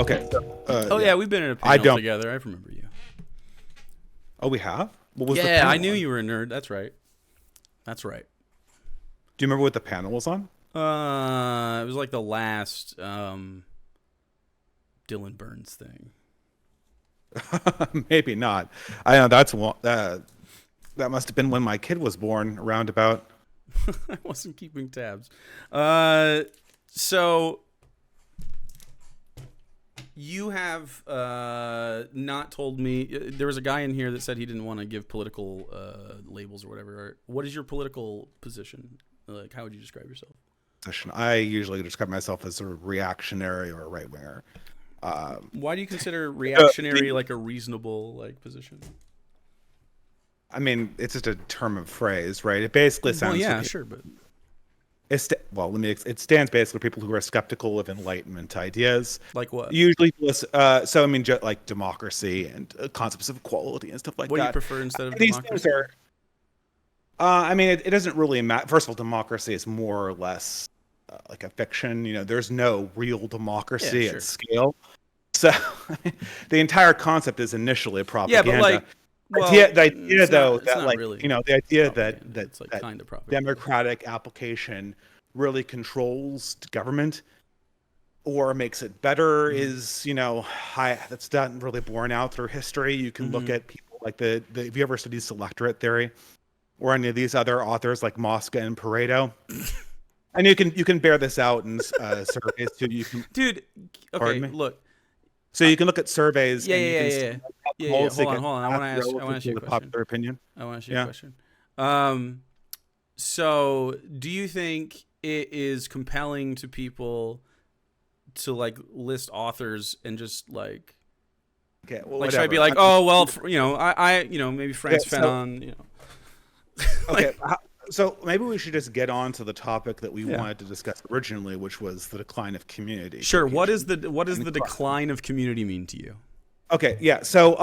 Okay. So, Oh yeah, we've been in a panel together. I remember you. Oh, we have? What was the Yeah, panel I knew on? you were a nerd. That's right. That's right. Do you remember what the panel was on? It was like the last Dylan Burns thing. Maybe not. I know that must have been when my kid was born, around about. I wasn't keeping tabs. So you have not told me. There was a guy in here that said he didn't want to give political labels or whatever. What is your political position? Like, how would you describe yourself? I usually describe myself as a reactionary or a right winger. Why do you consider reactionary like a reasonable position? I mean, it's just a term of phrase, right? It basically sounds. Well, yeah, sure, but it stands basically for people who are skeptical of Enlightenment ideas. Like what? Usually, so I mean, like democracy and concepts of equality and stuff like what that. What do you prefer instead of these democracy? things are. I mean, it doesn't really matter. First of all, democracy is more or less like a fiction. You know, there's no real democracy at scale. So the entire concept is initially propaganda. Yeah, but like. Well, the idea though that like really the idea that it's like kind of democratic application really controls government or makes it better is that's not really borne out through history. You can look at people like the have you ever studied selectorate theory or any of these other authors like Mosca and Pareto? And you can bear this out in surveys too. You can, dude. Okay, look. So you can look at surveys. Yeah. Hold on. I want to ask you a question. Popular opinion. I want to ask you a question. So do you think it is compelling to people to like list authors and just like, okay, well, like should I be like, oh well, I maybe Frantz Fanon, Okay. So maybe we should just get on to the topic that we wanted to discuss originally, which was the decline of community. Sure. What does the decline of community mean to you? Okay. Yeah. So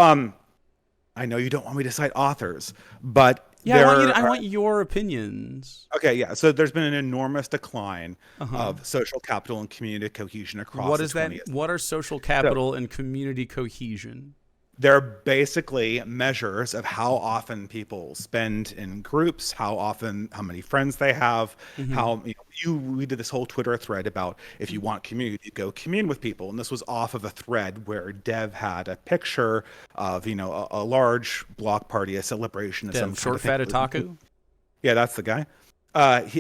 I know you don't want me to cite authors, but I want your opinions. Okay. Yeah. So there's been an enormous decline of social capital and community cohesion across. What is that? What are social capital and community cohesion? They're basically measures of how often people spend in groups, how many friends they have, how we did this whole Twitter thread about if you want community, go commune with people. And this was off of a thread where Dev had a picture of, a large block party, a celebration of some short fat otaku. Yeah, that's the guy.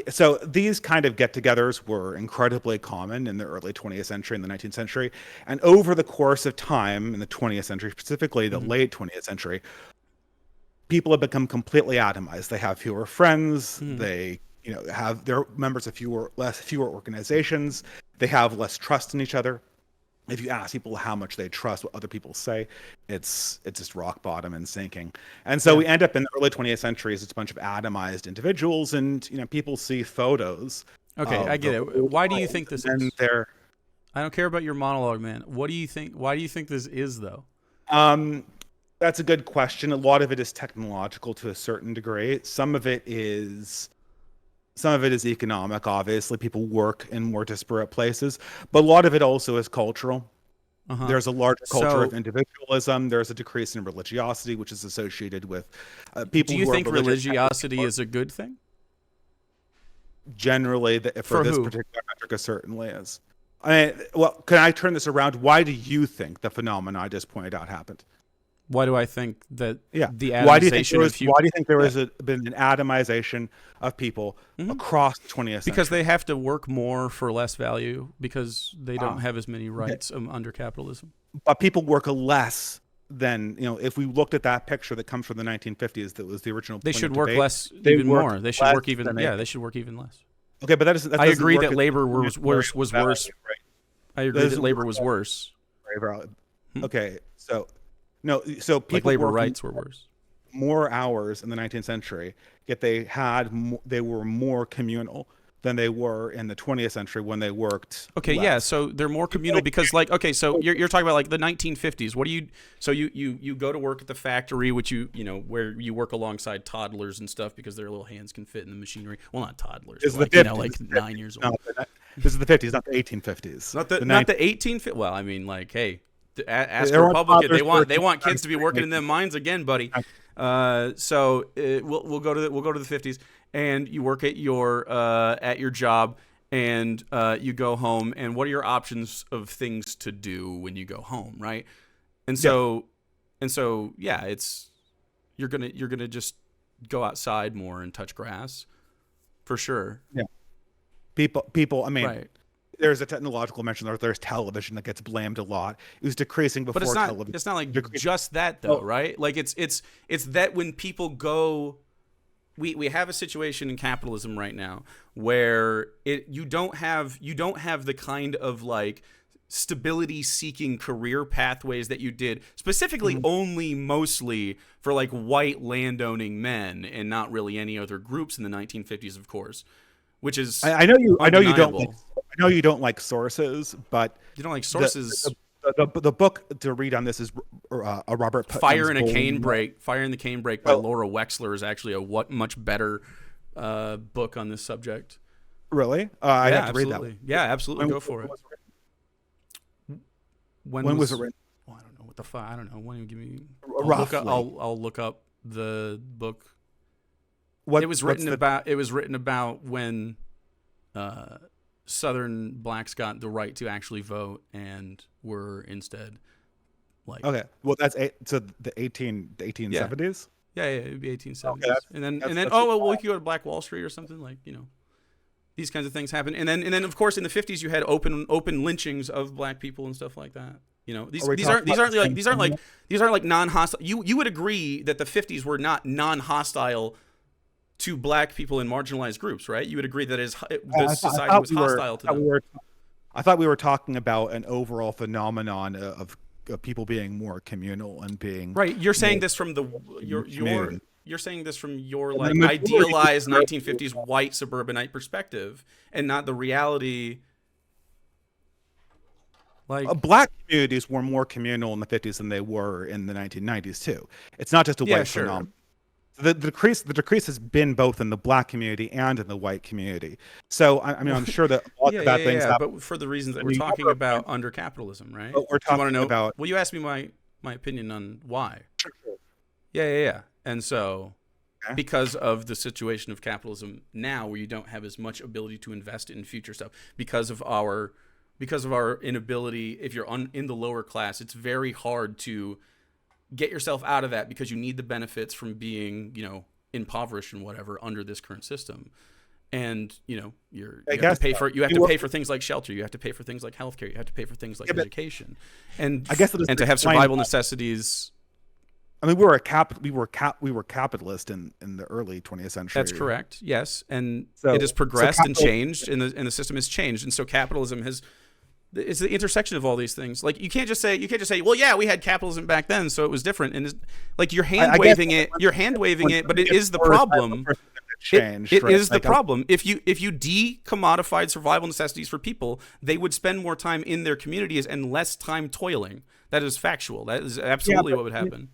So these kind of get-togethers were incredibly common in the early 20th century and the 19th century. And over the course of time in the 20th century, specifically the late 20th century, people have become completely atomized. They have fewer friends. They, they're members of fewer organizations. They have less trust in each other. If you ask people how much they trust what other people say, it's just rock bottom and sinking. And so we end up in the early 20th century as it's a bunch of atomized individuals, and people see photos. Okay, I get it. Why do you think this is? I don't care about your monologue, man. What do you think? Why do you think this is, though? That's a good question. A lot of it is technological to a certain degree. Some of it is economic, obviously. People work in more disparate places. But a lot of it also is cultural. There's a larger culture of individualism. There's a decrease in religiosity, which is associated with people who are religious. Do you think religiosity is a good thing? Generally, for this particular metric, it certainly is. Can I turn this around? Why do you think the phenomena I just pointed out happened? Why do I think that the atomization why do you think there has been an atomization of people across the 20th century? Because they have to work more for less value because they don't have as many rights under capitalism. But people work less than, if we looked at that picture that comes from the 1950s that was the original They should work debate, less even more. They should work even they should work even less. Okay, but that doesn't I agree that labor was worse. Right. I agree that labor was worse. Okay, so people like labor rights were worse. More hours in the 19th century, yet they were more communal than they were in the 20th century when they worked. Okay, less. So they're more communal because so you're talking about like the 1950s. What do you go to work at the factory, which where you work alongside toddlers and stuff because their little hands can fit in the machinery. Well, not toddlers, but like 9 years old. This is the 50s, not the 1850s. Not the 1850s. Well, I mean, like, hey, ask a Everyone Republican. thought They want kids to be working in them mines again, buddy. So we'll go to the 50s, and you work at your job, and you go home, and what are your options of things to do when you go home, right? And so yeah, it's you're gonna just go outside more and touch grass, for sure. Yeah. People. I mean, right. There's a technological mention. There's television that gets blamed a lot. It was decreasing before television. It's not like just that though, right? Like it's that when people go, we have a situation in capitalism right now where you don't have the kind of like stability seeking career pathways that you did specifically only mostly for like white landowning men and not really any other groups in the 1950s, of course. Which is I know you don't like sources, but you don't like sources. The book to read on this is Robert Putnam's Fire in the Cane Break by Laura Wexler is actually a much better book on this subject. Really? I have to absolutely. read that one. Yeah, absolutely. Go for it. When was it written? Oh, I don't know what the fuck. I don't know. Why don't you give me? Roughly. I'll look up the book. It was written about when Southern blacks got the right to actually vote and were instead like. Okay, well that's the 1870s. Yeah, it'd be 1870s, okay, and then we could go to Black Wall Street or something, like, you know, these kinds of things happen, and then of course in the 50s you had open lynchings of black people and stuff like that. You know, these aren't like non-hostile. You would agree that the 50s were not non-hostile to black people in marginalized groups, right? You would agree that the society was hostile to them. I thought we were talking about an overall phenomenon of people being more communal and being right. You're saying this from you're saying this from your like idealized 1950s white suburbanite perspective, and not the reality. Like black communities were more communal in the 50s than they were in the 1990s too. It's not just a white phenomenon. The decrease has been both in the black community and in the white community. So I mean, I'm sure that a lot of bad things happen. But for the reasons that we're talking about under capitalism, right? But we're talking about. Well, you asked me my opinion on why. Sure. Yeah. And so, because of the situation of capitalism now, where you don't have as much ability to invest in future stuff, because of our inability, if you're in the lower class, it's very hard to get yourself out of that because you need the benefits from being, you know, impoverished and whatever under this current system. And, you know, you have to pay for things like shelter, you have to pay for things like healthcare, you have to pay for things like education. And I guess and to have survival necessities. I mean, we were capitalist in the early 20th century. That's correct. Yes. And so, it has progressed and changed, and the system has changed. And so capitalism it's the intersection of all these things. Like you can't just say, well, yeah, we had capitalism back then, so it was different. And like you're hand waving it, but it is the problem. It is the problem. If you decommodified survival necessities for people, they would spend more time in their communities and less time toiling. That is factual. That is absolutely what would happen.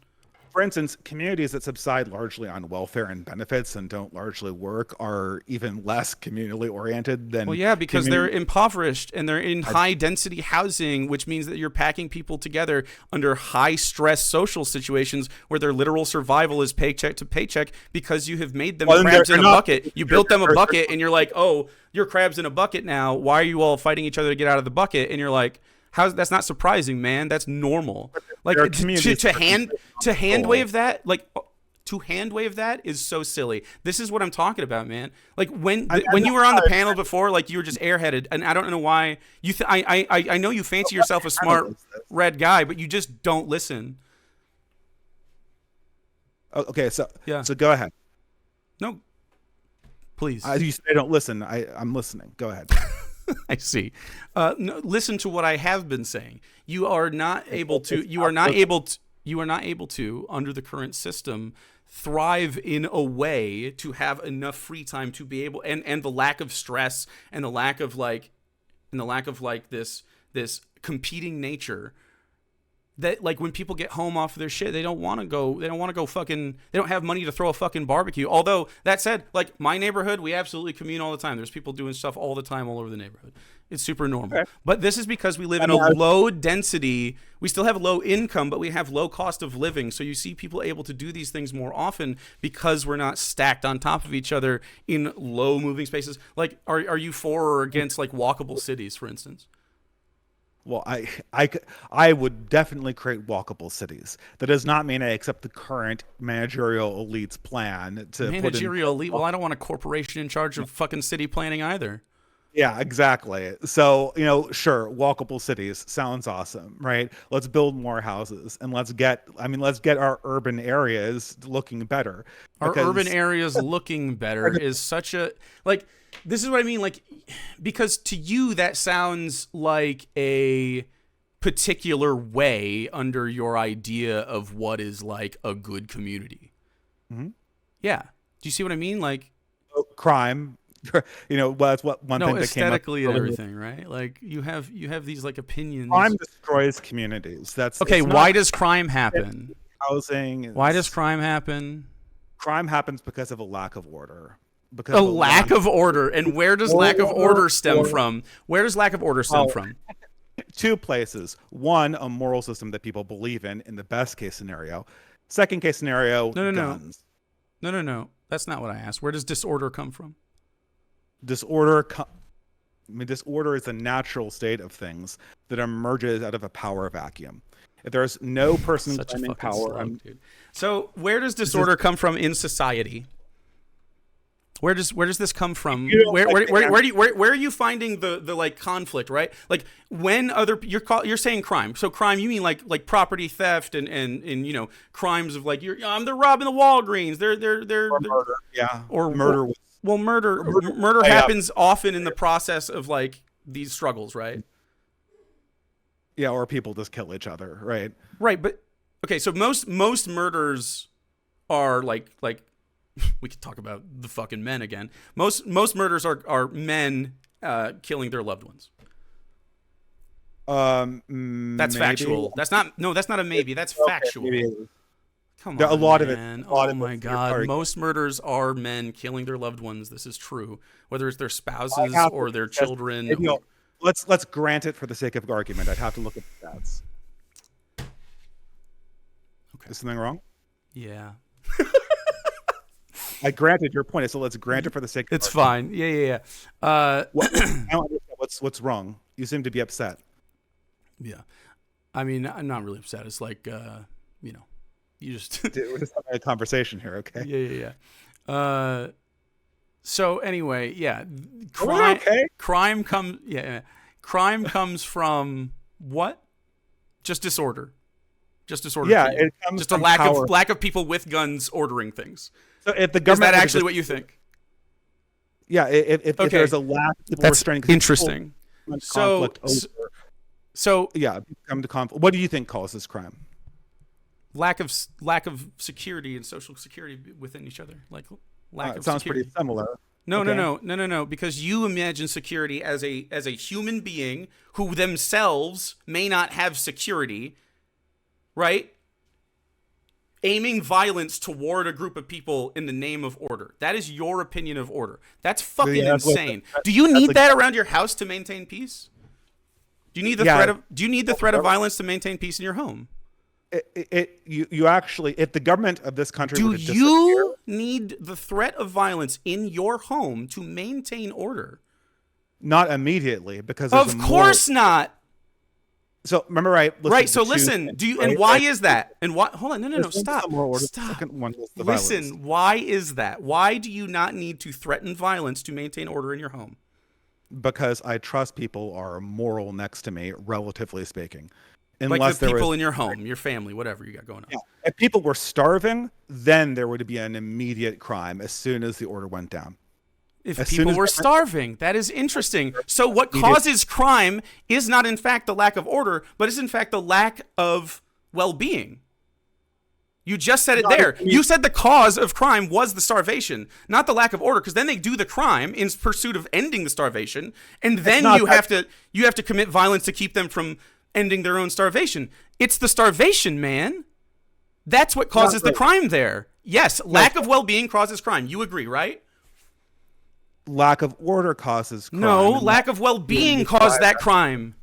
For instance, communities that subside largely on welfare and benefits and don't largely work are even less communally oriented than. Well, yeah, because they're impoverished and they're in high density housing, which means that you're packing people together under high stress social situations where their literal survival is paycheck to paycheck because you have made them crabs in a bucket. You built them a bucket and you're like, oh, you're crabs in a bucket now. Why are you all fighting each other to get out of the bucket? And you're like, that's not surprising, man. That's normal. Like to hand wave that is so silly. This is what I'm talking about, man. Like when you were on the panel before, like you were just airheaded, and I don't know why you. I know you fancy yourself a smart red guy, but you just don't listen. Okay, so go ahead. No, please. You say don't listen. I'm listening. Go ahead. I see. No, listen to what I have been saying. You are not able to. You are not able to, under the current system, thrive in a way to have enough free time to be able, and the lack of stress and the lack of this competing nature. that like when people get home off of their shit, they don't want to go fucking, they don't have money to throw a fucking barbecue. Although that said, like my neighborhood, we absolutely commune all the time. There's people doing stuff all the time all over the neighborhood. It's super normal. Okay. But this is because we live in a low density, we still have low income, but we have low cost of living. So you see people able to do these things more often because we're not stacked on top of each other in low moving spaces. Like, are you for or against like walkable cities, for instance? Well, I would definitely create walkable cities. That does not mean I accept the current managerial elite's plan to managerial elite. Well, I don't want a corporation in charge of fucking city planning either. Yeah, exactly. So, sure, walkable cities sounds awesome, right? Let's build more houses and let's get our urban areas looking better. Our urban areas looking better is such a, like, this is what I mean, like, because to you that sounds like a particular way under your idea of what is like a good community. Mm-hmm. Yeah. Do you see what I mean? Like crime. That's what one thing that came up aesthetically and everything, right? Like you have these like opinions. Crime destroys communities. That's okay. Why does crime happen? Housing. Why does crime happen? Crime happens because of a lack of order. Because a lack of order. And where does lack of order stem from? Where does lack of order stem from? Two places. One, a moral system that people believe in the best case scenario. Second case scenario, guns. No. That's not what I asked. Where does disorder come from? Disorder is a natural state of things that emerges out of a power vacuum. If there's no person claiming power, dude. So where does disorder come from in society? Where does this come from? Where are you finding the like conflict, right? Like when you're saying crime. So crime, you mean like property theft and crimes of like they're robbing the Walgreens. They're or murder. Yeah. Or murder. Well, murder happens often in the process of like these struggles, right? Yeah, or people just kill each other, right? Right, but okay, so most murders are like we could talk about the fucking men again. Most murders are men killing their loved ones. That's maybe. Factual. That's not a maybe. That's factual. Maybe. Come on, a lot man. Of it. Oh my God. Most murders are men killing their loved ones. This is true. Whether it's their spouses or their children. Let's grant it for the sake of argument. I'd have to look at the stats. Okay. Is something wrong? Yeah. I granted your point, so let's grant it for the sake of It's fine. Yeah. I don't understand what's wrong. You seem to be upset. Yeah. I mean, I'm not really upset. It's like, you just... We're just having a conversation here, okay? Yeah. So anyway, yeah. Crime comes from what? Just disorder. Yeah, it comes just a lack of people with guns ordering things. So if the government is that actually what you think? Yeah, if there's a lack of that's interesting. So yeah, come to conflict. What do you think causes crime? Lack of security and social security within each other, like lack of sounds security. Pretty similar. No. Because you imagine security as a human being who themselves may not have security, right? Aiming violence toward a group of people in the name of order. That is your opinion of order. That's fucking insane. Do you need that around your house to maintain peace? Do you need the threat of violence to maintain peace in your home? You actually, if the government of this country do you need the threat of violence in your home to maintain order? Not immediately, because of course not. So remember, right? So listen. Do you? And why is that? And why? Hold on. No. Stop. Stop. Second one was the listen. Violence. Why is that? Why do you not need to threaten violence to maintain order in your home? Because I trust people are moral next to me, relatively speaking. Unless like the people in your home, your family, whatever you got going on. Yeah. If people were starving, then there would be an immediate crime as soon as the order went down. If people were starving, that is interesting. So what causes crime is not in fact the lack of order, but is in fact the lack of well-being. You just said it there. You said the cause of crime was the starvation, not the lack of order, because then they do the crime in pursuit of ending the starvation, and then you have to commit violence to keep them from ending their own starvation. It's the starvation, man. That's what causes the crime there. Yes, lack of well-being causes crime. You agree, right? Lack of order causes crime. No, lack of well-being caused that crime.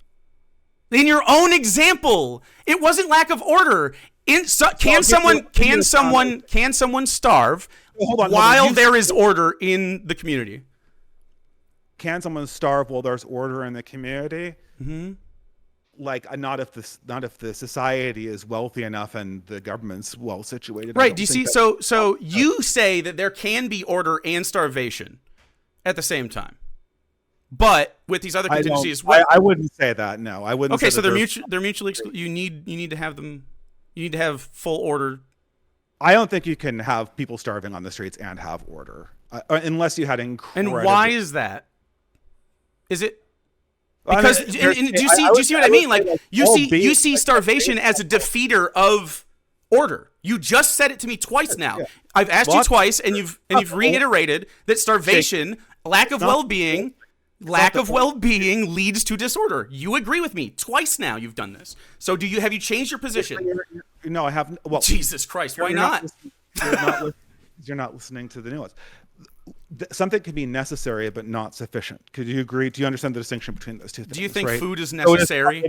In your own example, it wasn't lack of order. Can someone starve while there is order in the community? Can someone starve while there's order in the community? Mm-hmm. Like, not if the society is wealthy enough and the government's well situated. Right. Do you see? So you say that there can be order and starvation at the same time, but with these other contingencies, I wouldn't say that. No, I wouldn't. Okay, so they're mutually exclusive. You need to have them. You need to have full order. I don't think you can have people starving on the streets and have order, unless you had incredible. And why is that? Is it? Because do you see what I mean? Like you see starvation as a defeater of order. You just said it to me twice now. Yeah. I've asked you twice, and you've reiterated that starvation, lack of well-being leads to disorder. You agree with me twice now. You've done this. So have you changed your position? No, I haven't. Well, Jesus Christ, why not? You're not listening to the nuance. Something can be necessary but not sufficient. Could you agree? Do you understand the distinction between those two things? Do you think food is necessary?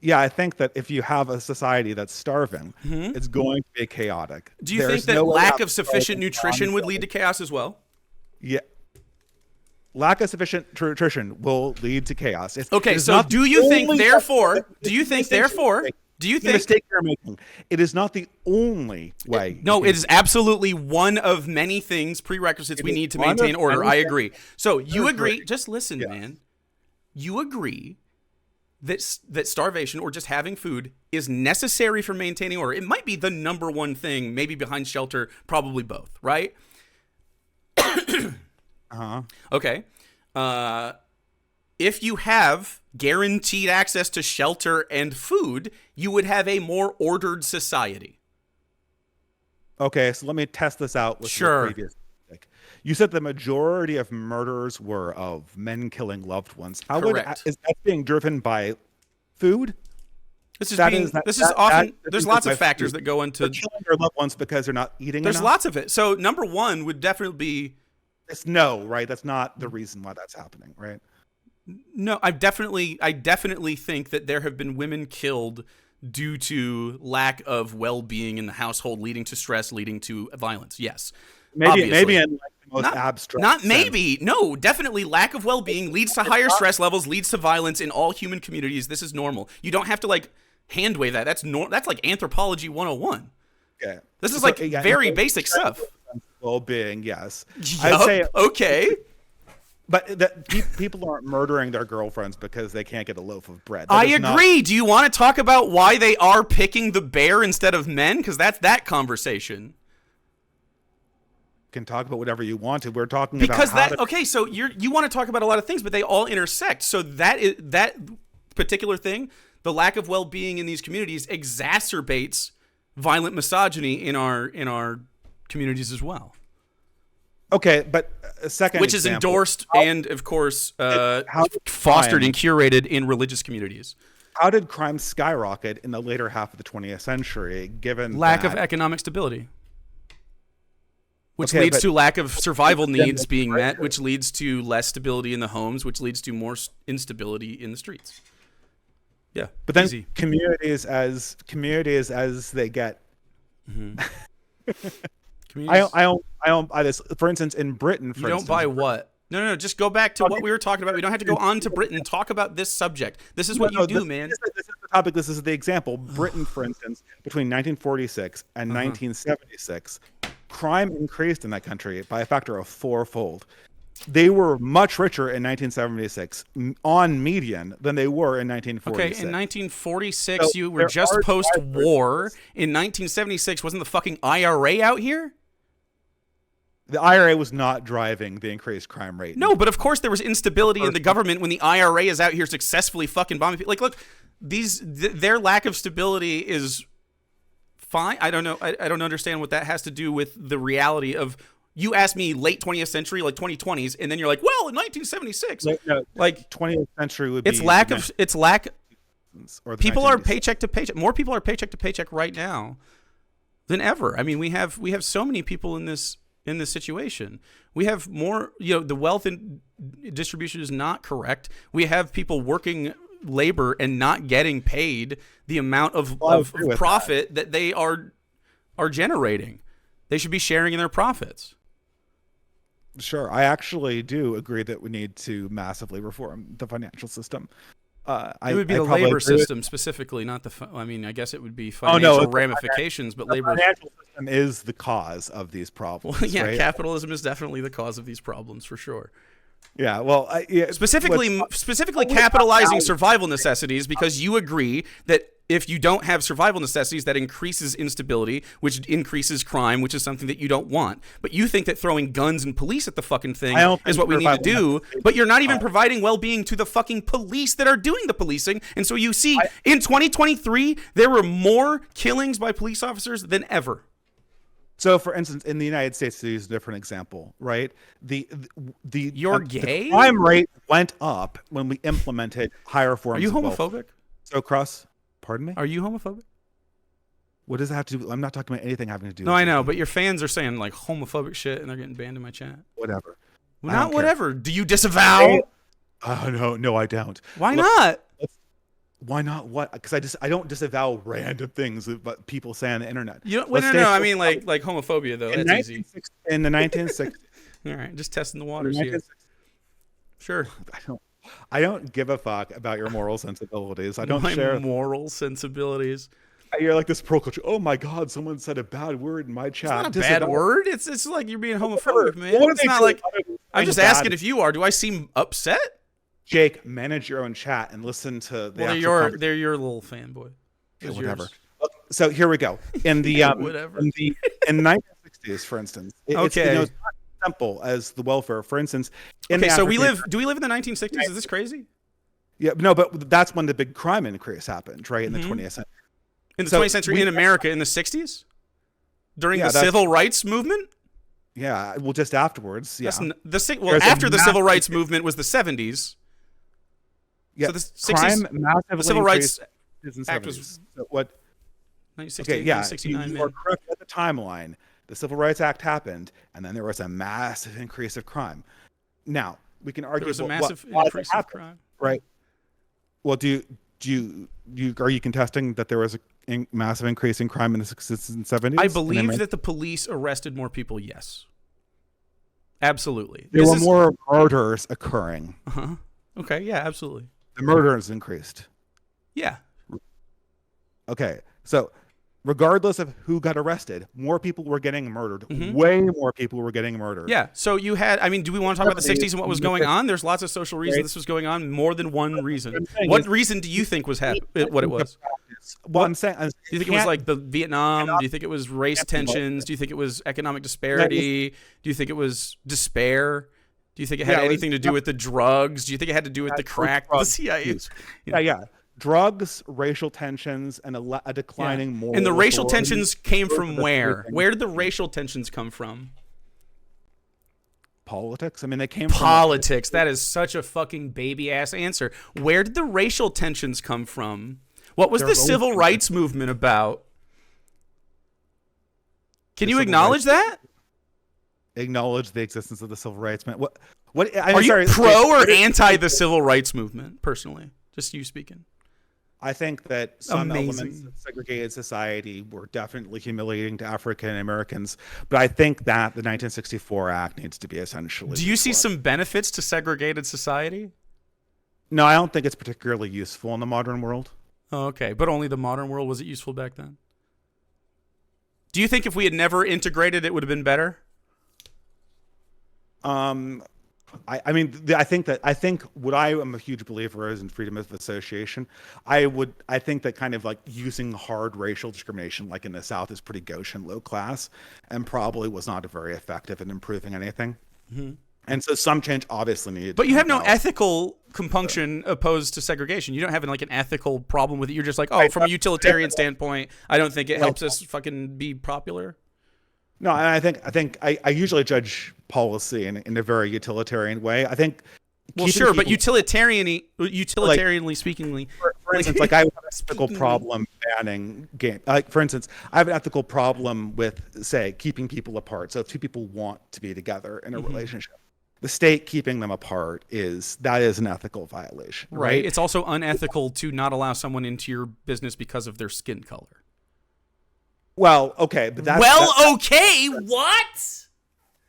Yeah, I think that if you have a society that's starving, it's going to be chaotic. Do you think that lack of sufficient nutrition would lead to chaos as well? Yeah. Lack of sufficient nutrition will lead to chaos. Okay, so do you think therefore the mistake you're making. It is not the only way. No, it is absolutely one of many prerequisites we need to maintain order. I agree. So you agree, just listen, man. You agree that starvation or just having food is necessary for maintaining order. It might be the number one thing, maybe behind shelter, probably both, right? Uh-huh. Okay. If you have guaranteed access to shelter and food, you would have a more ordered society. Okay, so let me test this out with your previous topic. You said the majority of murders were of men killing loved ones. Correct. Is that being driven by food? There's lots of factors that go into killing their loved ones because they're not eating enough. There's lots of it. So number one would definitely be... right? That's not the reason why that's happening, right? No, I definitely think that there have been women killed due to lack of well-being in the household, leading to stress, leading to violence. Yes, maybe in like the most abstract. Not maybe. No, definitely lack of well-being leads to higher stress levels, leads to violence in all human communities. This is normal. You don't have to like hand wave that. That's like anthropology 101. Yeah, this is very basic stuff. Well-being, yes. Yep, I'd say okay. But people aren't murdering their girlfriends because they can't get a loaf of bread. I agree. Do you want to talk about why they are picking the bear instead of men? Because that's that conversation. You can talk about whatever you want to. We're talking about okay. So you want to talk about a lot of things, but they all intersect. So that particular thing, the lack of well-being in these communities, exacerbates violent misogyny in our communities as well. Okay, but a second which example, is endorsed and, of course, fostered and curated in religious communities. How did crime skyrocket in the later half of the 20th century, given lack of economic stability, which leads to lack of survival needs being met, which leads to less stability in the homes, which leads to more instability in the streets. Yeah, but then communities as they get. Mm-hmm. I don't buy this. For instance, in Britain, you don't buy what? No. Just go back to what we were talking about. We don't have to go on to Britain. Talk about this subject. This is what you do, man. This is the topic. This is the example. Britain, for instance, between 1946 and 1976, crime increased in that country by a factor of 4-fold. They were much richer in 1976 on median than they were in 1946. Okay, in 1946, you were just post-war. In 1976, wasn't the fucking IRA out here? The IRA was not driving the increased crime rate. No, but of course there was instability in the government when the IRA is out here successfully fucking bombing people. Like, look, their lack of stability is fine. I don't know. I don't understand what that has to do with the reality of. You asked me late 20th century, like 2020s, and then you're like, well, in 1976, like 20th century would be it's lack 2000s or the People are 1980s. paycheck to paycheck. More people are paycheck to paycheck right now than ever. I mean, we have so many people in this situation. We have more, the wealth and distribution is not correct. We have people working labor and not getting paid the amount of profit that they are generating. They should be sharing in their profits. Sure, I actually do agree that we need to massively reform the financial system. It would be the labor system specifically, not the. I mean, I guess it would be financial ramifications, but labor. The financial system is the cause of these problems. Well, yeah, right? Capitalism is definitely the cause of these problems for sure. Yeah, well, specifically capitalizing survival necessities, because you agree that if you don't have survival necessities, that increases instability, which increases crime, which is something that you don't want. But you think that throwing guns and police at the fucking thing is what we need to do, but you're not even providing well-being to the fucking police that are doing the policing. And so you see, in 2023, there were more killings by police officers than ever. So, for instance, in the United States, to use a different example, right? You're gay? The crime rate went up when we implemented higher forms. Are you of homophobic? welfare. So, Cross, pardon me? Are you homophobic? What does that have to do? I'm not talking about anything having to do. No, with I know, but your fans are saying like homophobic shit, and they're getting banned in my chat. Whatever. Well, not whatever. Do you disavow? No, I don't. Why not? Why not? What? Because I don't disavow random things that people say on the internet. No. I mean like homophobia though. That's easy. In the 1960s. All right, just testing the waters here. Sure. I don't give a fuck about your moral sensibilities. I don't share moral sensibilities. You're like this pro culture. Oh my God, someone said a bad word in my chat. It's not a bad word. It's like you're being homophobic, man. It's not like I'm just asking if you are. Do I seem upset? Jake, manage your own chat and listen to the. Well, they're your little fanboy. Okay, whatever. So here we go. In the whatever. In the 1960s, for instance, it's not simple as the welfare. For instance, do we live in the 1960s? Is this crazy? Yeah, no, but that's when the big crime increase happened, right? In the 20th century. In the 20th century in America, in the 60s, during the civil rights movement. Yeah, well, just afterwards. Yeah. After the civil rights movement was the 70s. Yeah, so the 60s, the Civil Rights Act was what? 1968, 1969. You are correct at the timeline. The Civil Rights Act happened, and then there was a massive increase of crime. Now we can argue there was a massive increase of crime, right? Well, are you contesting that there was a massive increase in crime in the 60s and 70s? I believe that the police arrested more people. Yes, absolutely. There were more murders occurring. Okay. Yeah. Absolutely. The murders increased. Yeah. Okay. So regardless of who got arrested, more people were getting murdered. Mm-hmm. Way more people were getting murdered. Yeah. So you had, do we want to talk about the 60s and what was going on? There's lots of social reasons this was going on, more than one reason. What reason do you think was what it was? Well, I'm saying, do you think it was like the Vietnam? Do you think it was race tensions? Do you think it was economic disparity? Do you think it was despair? Do you think it had anything to do with the drugs? Do you think it had to do with the crack? The CIA. Yeah. Drugs, racial tensions, and a declining moral. And the racial tensions came from where? Where did the racial tensions come from? Politics. I mean, they came from politics. That is such a fucking baby ass answer. Where did the racial tensions come from? What was the civil rights movement about? Can you acknowledge that? Acknowledge the existence of the civil rights movement. Are you pro or anti the civil rights movement? Personally, just you speaking. I think that some elements of segregated society were definitely humiliating to African Americans, but I think that the 1964 Act needs to be essentially. Do you see some benefits to segregated society? No, I don't think it's particularly useful in the modern world. Oh, okay, but only the modern world. Was it useful back then? Do you think if we had never integrated, it would have been better? I think what I am a huge believer is in freedom of association. I think that kind of like using hard racial discrimination like in the South is pretty gauche and low class and probably was not very effective in improving anything. Mm-hmm. And so some change obviously needed. But you have no ethical compunction opposed to segregation. You don't have an ethical problem with it. You're just like, from a utilitarian standpoint, I don't think it helps us fucking be popular. No, and I usually judge policy in a very utilitarian way. I think. Well, sure, but utilitarianly speakingly, For instance, like I have an ethical problem banning game. Like for instance, I have an ethical problem with, say, keeping people apart. So if two people want to be together in a relationship, the state keeping them apart is an ethical violation, right? It's also unethical to not allow someone into your business because of their skin color. Well, okay, but that's okay. What?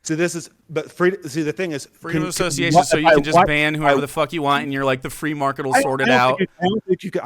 So this is, but free. See, the thing is, freedom of association. So you can just ban whoever the fuck you want, and you're like, the free market will sort it out. I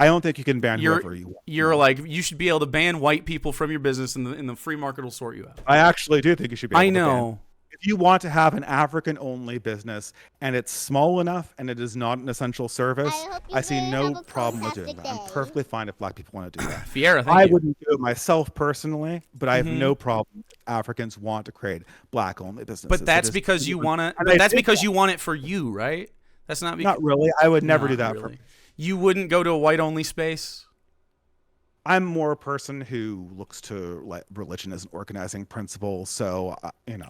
don't think you can ban whoever you want. You're like, you should be able to ban white people from your business, and the free market will sort you out. I actually do think you should be able to ban. If you want to have an African-only business and it's small enough and it is not an essential service, I see no problem with doing that. I'm perfectly fine if black people want to do that. Fiera, I wouldn't do it myself personally, but I have no problem if Africans want to create black-only businesses. But that's because you want to. But that's because you want it for you, right? That's not because, not really. I would never do that for me. You wouldn't go to a white-only space? I'm more a person who looks to like religion as an organizing principle. So,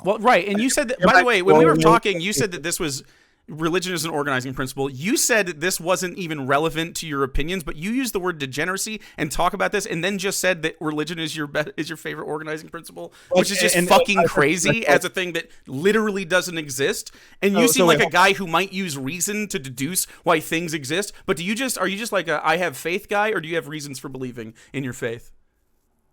Well, right. And you said that, by the way, when we were talking, you said that this was religion as an organizing principle. You said that this wasn't even relevant to your opinions, but you used the word degeneracy and talk about this, and then just said that religion is your favorite organizing principle, which is just fucking crazy as a thing that literally doesn't exist. And you seem like a guy who might use reason to deduce why things exist. But are you just like a I have faith guy, or do you have reasons for believing in your faith?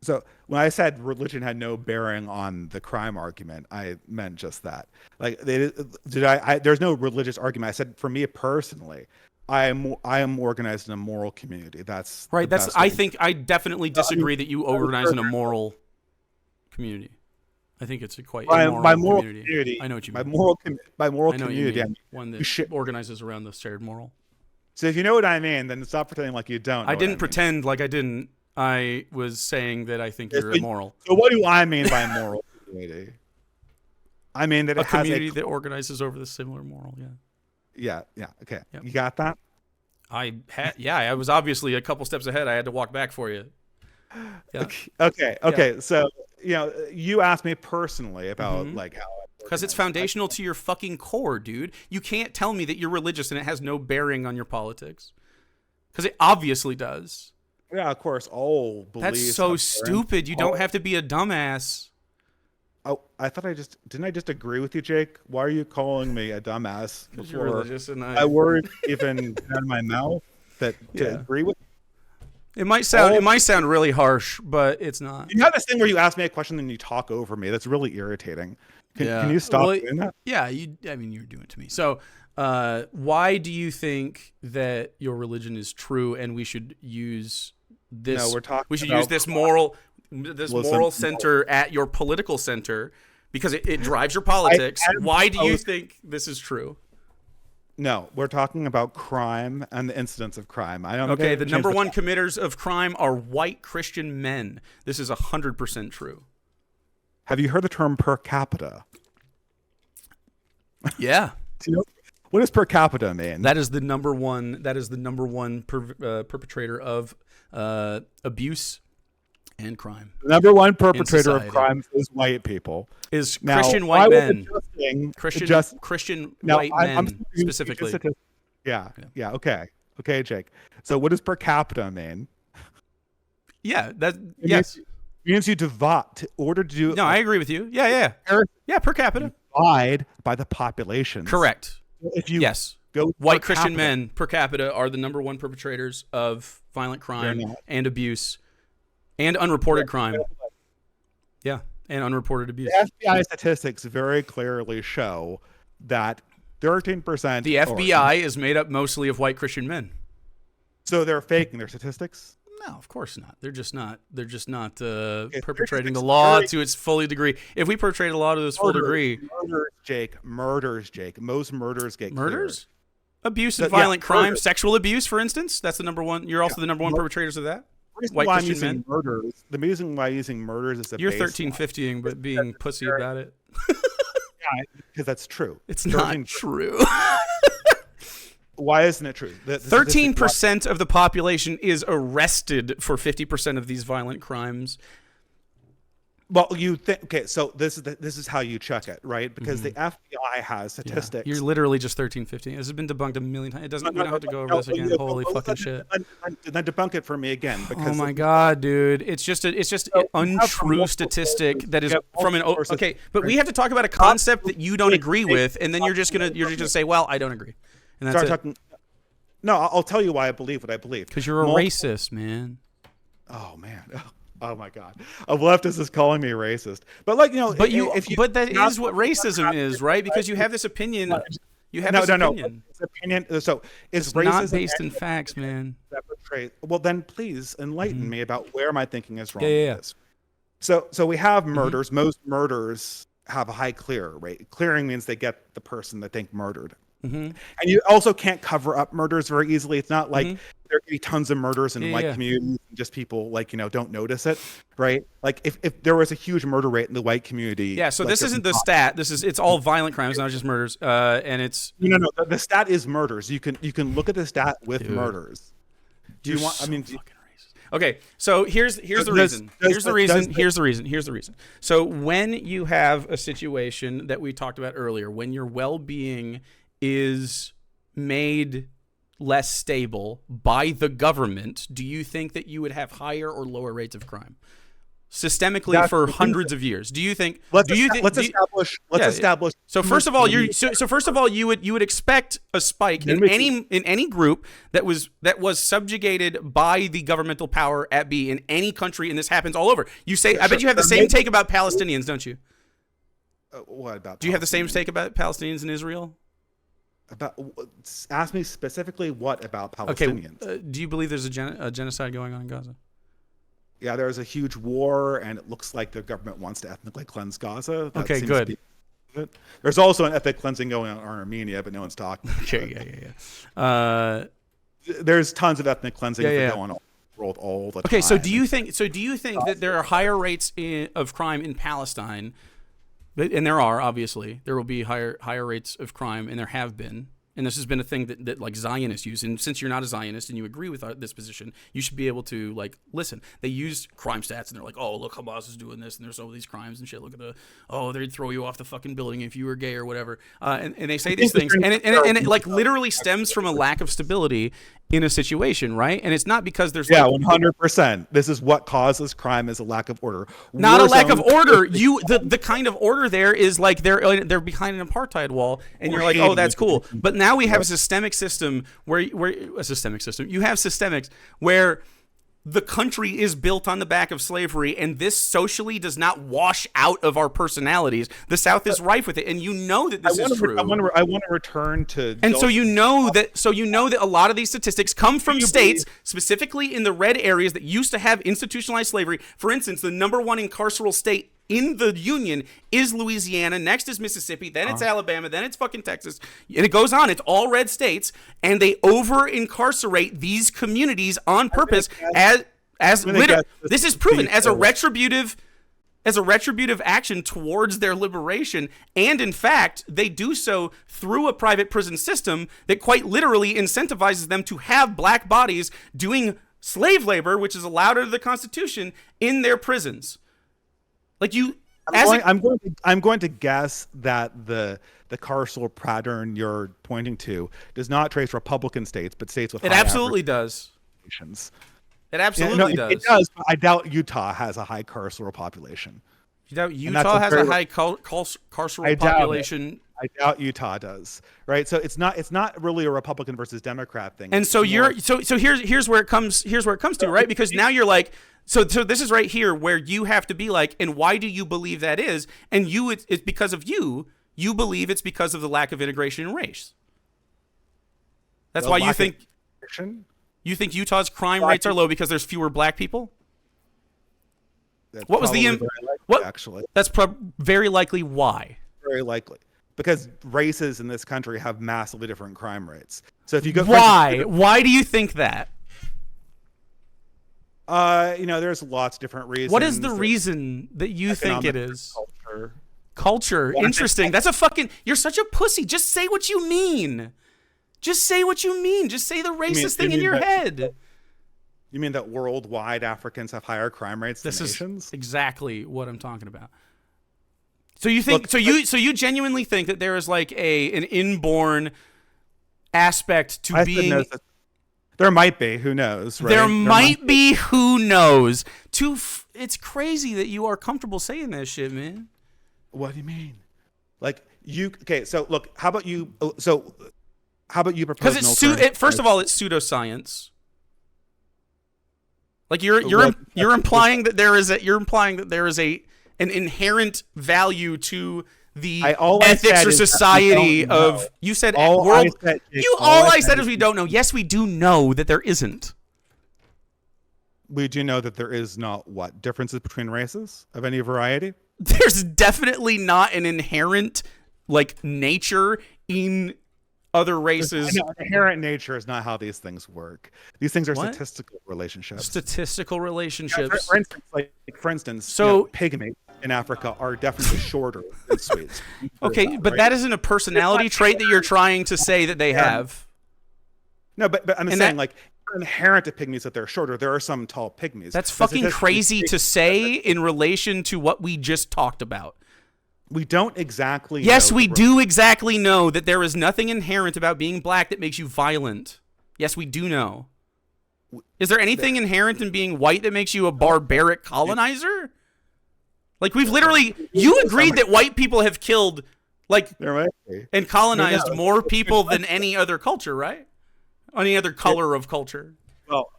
So when I said religion had no bearing on the crime argument, I meant just that. Like, there's no religious argument. I said, for me personally, I am organized in a moral community. That's right. I definitely disagree that you organize in a moral community. I think it's quite a moral community. I know what you mean. By moral community, I mean one that organizes around the shared moral. So if you know what I mean, then stop pretending like you don't. I didn't pretend like I didn't. I was saying that I think you're immoral. So what do I mean by moral community? I mean that it has a community that organizes over the similar moral. Yeah. Okay. Yep. You got that? I was obviously a couple steps ahead. I had to walk back for you. Yeah. Okay. Yeah. So you asked me personally about like how. Because it's foundational to your fucking core, dude. You can't tell me that you're religious and it has no bearing on your politics. Because it obviously does. Yeah, of course, all beliefs. That's so stupid. You don't have to be a dumbass. Oh, I thought didn't I just agree with you, Jake? Why are you calling me a dumbass? Because you're religious, and I words even out of my mouth to agree with. It might sound really harsh, but it's not. You have this thing where you ask me a question and you talk over me. That's really irritating. Can you stop doing that? Yeah, you're doing it to me. So, why do you think that your religion is true, and we should use this? No, we should use this moral center at your political center because it drives your politics. Why do you think this is true? No, we're talking about crime and the incidence of crime. Okay, the number one committers of crime are white Christian men. This is 100% true. Have you heard the term per capita? Yeah. What does per capita mean? That is the number one perpetrator of abuse and crime. The number one perpetrator of crime is white people. Christian white men. Christian white men specifically. Yeah. Okay, Jake. So what does per capita mean? Yeah, yes. Means you divide in order to do. No, I agree with you. Yeah, per capita. Divide by the population. Correct. If you go white Christian men per capita are the number one perpetrators of violent crime and abuse and unreported crime. Yeah, and unreported abuse. The FBI statistics very clearly show that 13%. The FBI is made up mostly of white Christian men. So they're faking their statistics? No, of course not. They're just not perpetrating the law to its full degree. If we perpetrate a law to its full degree, murders, Jake. Most murders get murders, abuse and violent crime, sexual abuse, for instance. That's the number one. You're also the number one perpetrators of that. White Christian men. The reason why I'm using murders is you're 1350ing, but being pussy about it. Yeah, because that's true. It's not true. Why isn't it true? 13% of the population is arrested for 50% of these violent crimes. Well, you think, okay, so this is how you check it, right? Because the FBI has statistics. You're literally just 1315. This has been debunked a million times. It doesn't. We don't have to go over this again. Holy fucking shit! Then debunk it for me again. Because oh my god, dude! It's just an untrue statistic that is from an okay. But we have to talk about a concept that you don't agree with, and then you're just gonna say, well, I don't agree, and that's it. No, I'll tell you why I believe what I believe. Because you're a racist, man. Oh man. Oh my God, a leftist is calling me racist. But like but that is what racism is, right? Because you have this opinion. You have this opinion. It's opinion. So it's racism not based in facts, man. Well, then please enlighten me about where my thinking is wrong. Yeah. With this. So we have murders. Most murders have a high clear rate. Clearing means they get the person that they murdered. And you also can't cover up murders very easily. It's not like there can be tons of murders in white communities and just people don't notice it, right? Like if there was a huge murder rate in the white community. Yeah, so this isn't the stat. It's all violent crimes, not just murders. And it's no. The stat is murders. You can look at the stat with murders. Do you want? I mean. Okay, so here's the reason. Here's the reason. So when you have a situation that we talked about earlier, when your well-being is made less stable by the government, do you think that you would have higher or lower rates of crime systemically for hundreds of years? Do you think? Let's establish. So first of all, you would expect a spike in any group that was subjugated by the governmental power at B in any country, and this happens all over. You say, I bet you have the same take about Palestinians, don't you? What about? Do you have the same take about Palestinians in Israel? Ask me specifically what about Palestinians. Okay, do you believe there's a genocide going on in Gaza? Yeah, there's a huge war, and it looks like the government wants to ethnically cleanse Gaza. Okay, good. There's also an ethnic cleansing going on in Armenia, but no one's talking. Okay, yeah. There's tons of ethnic cleansing going on all the time. Okay, so do you think that there are higher rates of crime in Palestine? And there are, obviously. There will be higher rates of crime, and there have been. And this has been a thing that like Zionists use. And since you're not a Zionist and you agree with this position, you should be able to listen. They use crime stats, and they're like, oh, look, Hamas is doing this, and there's all these crimes and shit. Look at they'd throw you off the fucking building if you were gay or whatever. And they say these things, and it like literally stems from a lack of stability in a situation, right? And it's not because there's 100%. This is what causes crime is a lack of order. Not a lack of order. The kind of order there is like they're behind an apartheid wall, and you're like, oh, that's cool. But now we have a systemic system where you have systemics where the country is built on the back of slavery, and this socially does not wash out of our personalities. The South is rife with it, and you know that this is true. I want to return to. And so you know that a lot of these statistics come from states, specifically in the red areas that used to have institutionalized slavery. For instance, the number one incarceral state in the Union is Louisiana. Next is Mississippi. Then it's Alabama. Then it's fucking Texas. And it goes on. It's all red states. And they over-incarcerate these communities on purpose this is proven as a retributive action towards their liberation. And in fact, they do so through a private prison system that quite literally incentivizes them to have black bodies doing slave labor, which is allowed under the Constitution, in their prisons. I'm going to guess that the carceral pattern you're pointing to does not trace Republican states, but states with it absolutely does. It absolutely does. It does. But I doubt Utah has a high carceral population. You doubt Utah has a high carceral population? I doubt Utah does. Right. So it's not really a Republican versus Democrat thing. And so here's where it comes to, right? Because now you're like, so this is right here where you have to be like, and why do you believe that is? And it's because of you believe it's because of the lack of integration in race. That's why you think Utah's crime rates are low because there's fewer black people. What was actually? That's very likely why. Very likely. Because races in this country have massively different crime rates. So if you go, why do you think that? There's lots of different reasons. What is the reason that you think it is? Culture. Interesting. That's you're such a pussy. Just say what you mean. Just say what you mean. Just say the racist thing in your head. You mean that worldwide Africans have higher crime rates than Asians? Is exactly what I'm talking about. So you think so you genuinely think that there is like an inborn aspect to being there might be, who knows, right? There might be, who knows. It's crazy that you are comfortable saying that shit, man. What do you mean? Like okay, so look, how about you propose Because first of all, it's pseudoscience. Like you're implying that there is an inherent value to the ethics or society of. You said world. All I said is we don't know. Yes, we do know that there isn't. We do know that there is not what differences between races of any variety. There's definitely not an inherent nature in other races. Inherent nature is not how these things work. These things are statistical relationships. Statistical relationships. For instance, pygmies in Africa are definitely shorter than Swedes. Okay, but that isn't a personality trait that you're trying to say that they have. No, but I'm saying inherent to pygmies that they're shorter. There are some tall pygmies. That's fucking crazy to say in relation to what we just talked about. We don't exactly Yes, we do exactly know that there is nothing inherent about being black that makes you violent. Yes, we do know. Is there anything inherent in being white that makes you a barbaric colonizer? Like, we've literally... You agreed that white people have killed, and colonized more people than any other culture, right? Any other color of culture. Well,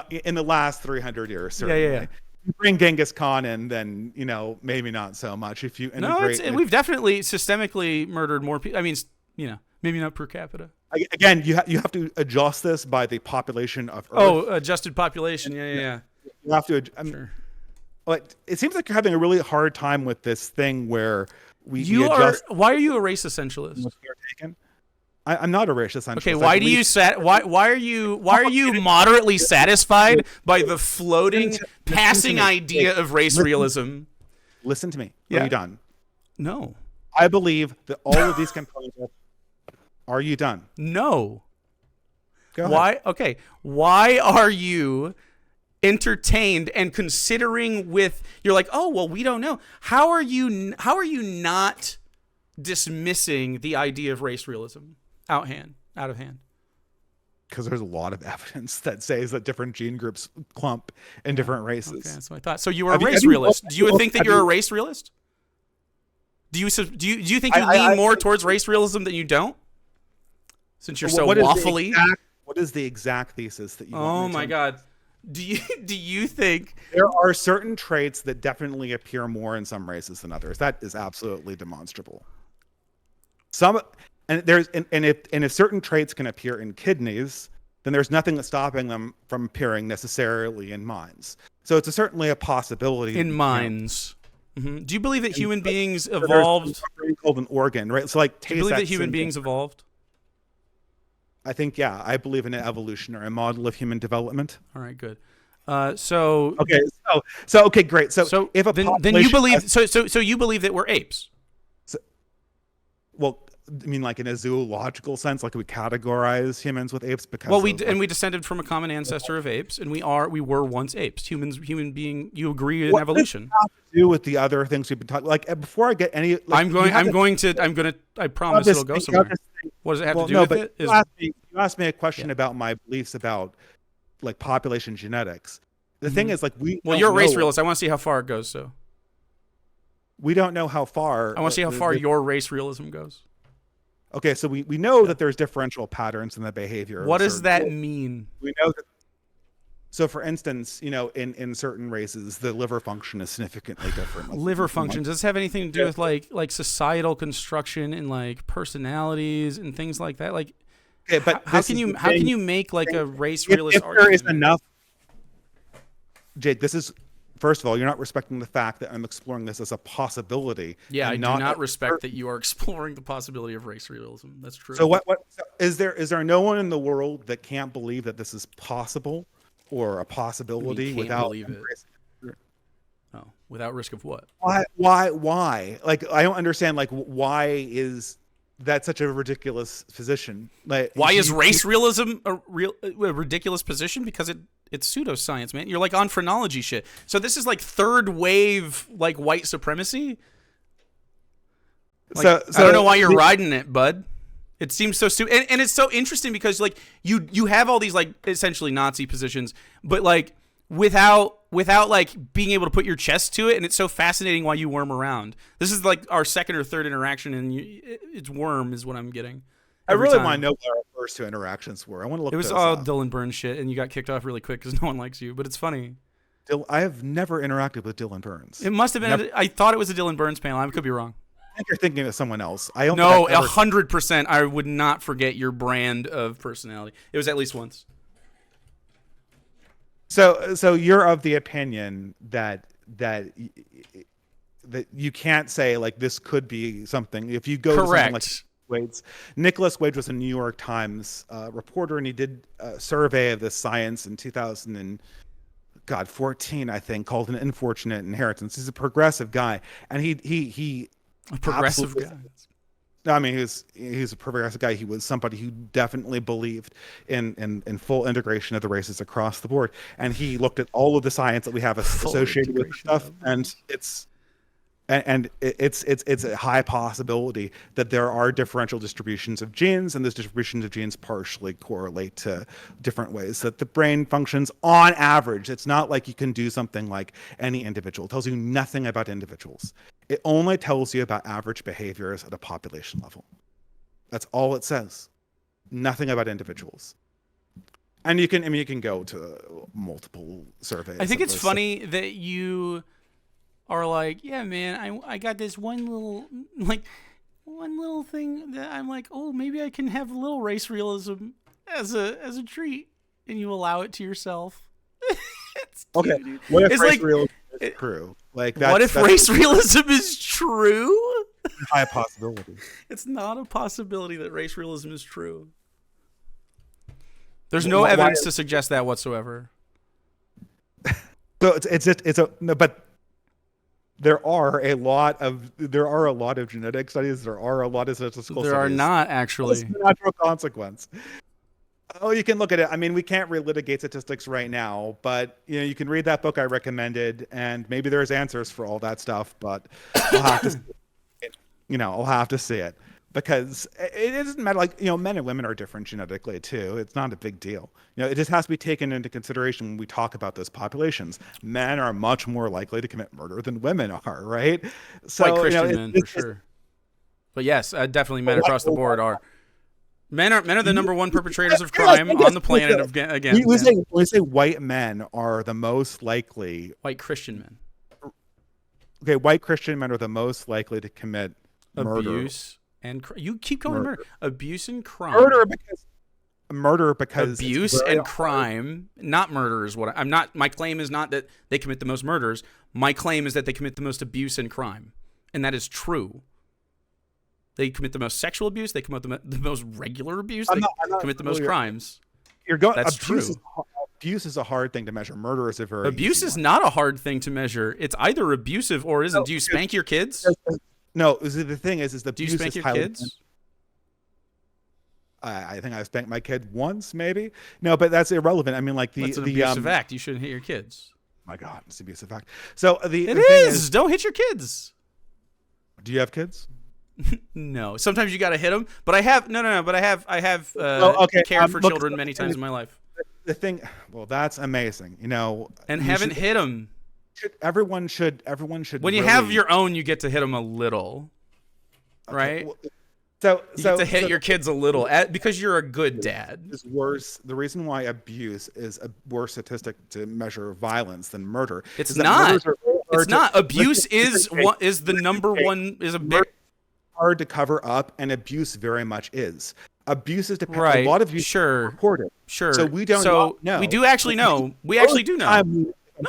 in the last 300 years, certainly. Yeah. You bring Genghis Khan in, then maybe not so much. If you integrate, we've definitely systemically murdered more people. I mean, maybe not per capita. Again, you have to adjust this by the population of Earth. Oh, adjusted population. Yeah. You have to. Sure. It seems like you're having a really hard time with this thing where we adjust. Why are you a race essentialist? I'm not a race essentialist. Okay, why are you moderately satisfied by the floating, passing idea of race realism? Listen to me. Are you done? No. I believe that all of these components. Are you done? No. Go ahead. Okay. Why are you entertained and considering you're like, oh well, we don't know. How are you not dismissing the idea of race realism? Out of hand. Because there's a lot of evidence that says that different gene groups clump in different races. Okay, that's what I thought. So you are a race realist. Do you think that you're a race realist? Do you think you lean more towards race realism than you don't? Since you're so waffly. What is the exact thesis that you want? Oh my God. Do you think there are certain traits that definitely appear more in some races than others? That is absolutely demonstrable. And if certain traits can appear in kidneys, then there's nothing that's stopping them from appearing necessarily in minds. So it's certainly a possibility. In minds. Mm-hmm. Do you believe that human beings evolved? Called an organ, right? So do you believe that human beings evolved? I think, yeah. I believe in an evolutionary model of human development. All right, good. Okay, great. So if then you believe you believe that we're apes. I mean, like in a zoological sense, like we categorize humans with apes because we descended from a common ancestor of apes, and we were once apes. Human being. You agree in evolution? What does that have to do with the other things we've been talking? Like before I get any, I promise it'll go somewhere. What does it have to do with it? You asked me a question about my beliefs about population genetics. The thing is, you're a race realist. I want to see how far it goes. So we don't know how far. I want to see how far your race realism goes. Okay, so we know that there's differential patterns in the behavior. What does that mean? We know that. So, for instance, in certain races, the liver function is significantly different. Liver function, does this have anything to do with like societal construction and personalities and things like that? Okay, but how can you make a race realist if argument? There is enough, Jake. This is. First of all, you're not respecting the fact that I'm exploring this as a possibility. Yeah, I do not respect that you are exploring the possibility of race realism. That's true. So what is there no one in the world that can't believe that this is possible or a possibility without believe it? Oh, without risk of what? Why? I don't understand. Why is that such a ridiculous position? Why is race realism a ridiculous position? Because It's pseudoscience, man. You're like on phrenology shit. So this is like third wave like white supremacy. Like, so I don't know why you're riding it, bud. It seems so stupid, and it's so interesting because like you have all these like essentially Nazi positions, but like without like being able to put your chest to it, and it's so fascinating why you worm around. This is like our second or third interaction, and it's worm is what I'm getting. I really want to know what our first two interactions were. I want to look. It was all Dylan Burns shit, and you got kicked off really quick because no one likes you. But it's funny. I have never interacted with Dylan Burns. It must have been. I thought it was a Dylan Burns panel. I could be wrong. I think you're thinking of someone else. I don't. No, 100%. I would not forget your brand of personality. It was at least once. So you're of the opinion that you can't say like this could be something if you go correct. To something like Wade's. Nicholas Wade was a New York Times reporter, and he did a survey of this science in 2014, I think, called An Unfortunate Inheritance. He's a progressive guy, and he a progressive guy. I mean, he's a progressive guy. He was somebody who definitely believed in full integration of the races across the board, and he looked at all of the science that we have associated with stuff, and it's a high possibility that there are differential distributions of genes, and those distributions of genes partially correlate to different ways that the brain functions on average. It's not like you can do something like any individual. It tells you nothing about individuals. It only tells you about average behaviors at a population level. That's all it says. Nothing about individuals. And you can go to multiple surveys. I think it's funny that you are like, yeah, man, I got this one little thing that I'm like, oh, maybe I can have a little race realism as a treat, and you allow it to yourself. It's cute, okay, dude. what if it's race like, realism is true? Like, what if race realism is true? High possibility. It's not a possibility that race realism is true. There's no evidence to suggest that whatsoever. So but there are a lot of genetic studies. There are a lot of statistical studies. There are not, actually. It's a natural consequence. Oh, you can look at it. I mean, we can't relitigate statistics right now, but you can read that book I recommended, and maybe there's answers for all that stuff. But I'll have to, I'll have to see it, because it doesn't matter. Like, men and women are different genetically too. It's not a big deal. It just has to be taken into consideration when we talk about those populations. Men are much more likely to commit murder than women are, right? So, white Christian men, for sure. But yes, definitely men across the board are. Men are the number one perpetrators of crime on the planet. Again, we say white men are the most likely. White Christian men. Okay, white Christian men are the most likely to commit abuse and you keep going murder. Abuse and crime. Murder because abuse and crime, not murder is what I'm not. My claim is not that they commit the most murders. My claim is that they commit the most abuse and crime, and that is true. They commit the most sexual abuse. They commit the most regular abuse. They commit the most crimes. That's true. Abuse is a hard thing to measure. Murder is a very abuse is not a hard thing to measure. It's either abusive or isn't. Do you spank your kids? No. The thing is the do you spank your kids? I think I spanked my kid once, maybe. No, but that's irrelevant. I mean, like that's an abusive act. You shouldn't hit your kids. My God, it's an abusive act. So it is. Don't hit your kids. Do you have kids? No. Sometimes you got to hit them, but I have But I have cared for children many times in my life. The thing, well, that's amazing, and haven't hit them. Everyone should. When you have your own, you get to hit them a little, right? Well, you get to hit your kids a little because you're a good dad. It's worse. The reason why abuse is a worse statistic to measure violence than murder. It's not. It's not. Abuse is the number one. Is a big hard to cover up, and abuse very much is. Abuse is dependent. Right. A lot of abuse sure. reported. Sure. So we don't know. We do actually know. We actually do know.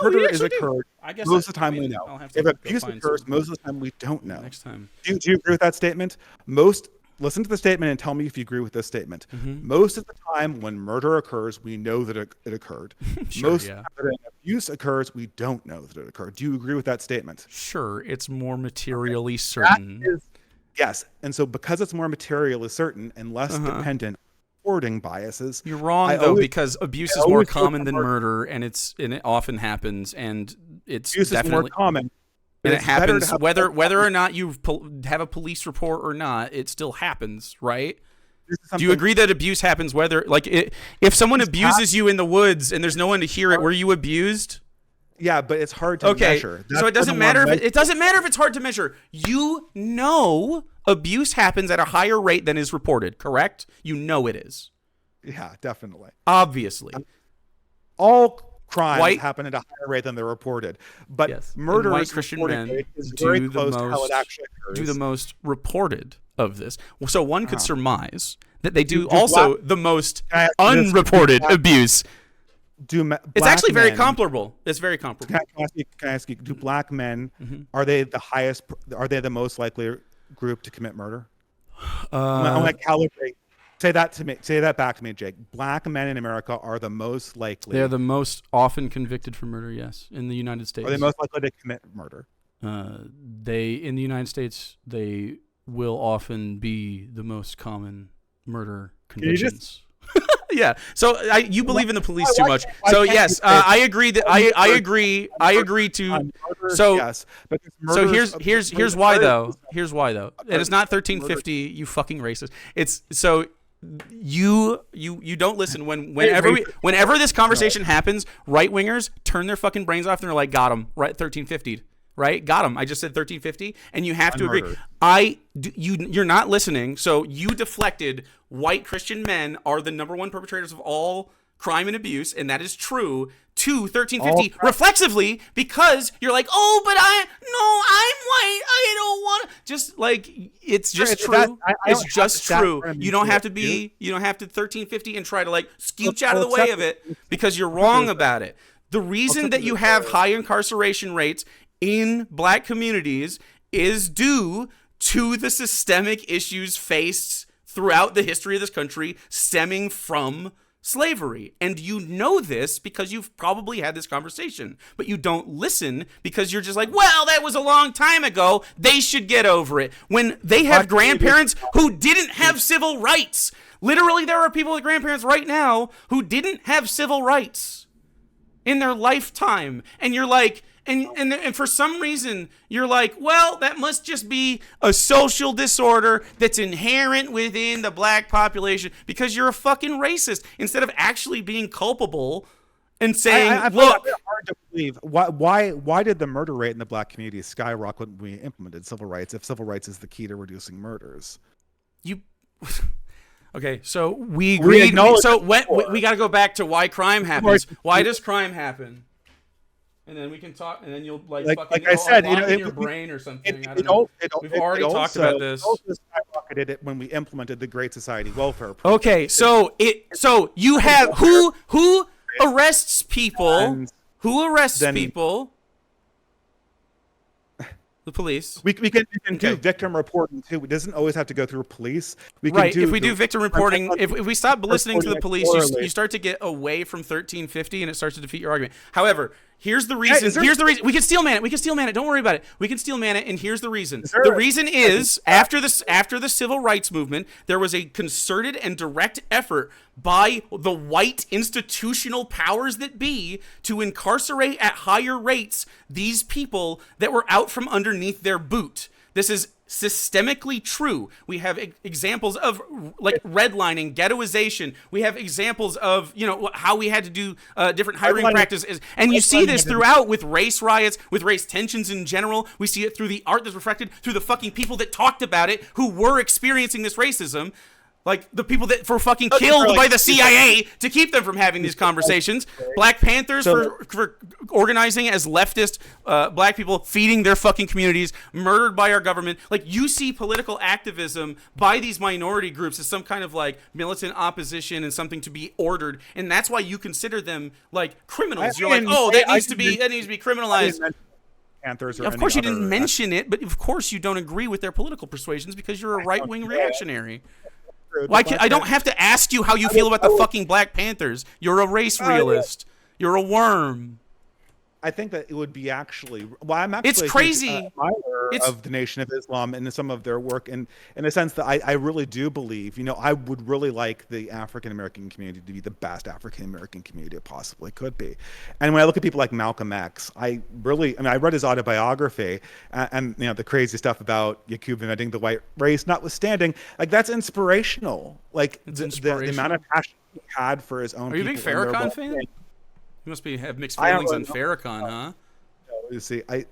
Murder is occurred. I guess most of the time we know. If abuse occurs, most of the time we don't know. Next time. Do you agree with that statement? Listen to the statement and tell me if you agree with this statement. Mm-hmm. Most of the time when murder occurs, we know that it occurred. Sure, most of the time when abuse occurs, we don't know that it occurred. Do you agree with that statement? Sure. It's more materially certain. Yes. And so because it's more materially certain and less dependent reporting biases. You're wrong though, because abuse is more common than murder, and it often happens, and it's abuse definitely is more common. And it happens whether or not you have a police report or not. It still happens, right? Do you agree that abuse happens whether, like, if someone abuses you in the woods and there's no one to hear it, were you abused? Yeah, but it's hard to measure. So it doesn't matter if it doesn't matter if it's hard to measure. You know abuse happens at a higher rate than is reported, correct? You know it is. Yeah, definitely. Obviously. All crimes happen at a higher rate than they're reported. But murder white Christian men is very close to how it actually occurs. Do the most reported of this. So one could surmise that they do also the most unreported abuse. It's actually very comparable. It's very comparable. Can I ask you, do black men, are they the most likely group to commit murder? I'm going to calibrate. Say that back to me, Jake. Black men in America are the most likely. They're the most often convicted for murder, yes, in the United States. Are they most likely to commit murder? In the United States, they will often be the most common murder convictions. Yeah. So you believe in the police too much. So yes, I agree that I agree to. So yes, so here's why though. Here's why though. And it's not 1350. You fucking racist. It's so. You don't listen whenever this conversation happens. Right wingers turn their fucking brains off and they're like, got him, right? 1350, right? Got him. I just said 1350, and you have to agree. You're not listening. So you deflected. White Christian men are the number one perpetrators of all crime and abuse, and that is true. To 1350 reflexively, because you're like, oh, but I'm white. I don't want to. Just like it's just true. It's just true. You don't have to be. You don't have to 1350 and try to like scooch out of the way of it because you're wrong about it. The reason that you have high incarceration rates in black communities is due to the systemic issues faced throughout the history of this country stemming from slavery. And you know this because you've probably had this conversation, but you don't listen because you're just like, well, that was a long time ago. They should get over it. When they have grandparents who didn't have civil rights. Literally, there are people with grandparents right now who didn't have civil rights in their lifetime. And you're like, and for some reason, you're like, well, that must just be a social disorder that's inherent within the black population because you're a fucking racist instead of actually being culpable and saying, I look. It's hard to believe. Why did the murder rate in the black community skyrocket when we implemented civil rights if civil rights is the key to reducing murders? Okay, so we agreed. So we got to go back to why crime happens. Why does crime happen? And then we can talk, and then you'll like I said, in your brain or something. I don't know. We've already talked about this. It also skyrocketed it when we implemented the Great Society Welfare Program. Okay, so you have who arrests people? Who arrests people? The police. We can do victim reporting too. It doesn't always have to go through police. If we do victim reporting, if we stop listening to the police, you start to get away from 1350, and it starts to defeat your argument. However, here's the reason. Here's the reason. We can steel man it. Don't worry about it. We can steel man it, and here's the reason. The reason is after the civil rights movement, there was a concerted and direct effort by the white institutional powers that be to incarcerate at higher rates these people that were out from underneath their boot. This is systemically true. We have examples of like redlining, ghettoization. We have examples of, how we had to do different hiring practices. And you see this throughout with race riots, with race tensions in general. We see it through the art that's reflected through the fucking people that talked about it who were experiencing this racism. Like the people that were fucking killed by the CIA to keep them from having these conversations. Black Panthers for organizing as leftist black people, feeding their fucking communities, murdered by our government. Like you see political activism by these minority groups as some kind of like militant opposition and something to be ordered. And that's why you consider them like criminals. You're like, oh, that needs to be criminalized. Panthers of course you didn't mention it, but of course you don't agree with their political persuasions because you're a right-wing reactionary. I don't have to ask you how you feel about the fucking Black Panthers. You're a race realist. You're a worm. I think that it would be actually. Well, I'm actually It's a huge crazy. admirer It's of the Nation of Islam and some of their work, in the sense that I really do believe. I would really like the African American community to be the best African American community it possibly could be. And when I look at people like Malcolm X, I read his autobiography, and the crazy stuff about Yakub inventing the white race, notwithstanding, like that's inspirational. Like the amount of passion he had for his own. Are you a big people and their Farrakhan fan? well-being. You must have mixed feelings on really Farrakhan, huh? You see, I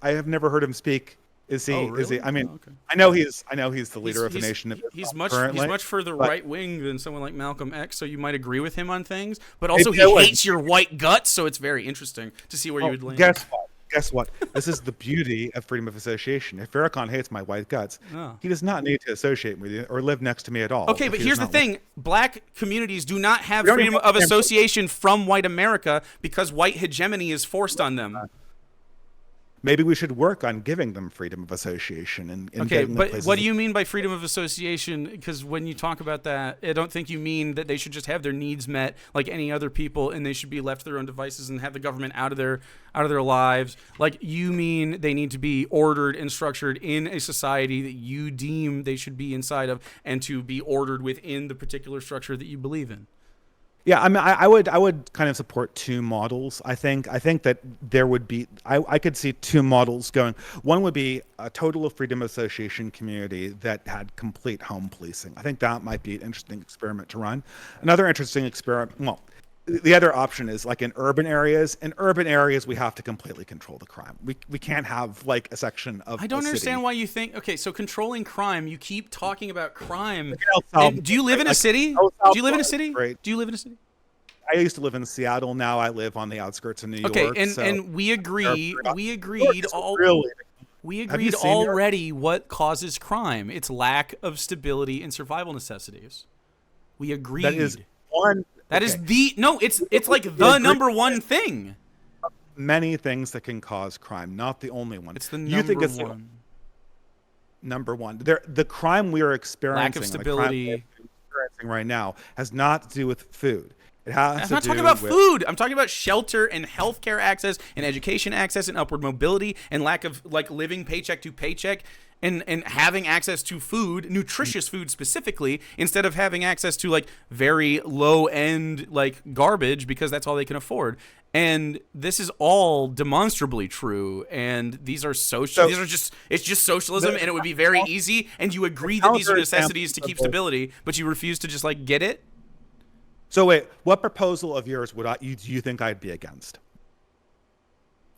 have never heard him speak. Is he? Oh, really? Is he? I mean, Oh, okay. I know he's the leader of the Nation of he's Islam much currently, much further but- right wing than someone like Malcolm X, so you might agree with him on things. But also, Maybe I he would. hates your white guts, so it's very interesting to see where you would land. Guess what? This is the beauty of freedom of association. If Farrakhan hates my white guts, Oh. he does not need to associate with you or live next to me at all. Okay, if but he here's does the not thing: black communities do not have We don't freedom even of have- association from white America because white hegemony is forced on them. Maybe we should work on giving them freedom of association and Okay, getting them but places what do you mean by freedom of association? Because when you talk about that, I don't think you mean that they should just have their needs met like any other people, and they should be left to their own devices and have the government out of their lives. Like, you mean they need to be ordered and structured in a society that you deem they should be inside of, and to be ordered within the particular structure that you believe in. Yeah, I mean, I would kind of support two models. I think that there would be, I could see two models going. One would be a total freedom of association community that had complete home policing. I think that might be an interesting experiment to run. Another interesting experiment, well, the other option is like in urban areas. In urban areas, we have to completely control the crime. We can't have like a section of I don't a understand city. why you think. Okay, so controlling crime. You keep talking about crime. Like El Salvador, And do you live in a like city? El Do you live in a Salvador, city? right? Do you live in a city? I used to live in Seattle. Now I live on the outskirts of New York. Okay, and so we agreed. We New agreed York is all. really. We Have you agreed seen New York? already what causes crime. It's lack of stability and survival necessities. We agreed. That is one. That okay. is the no. It's like the number one thing. Many things that can cause crime, not the only one. It's the You think number it's one. number one. The crime we are experiencing, Lack of the crime stability. we're experiencing right now, has not to do with food. It has I'm to not do talking about with, food. I'm talking about shelter and healthcare access and education access and upward mobility and lack of like living paycheck to paycheck and having access to food, nutritious food specifically, instead of having access to like very low end like garbage because that's all they can afford. And this is all demonstrably true. And these are social. These are just it's just socialism, and it would be very easy. And you agree that these are necessities to keep stability, but you refuse to just like get it. So wait, what proposal of yours do you think I'd be against?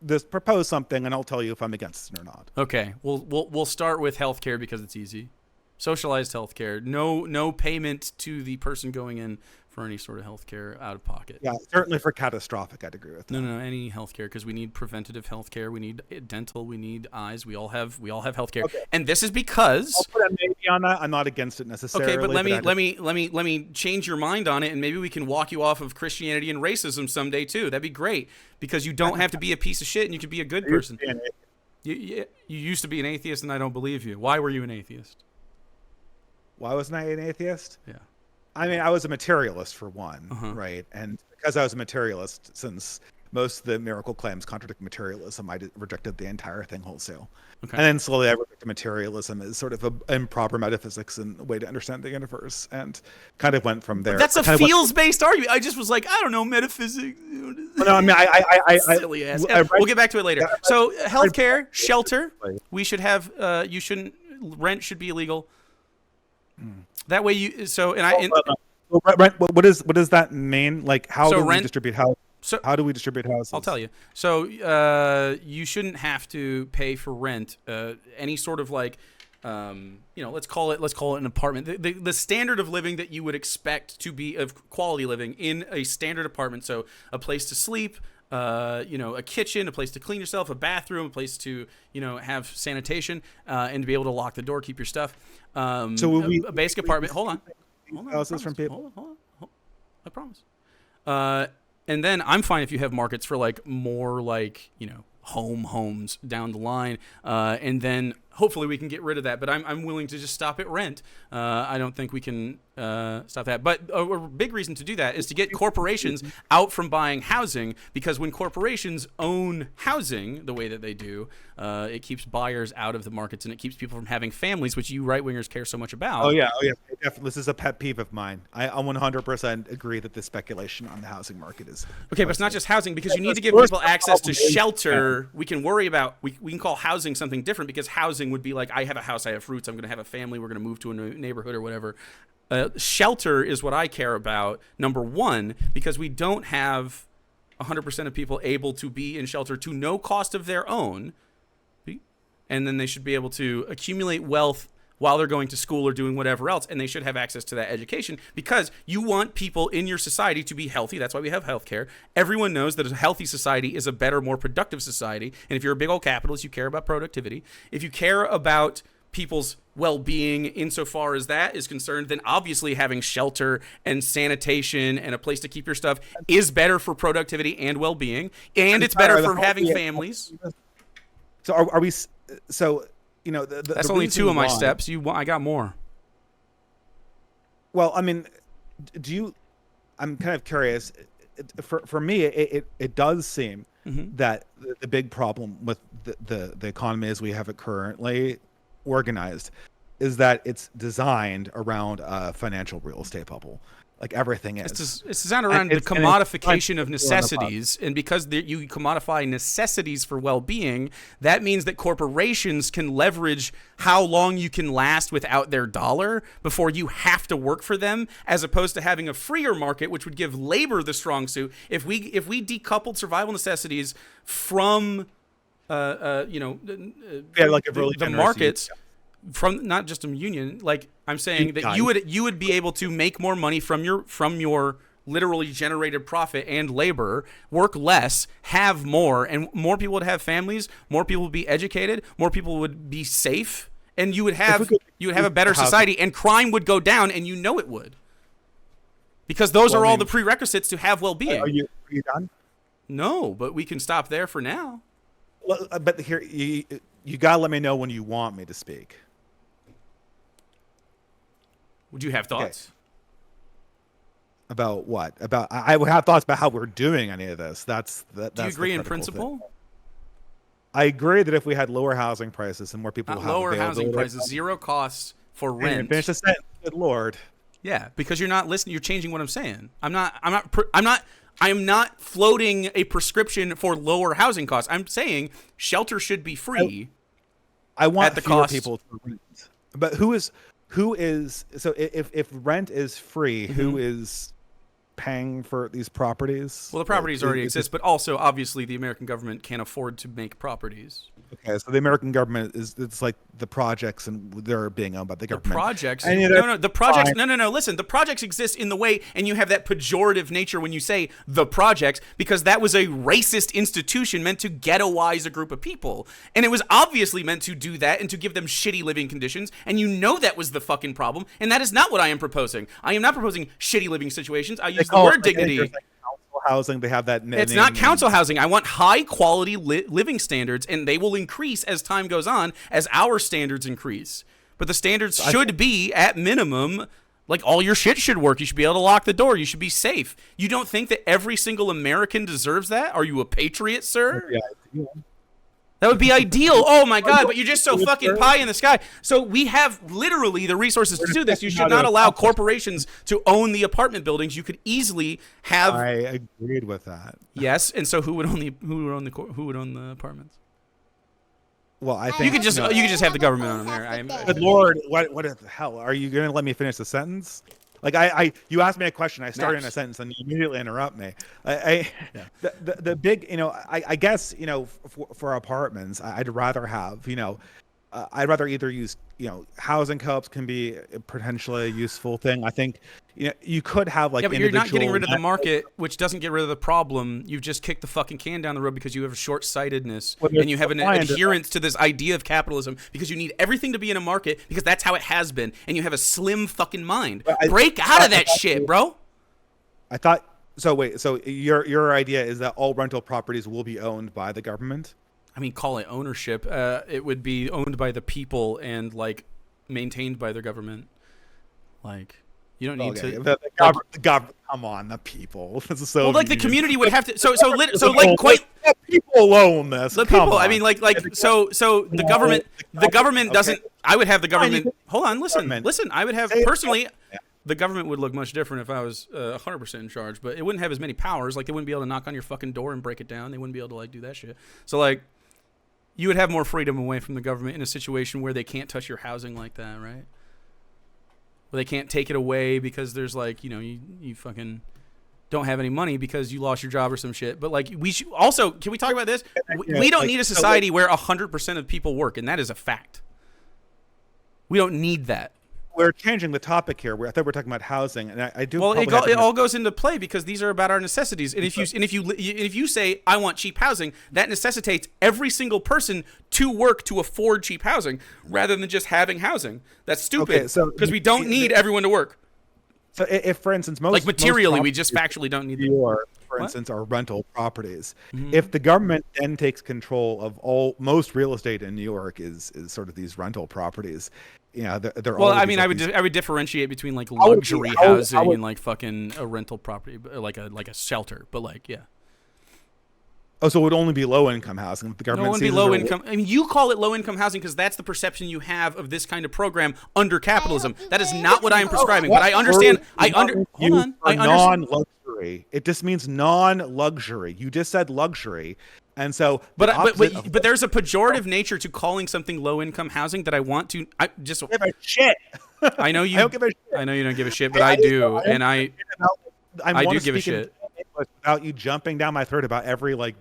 Just propose something, and I'll tell you if I'm against it or not. Okay, we'll start with healthcare because it's easy. Socialized healthcare, no payment to the person going in for any sort of healthcare out of pocket. Yeah, certainly for catastrophic, I'd agree with that. No, any healthcare, because we need preventative healthcare, we need dental, we need eyes, we all have healthcare, Okay. and this is because. I'll put a maybe on that. I'm not against it necessarily. Okay, but let I me change your mind on it, and maybe we can walk you off of Christianity and racism someday too. That'd be great, because you don't have to be a piece of shit, and you can be a good person. You used to be an atheist, and I don't believe you. Why were you an atheist? Why wasn't I an atheist? Yeah. I mean, I was a materialist for one, Uh-huh. right? And because I was a materialist, since most of the miracle claims contradict materialism, I rejected the entire thing wholesale. Okay. And then slowly I rejected materialism as sort of an improper metaphysics and a way to understand the universe, and kind of went from there. That's a Kind of went- feels-based argument. I just was like, I don't know, metaphysics. Well, no, I mean, I Silly ass. We'll get back to it later. So, healthcare, shelter. We should have. You shouldn't. Rent should be illegal. That way, you. So, and I. Well, rent, what does that mean? Like, how So do we rent- distribute houses? So How do we distribute houses? I'll tell you. So, you shouldn't have to pay for rent. Any sort of like. Let's call it an apartment. The standard of living that you would expect to be of quality living in a standard apartment. So a place to sleep, a kitchen, a place to clean yourself, a bathroom, a place to have sanitation, and to be able to lock the door, keep your stuff. So will we- a basic apartment. Hold on. houses from people? Hold on. I promise. And then I'm fine if you have markets for like more like homes down the line, and then hopefully we can get rid of that. But I'm willing to just stop at rent. I don't think we can stop that. But a big reason to do that is to get corporations out from buying housing, because when corporations own housing the way that they do, it keeps buyers out of the markets and it keeps people from having families, which you right-wingers care so much about. Oh yeah. This is a pet peeve of mine. I 100% agree that the speculation on the housing market is okay, but it's not just housing, because you need to give people access to shelter. We can worry about we can call housing something different, because housing would be like, I have a house, I have fruits, I'm going to have a family, we're going to move to a new neighborhood or whatever. Shelter is what I care about, number one, because we don't have 100% of people able to be in shelter to no cost of their own, and then they should be able to accumulate wealth while they're going to school or doing whatever else, and they should have access to that education, because you want people in your society to be healthy. That's why we have healthcare. Everyone knows that a healthy society is a better, more productive society, and if you're a big old capitalist, you care about productivity. If you care about people's well-being insofar as that is concerned, then obviously having shelter and sanitation and a place to keep your stuff is better for productivity and well-being, and it's better for having families. So are we? So that's only two of my steps. I got more. Well, I mean, I'm kind of curious. For me, it does seem that the big problem with the economy as we have it currently organized is that it's designed around a financial real estate bubble. Like everything is. It's designed around the commodification of necessities, and because you commodify necessities for well-being, that means that corporations can leverage how long you can last without their dollar before you have to work for them, as opposed to having a freer market, which would give labor the strong suit. If we decoupled survival necessities from like the markets. From not just a union, like I'm saying that you would be able to make more money from your literally generated profit and labor, work less, have more, and more people would have families, more people would be educated, more people would be safe, and you would have a better society, and crime would go down, and it would, because those are all the prerequisites to have well-being. Are you done? No, but we can stop there for now. Well, but here you gotta let me know when you want me to speak. Would you have thoughts? Okay. About what? I would have thoughts about how we're doing any of this. Do you agree in principle? Thing. I agree that if we had lower housing prices and more people have lower housing prices, zero costs for rent. Finish the sentence. Good Lord. Yeah, because you're not listening. You're changing what I'm saying. I'm not floating a prescription for lower housing costs. I'm saying shelter should be free. I want fewer people to rent. But who is so if rent is free, who is paying for these properties? Well, the properties already exist, but also obviously the American government can't afford to make properties. Okay, so the American government it's like the projects, and they're being owned by the government. The projects? The projects. No. Listen, the projects exist in the way, and you have that pejorative nature when you say the projects, because that was a racist institution meant to ghettoize a group of people, and it was obviously meant to do that and to give them shitty living conditions, and that was the fucking problem, and that is not what I am proposing. I am not proposing shitty living situations. I use the word dignity. Housing, they have that. It's not council housing. I want high quality living standards, and they will increase as time goes on, as our standards increase. But the standards should be at minimum, like all your shit should work. You should be able to lock the door. You should be safe. You don't think that every single American deserves that? Are you a patriot, sir? Yeah. That would be ideal. Oh my God, but you're just so fucking pie in the sky. So we have literally the resources to do this. You should not allow corporations to own the apartment buildings. You could easily have. I agreed with that. Yes, and so who would own the apartments? Well, I think you could just have the government on them there. Good Lord, what the hell? Are you going to let me finish the sentence? Like you asked me a question, I started in a sentence, and you immediately interrupt me. The big, I guess, for apartments, I'd rather have, I'd rather either use, housing co-ops can be potentially a useful thing. I think, you could have like, yeah, but you're not getting rid of the market, which doesn't get rid of the problem. You've just kicked the fucking can down the road because you have a short-sightedness, and you have an adherence to this idea of capitalism because you need everything to be in a market because that's how it has been, and you have a slim fucking mind. Break out of that shit, bro. I thought so. Wait, so your idea is that all rental properties will be owned by the government? I mean, call it ownership. It would be owned by the people and like maintained by the government. Like, you don't need to. The government. Come on, the people. So well, like the community would have to. So like quite. The people own this. The people. I mean, like so the government doesn't. I would have the government. Hold on, listen. I would have personally. The government would look much different if I was 100% in charge, but it wouldn't have as many powers. Like, they wouldn't be able to knock on your fucking door and break it down. They wouldn't be able to like do that shit. So like, you would have more freedom away from the government in a situation where they can't touch your housing like that, right? Where they can't take it away because there's like, you know, you fucking don't have any money because you lost your job or some shit. But like, we should also, can we talk about this? We don't need a society where 100% of people work, and that is a fact. We don't need that. We're changing the topic here. I thought we're talking about housing, and I do. Well, it all goes into play because these are about our necessities. And if you say I want cheap housing, that necessitates every single person to work to afford cheap housing rather than just having housing. That's stupid. Because we don't need everyone to work. So if, for instance, like materially, we just factually don't need them. For instance, are rental properties. Mm-hmm. If the government then takes control of most real estate in New York is sort of these rental properties. Yeah, they're well. I mean, I would differentiate between like luxury housing and like fucking a rental property, like a shelter. But like, yeah. Oh, so it would only be low income housing. The government. No, it wouldn't be low income. I mean, you call it low income housing because that's the perception you have of this kind of program under capitalism. That is not what I am prescribing. But I understand. Hold on. Non-luxury. It just means non-luxury. You just said luxury. And so, but there's a pejorative nature to calling something low-income housing that I want to. I just give a shit. I know you. I don't give a shit. I know you don't give a shit, but I do, and I do give a shit. Without you jumping down my throat about every like,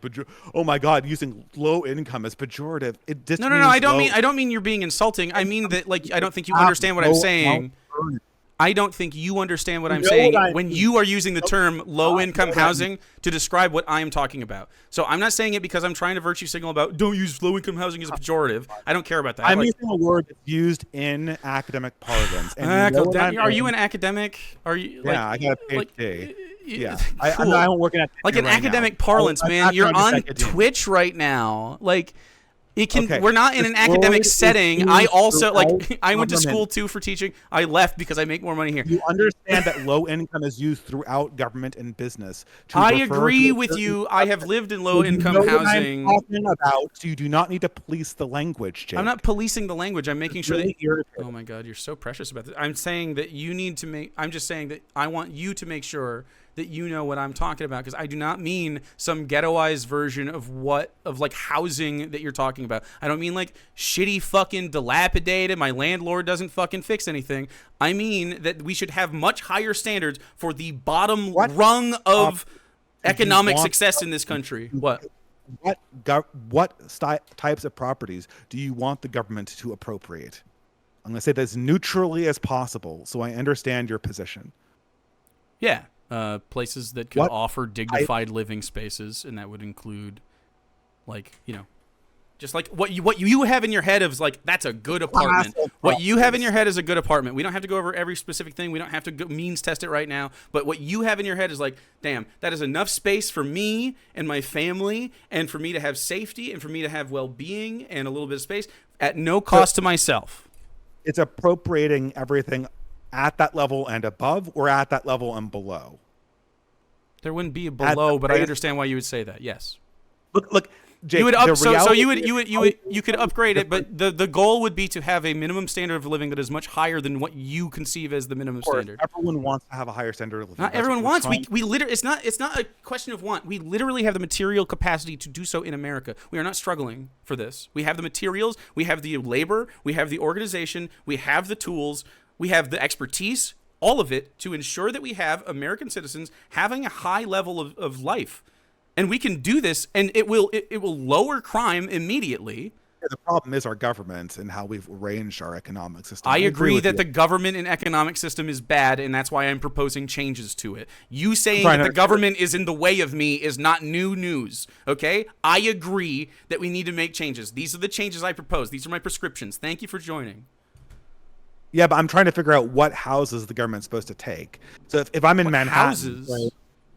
oh my god, using low income as pejorative. It just no. I don't mean you're being insulting. I mean that like I don't think you understand what I'm saying. I don't think you understand what I'm saying when you are using the term low-income housing to describe what I am talking about. So I'm not saying it because I'm trying to virtue signal about don't use low-income housing as a pejorative. I don't care about that. I'm using a word that's used in academic parlance. And are you an academic? Are you? Yeah, I got a PhD. Yeah, cool. I'm working at like in academic parlance, man. You're on Twitch right now, like. It can. Okay. We're not in an academic setting. I also like. I went to school too for teaching. I left because I make more money here. You understand that low income is used throughout government and business. I agree with you. I have lived in low income housing. I'm talking about. So you do not need to police the language, Jake. I'm not policing the language. I'm making sure that. Oh my God, you're so precious about this. I'm saying that you need to make. I'm just saying that I want you to make sure that you know what I'm talking about, because I do not mean some ghettoized version of like housing that you're talking about. I don't mean like shitty fucking dilapidated, my landlord doesn't fucking fix anything. I mean that we should have much higher standards for the bottom rung of economic success in this country. What types of properties do you want the government to appropriate? I'm going to say that as neutrally as possible so I understand your position. Yeah. Places that could offer dignified living spaces, and that would include, like, you know, just like what you have in your head is like that's a good apartment. What you have in your head is a good apartment. We don't have to go over every specific thing. We don't have to means test it right now. But what you have in your head is like, damn, that is enough space for me and my family, and for me to have safety, and for me to have well-being and a little bit of space at no cost to myself. It's appropriating everything at that level and above, or at that level and below? There wouldn't be a below, but I understand why you would say that. Yes. Look, Jake, you would you could upgrade it, but the goal would be to have a minimum standard of living that is much higher than what you conceive as the minimum standard. Everyone wants to have a higher standard of living. Not everyone wants. We literally it's not a question of want. We literally have the material capacity to do so in America. We are not struggling for this. We have the materials, we have the labor, we have the organization, we have the tools, we have the expertise, all of it to ensure that we have American citizens having a high level of life. And we can do this, and it will lower crime immediately. Yeah, the problem is our government and how we've arranged our economic system. I agree that the government and economic system is bad, and that's why I'm proposing changes to it. You saying that the government is in the way of me is not new news, okay? I agree that we need to make changes. These are the changes I propose. These are my prescriptions. Thank you for joining. Yeah, but I'm trying to figure out what houses the government's supposed to take. So if I'm in Manhattan, houses? Right,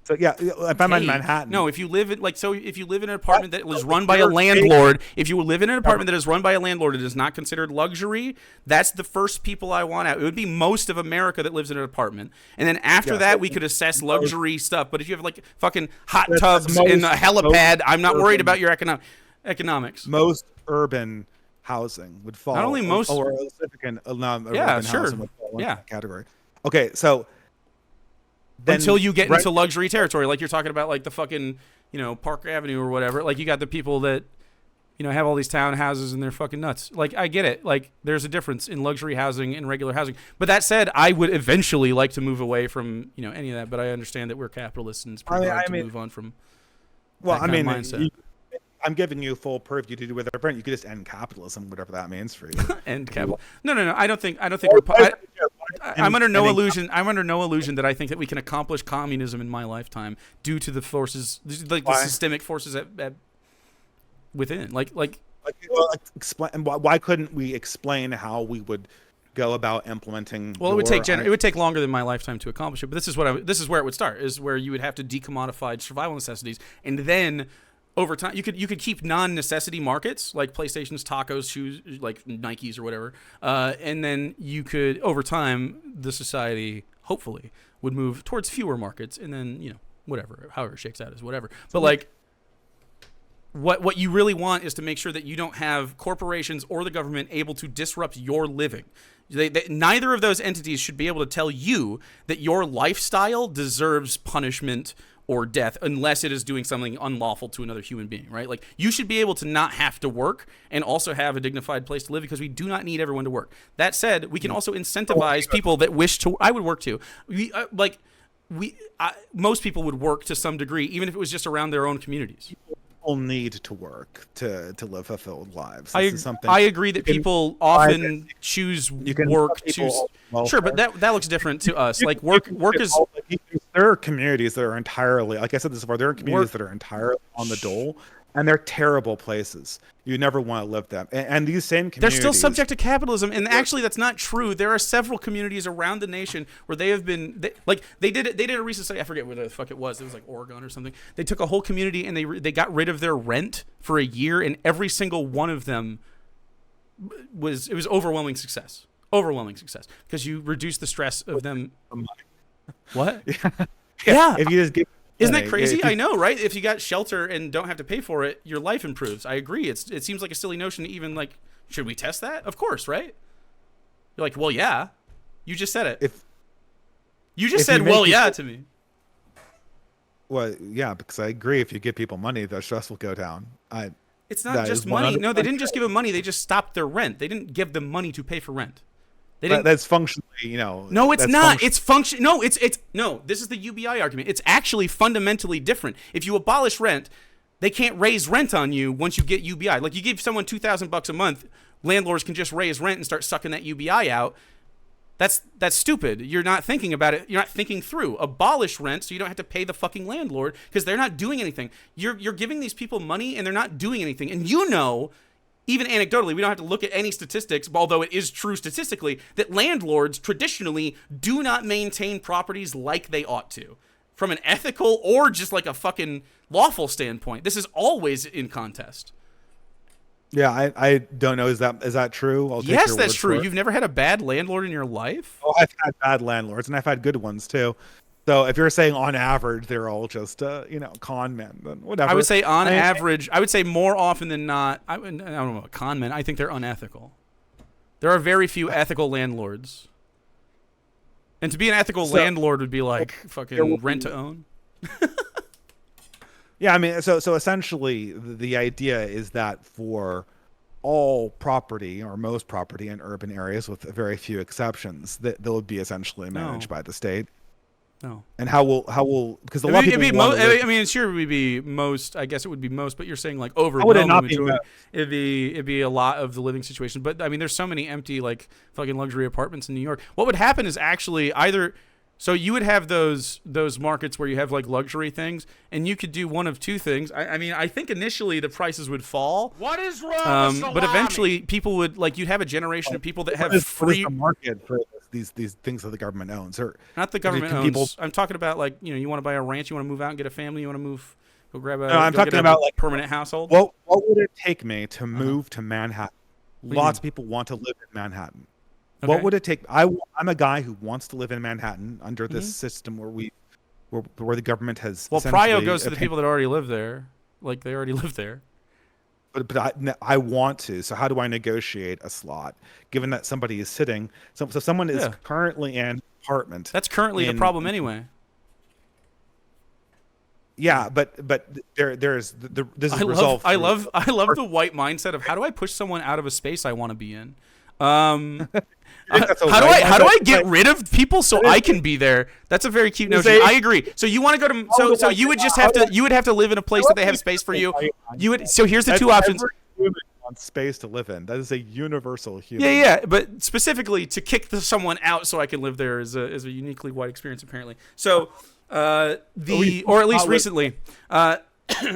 So yeah, if I'm in Manhattan, no, if you live in if you live in an apartment that was run by a landlord, if you live in an apartment that is run by a landlord, it is not considered luxury. That's the first people I want out. It would be most of America that lives in an apartment, and then after that, we could assess luxury stuff. But if you have like fucking hot tubs and a helipad, I'm not worried about your economics. Most urban housing would fall. Not only most, or a significant urban housing would fall in that category. Okay, so. Until you get into luxury territory, like you're talking about, like the fucking, Park Avenue or whatever. Like you got the people that, have all these townhouses and they're fucking nuts. Like I get it. Like there's a difference in luxury housing and regular housing. But that said, I would eventually like to move away from, any of that. But I understand that we're capitalists and it's pretty hard to move on from. Well, that kind of mindset. I'm giving you full purview to do whatever. You could just end capitalism, whatever that means for you. End capital? No. I don't think we're. I'm under no illusion. I'm under no illusion that I think that we can accomplish communism in my lifetime due to the forces, like the systemic forces within. Explain. Why couldn't we explain how we would go about implementing? Well, it would take longer than my lifetime to accomplish it. But this is where it would start. Is where you would have to decommodify survival necessities, and then over time, you could keep non-necessity markets like PlayStations, tacos, shoes, like Nikes or whatever, and then you could, over time, the society hopefully would move towards fewer markets, and then whatever, however it shakes out is whatever. But like, what you really want is to make sure that you don't have corporations or the government able to disrupt your living. Neither of those entities should be able to tell you that your lifestyle deserves punishment or death unless it is doing something unlawful to another human being, right? Like you should be able to not have to work and also have a dignified place to live because we do not need everyone to work. That said, we can also incentivize people that wish to. I would work too. Most people would work to some degree, even if it was just around their own communities. People need to work to live fulfilled lives. I agree that people often choose work to. Sure, but that looks different to us. Like work is. There are communities that are entirely, like I said this before, there are communities that are entirely on the dole, and they're terrible places. You never want to live them. And these same communities, they're still subject to capitalism. And actually, that's not true. There are several communities around the nation where they have been, they did a recent study. I forget where the fuck it was. It was like Oregon or something. They took a whole community and they got rid of their rent for a year, and every single one of them was overwhelming success. Overwhelming success because you reduce the stress of them. What? Yeah. If you just give, isn't that crazy? I know, right? If you got shelter and don't have to pay for it, your life improves. I agree. It seems like a silly notion to even like. Should we test that? Of course, right? You're like, well, yeah. You just said it. You just said, well, yeah, to me. Well, yeah, because I agree. If you give people money, their stress will go down. It's not just money. No, they didn't just give them money. They just stopped their rent. They didn't give them money to pay for rent. That's functionally, No, it's not. It's function. No, it's no. This is the UBI argument. It's actually fundamentally different. If you abolish rent, they can't raise rent on you once you get UBI. Like you give someone $2,000 a month, landlords can just raise rent and start sucking that UBI out. That's stupid. You're not thinking about it. You're not thinking through. Abolish rent so you don't have to pay the fucking landlord because they're not doing anything. You're giving these people money and they're not doing anything. And even anecdotally, we don't have to look at any statistics, although it is true statistically, that landlords traditionally do not maintain properties like they ought to. From an ethical or just like a fucking lawful standpoint, this is always in contest. Yeah, I don't know. Is that true? Yes, that's true. You've never had a bad landlord in your life? Oh, I've had bad landlords, and I've had good ones too. So if you're saying on average they're all just con men, then whatever. I would say on average, I would say more often than not. I don't know about con men. I think they're unethical. There are very few ethical landlords, and to be an ethical landlord would be like fucking rent to own. Yeah, I mean, so essentially the idea is that for all property or most property in urban areas, with very few exceptions, that they'll be essentially managed by the state. No. And how will because a lot of people I mean, sure, it would be most. I guess it would be most, but you're saying like overwhelming majority. It'd be a lot of the living situation. But I mean, there's so many empty like fucking luxury apartments in New York. What would happen is actually either. So you would have those markets where you have like luxury things, and you could do one of two things. I mean, I think initially the prices would fall. What is wrong with salami? But eventually people would you'd have a generation of people that have free market for this these things that the government owns, or Not the government owns. people. I'm talking about, like, you want to buy a ranch, you want to move out and get a family, you want to move, go grab a. No, I'm go get talking a about like permanent household. what would it take me to move to Manhattan? What do you Lots of mean? people want to live in Manhattan. Okay. What would it take? I'm a guy who wants to live in Manhattan under this system where the government has. Well, Prio essentially goes to the people that already live there. Like, they already live there. But I want to. So how do I negotiate a slot, given that somebody is sitting? So someone is currently in an apartment. That's currently the problem anyway. Yeah, but this is resolved. I love the white mindset of, how do I push someone out of a space I want to be in? How do I get rid of people so I can be there? That's a very cute notion. I agree. So you want to go to so you would just have to have a place that they have space for you. So here's the two options. Want space to live in. That is a universal human. Yeah. But specifically to kick someone out so I can live there is a uniquely white experience apparently. So or at least recently.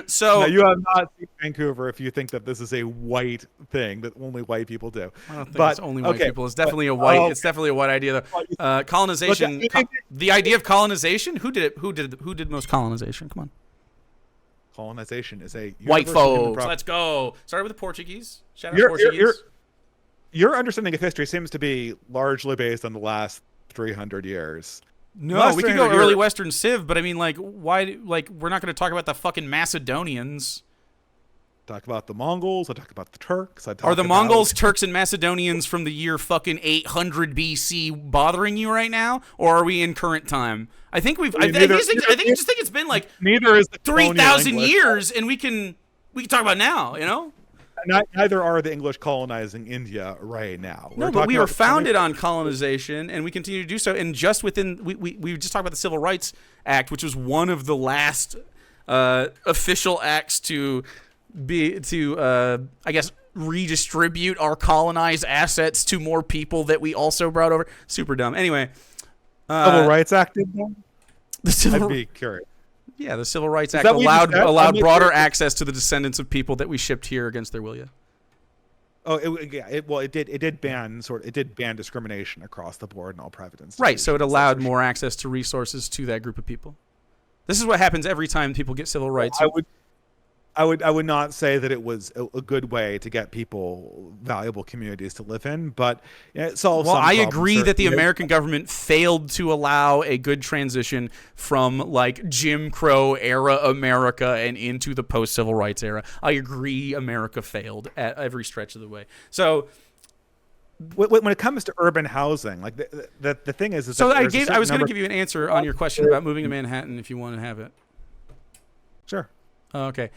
So now, you have not seen Vancouver if you think that this is a white thing that only white people do. I don't think it's only white people. It's definitely a white. It's definitely a white idea, though. Colonization. The idea of colonization. Who did it? Who did most colonization? Come on. Colonization is a white folks. Let's go. Started with the Portuguese. Shout out Portuguese. Your understanding of history seems to be largely based on the last 300 years. No, we could go early Western Civ, but I mean, like, why? Like, we're not going to talk about the fucking Macedonians. Talk about the Mongols. I talk about the Turks. Are the Mongols, Turks, and Macedonians from the year fucking 800 BC bothering you right now, or are we in current time? I think we've. I just think it's been like neither is 3,000 years, and we can talk about now. You know. Neither are the English colonizing India right now. But we were founded on colonization, and we continue to do so. And just within, we just talked about the Civil Rights Act, which was one of the last official acts to I guess, redistribute our colonized assets to more people that we also brought over. Super dumb. Anyway, Civil Rights Act. I'd be curious. Yeah, the Civil Rights Act allowed broader access to the descendants of people that we shipped here against their will. Yeah. Oh, it did ban discrimination across the board in all private institutions. Right, so it allowed more access to resources to that group of people. This is what happens every time people get civil rights. I would not say that it was a good way to get people valuable communities to live in, but it solves some I problems. agree that the American government failed to allow a good transition from, like, Jim Crow era America and into the post-civil rights era. I agree America failed at every stretch of the way. So when it comes to urban housing, like the thing is so I was going to give you an answer on your question about moving to Manhattan if you want to have it. Sure. Okay.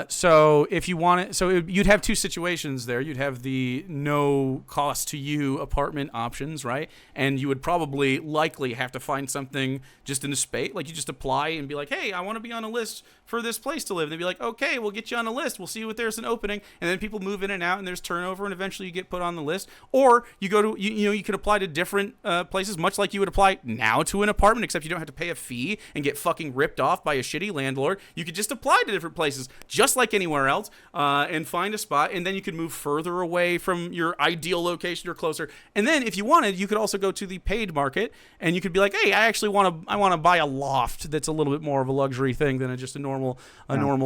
So if you want it, you'd have two situations there. You'd have the no cost to you apartment options, right? And you would probably likely have to find something just in a space, like you just apply and be like, hey, I want to be on a list for this place to live. And they'd be like, okay, we'll get you on a list. We'll see if there's an opening. And then people move in and out and there's turnover and eventually you get put on the list. Or you go to, you can apply to different places, much like you would apply now to an apartment, except you don't have to pay a fee and get fucking ripped off by a shitty landlord. You could just apply to different places, just like anywhere else, and find a spot, and then you could move further away from your ideal location or closer. And then if you wanted, you could also go to the paid market, and you could be like, hey, I actually want to buy a loft that's a little bit more of a luxury thing than just a normal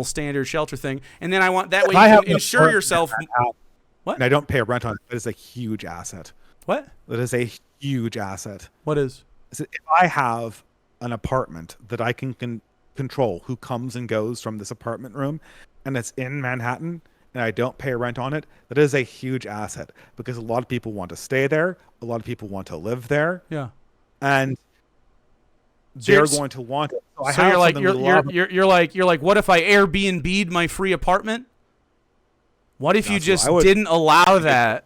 standard shelter thing. And then I want that way you can insure yourself. What? And I don't pay a rent on it. That is a huge asset. What? That is a huge asset. What is? If I have an apartment that I can control who comes and goes from this apartment room, and it's in Manhattan, and I don't pay rent on it, that is a huge asset because a lot of people want to stay there, a lot of people want to live there, and they're going to want it. So you're like, what if I Airbnb'd my free apartment? What if you just didn't allow that,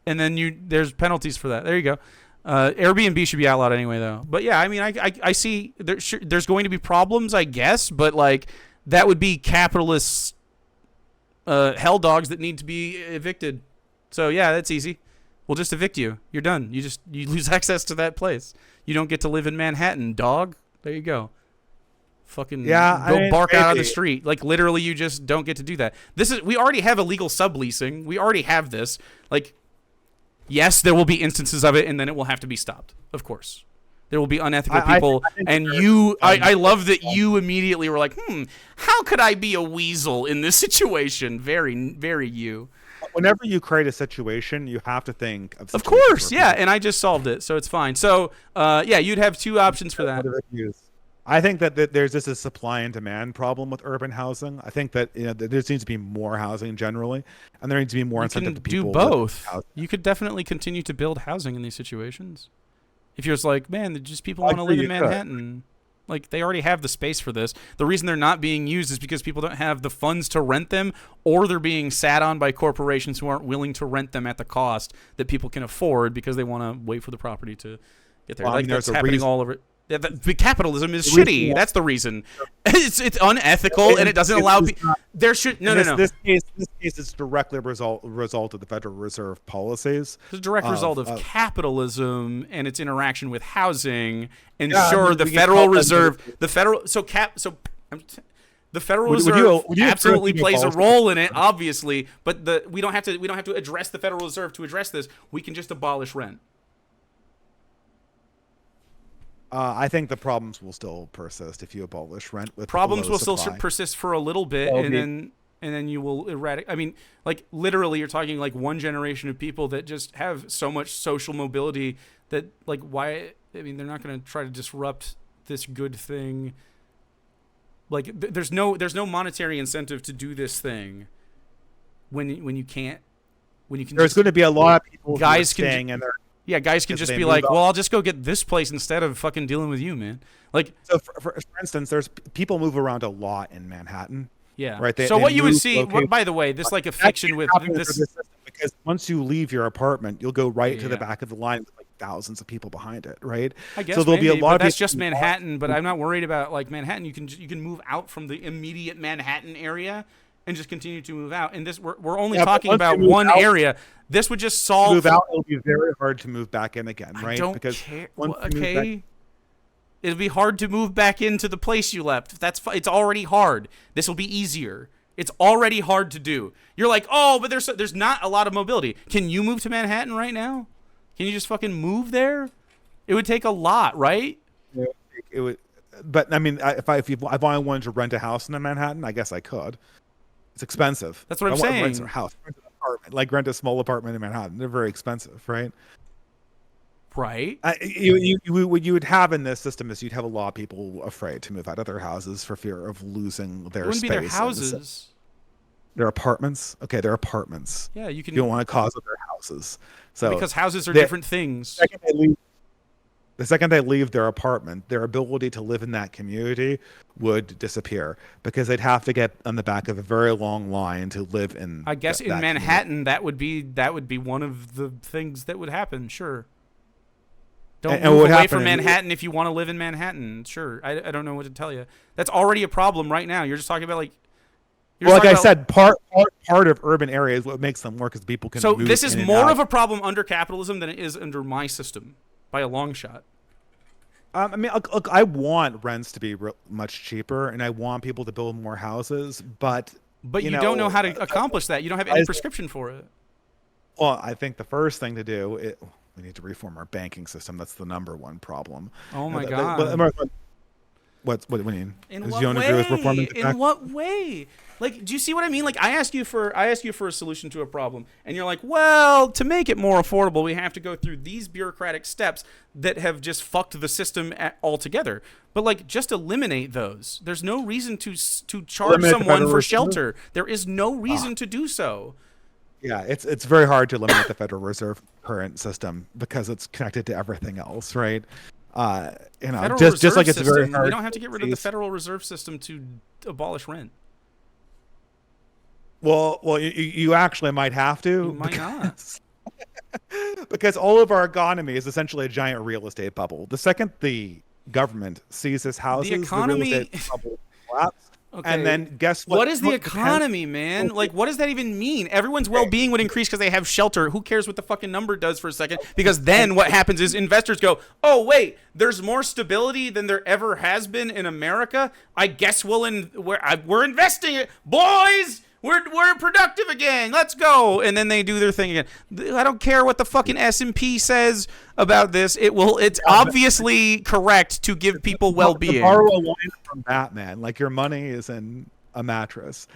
and then there's penalties for that? There you go. Airbnb should be outlawed anyway, though. But yeah, I mean, I see there's going to be problems, I guess, but like that would be capitalist hell dogs that need to be evicted. So yeah, that's easy. We'll just evict you. You're done. You lose access to that place. You don't get to live in Manhattan, dog. There you go. Fucking go bark out on the street. Like literally, you just don't get to do that. We already have illegal subleasing. We already have this. Like, Yes, there will be instances of it, and then it will have to be stopped. Of course. There will be unethical people, and I love that you immediately were like, how could I be a weasel in this situation? Very, very you. Whenever you create a situation, you have to think of course, yeah, and I just solved it, so it's fine. So, yeah, you'd have two options for that. I think that there's just a supply and demand problem with urban housing. I think that there needs to be more housing generally, and there needs to be more incentive to people. You can do both. You could definitely continue to build housing in these situations. If you're just like, man, just people want to live in Manhattan. Like, they already have the space for this. The reason they're not being used is because people don't have the funds to rent them, or they're being sat on by corporations who aren't willing to rent them at the cost that people can afford because they want to wait for the property to get there. Well, that's happening all over. Yeah, the capitalism is shitty. That's the reason. It's unethical, and it doesn't allow people. There should no. This case is directly a result of the Federal Reserve policies. It's a direct result of capitalism and its interaction with housing. And the Federal Reserve, the Federal Reserve absolutely plays a role in it, obviously. But we don't have to address the Federal Reserve to address this. We can just abolish rent. I think the problems will still persist if you abolish rent. With problems will still persist for a little bit, and then you will eradicate. I mean, like, literally, you're talking like one generation of people that just have so much social mobility that, like, why? I mean, they're not going to try to disrupt this good thing. Like, there's no monetary incentive to do this thing when you can't. When you can. There's going to be a lot of people guys staying in there. Yeah, guys can just be like, well, I'll just go get this place instead of fucking dealing with you, man. Like, so for instance, there's people move around a lot in Manhattan. Yeah. Right. So what you would see, by the way, this like a fiction with this, because once you leave your apartment, you'll go right to the back of the line with like thousands of people behind it, right? I guess so. There'll be a lot of that's just Manhattan, but I'm not worried about like Manhattan. You can move out from the immediate Manhattan area and just continue to move out. And this we're only talking about one area. This would just solve. Move out. It'll be very hard to move back in again, right? I don't care. Okay. It'll be hard to move back into the place you left. It's already hard. This will be easier. It's already hard to do. You're like, oh, but there's not a lot of mobility. Can you move to Manhattan right now? Can you just fucking move there? It would take a lot, right? Yeah, it would. But I mean, if I wanted to rent a house in Manhattan, I guess I could. It's expensive. That's what I'm saying. Rent a house, rent an apartment, like rent a small apartment in Manhattan. They're very expensive, right? Right. What you would have in this system is you'd have a lot of people afraid to move out of their houses for fear of losing their space. It wouldn't be their houses. Their apartments. Okay, they're apartments. Yeah, you can. You don't want to cause their houses. So because houses are different things. The second they leave their apartment, their ability to live in that community would disappear because they'd have to get on the back of a very long line to live in. I guess in Manhattan, that would be one of the things that would happen. Sure. Don't move away from Manhattan if you want to live in Manhattan. Sure. I don't know what to tell you. That's already a problem right now. You're just talking about like. Well, like I said, part of urban areas, what makes them work is people can. So move this is in and more out. of a problem under capitalism than it is under my system, by a long shot. I mean, look, I want rents to be much cheaper, and I want people to build more houses, but you don't know how to accomplish that. You don't have any prescription for it. Well, I think the first thing to do, we need to reform our banking system. That's the number one problem. Oh my God. What do you mean? In what way? Like, do you see what I mean? Like, I ask you for a solution to a problem, and you're like, well, to make it more affordable, we have to go through these bureaucratic steps that have just fucked the system altogether. But like, just eliminate those. There's no reason to charge someone for shelter. There is no reason to do so. Yeah, it's very hard to eliminate the Federal Reserve current system because it's connected to everything else, right? Just like it's very hard. We don't have to get rid of the Federal Reserve System to abolish rent. Well, you actually might have to. You might not. Because all of our economy is essentially a giant real estate bubble. The second the government seizes houses, the real estate bubble collapses. Okay. And then guess what? What is the economy, man? Like, what does that even mean? Everyone's well-being would increase because they have shelter. Who cares what the fucking number does for a second? Because then what happens is investors go, oh, wait, there's more stability than there ever has been in America. I guess we're investing it. Boys, we're productive again. Let's go. And then they do their thing again. I don't care what the fucking S&P says about this. It's obviously correct to give people well-being. To borrow a line from Batman, like your money is in a mattress.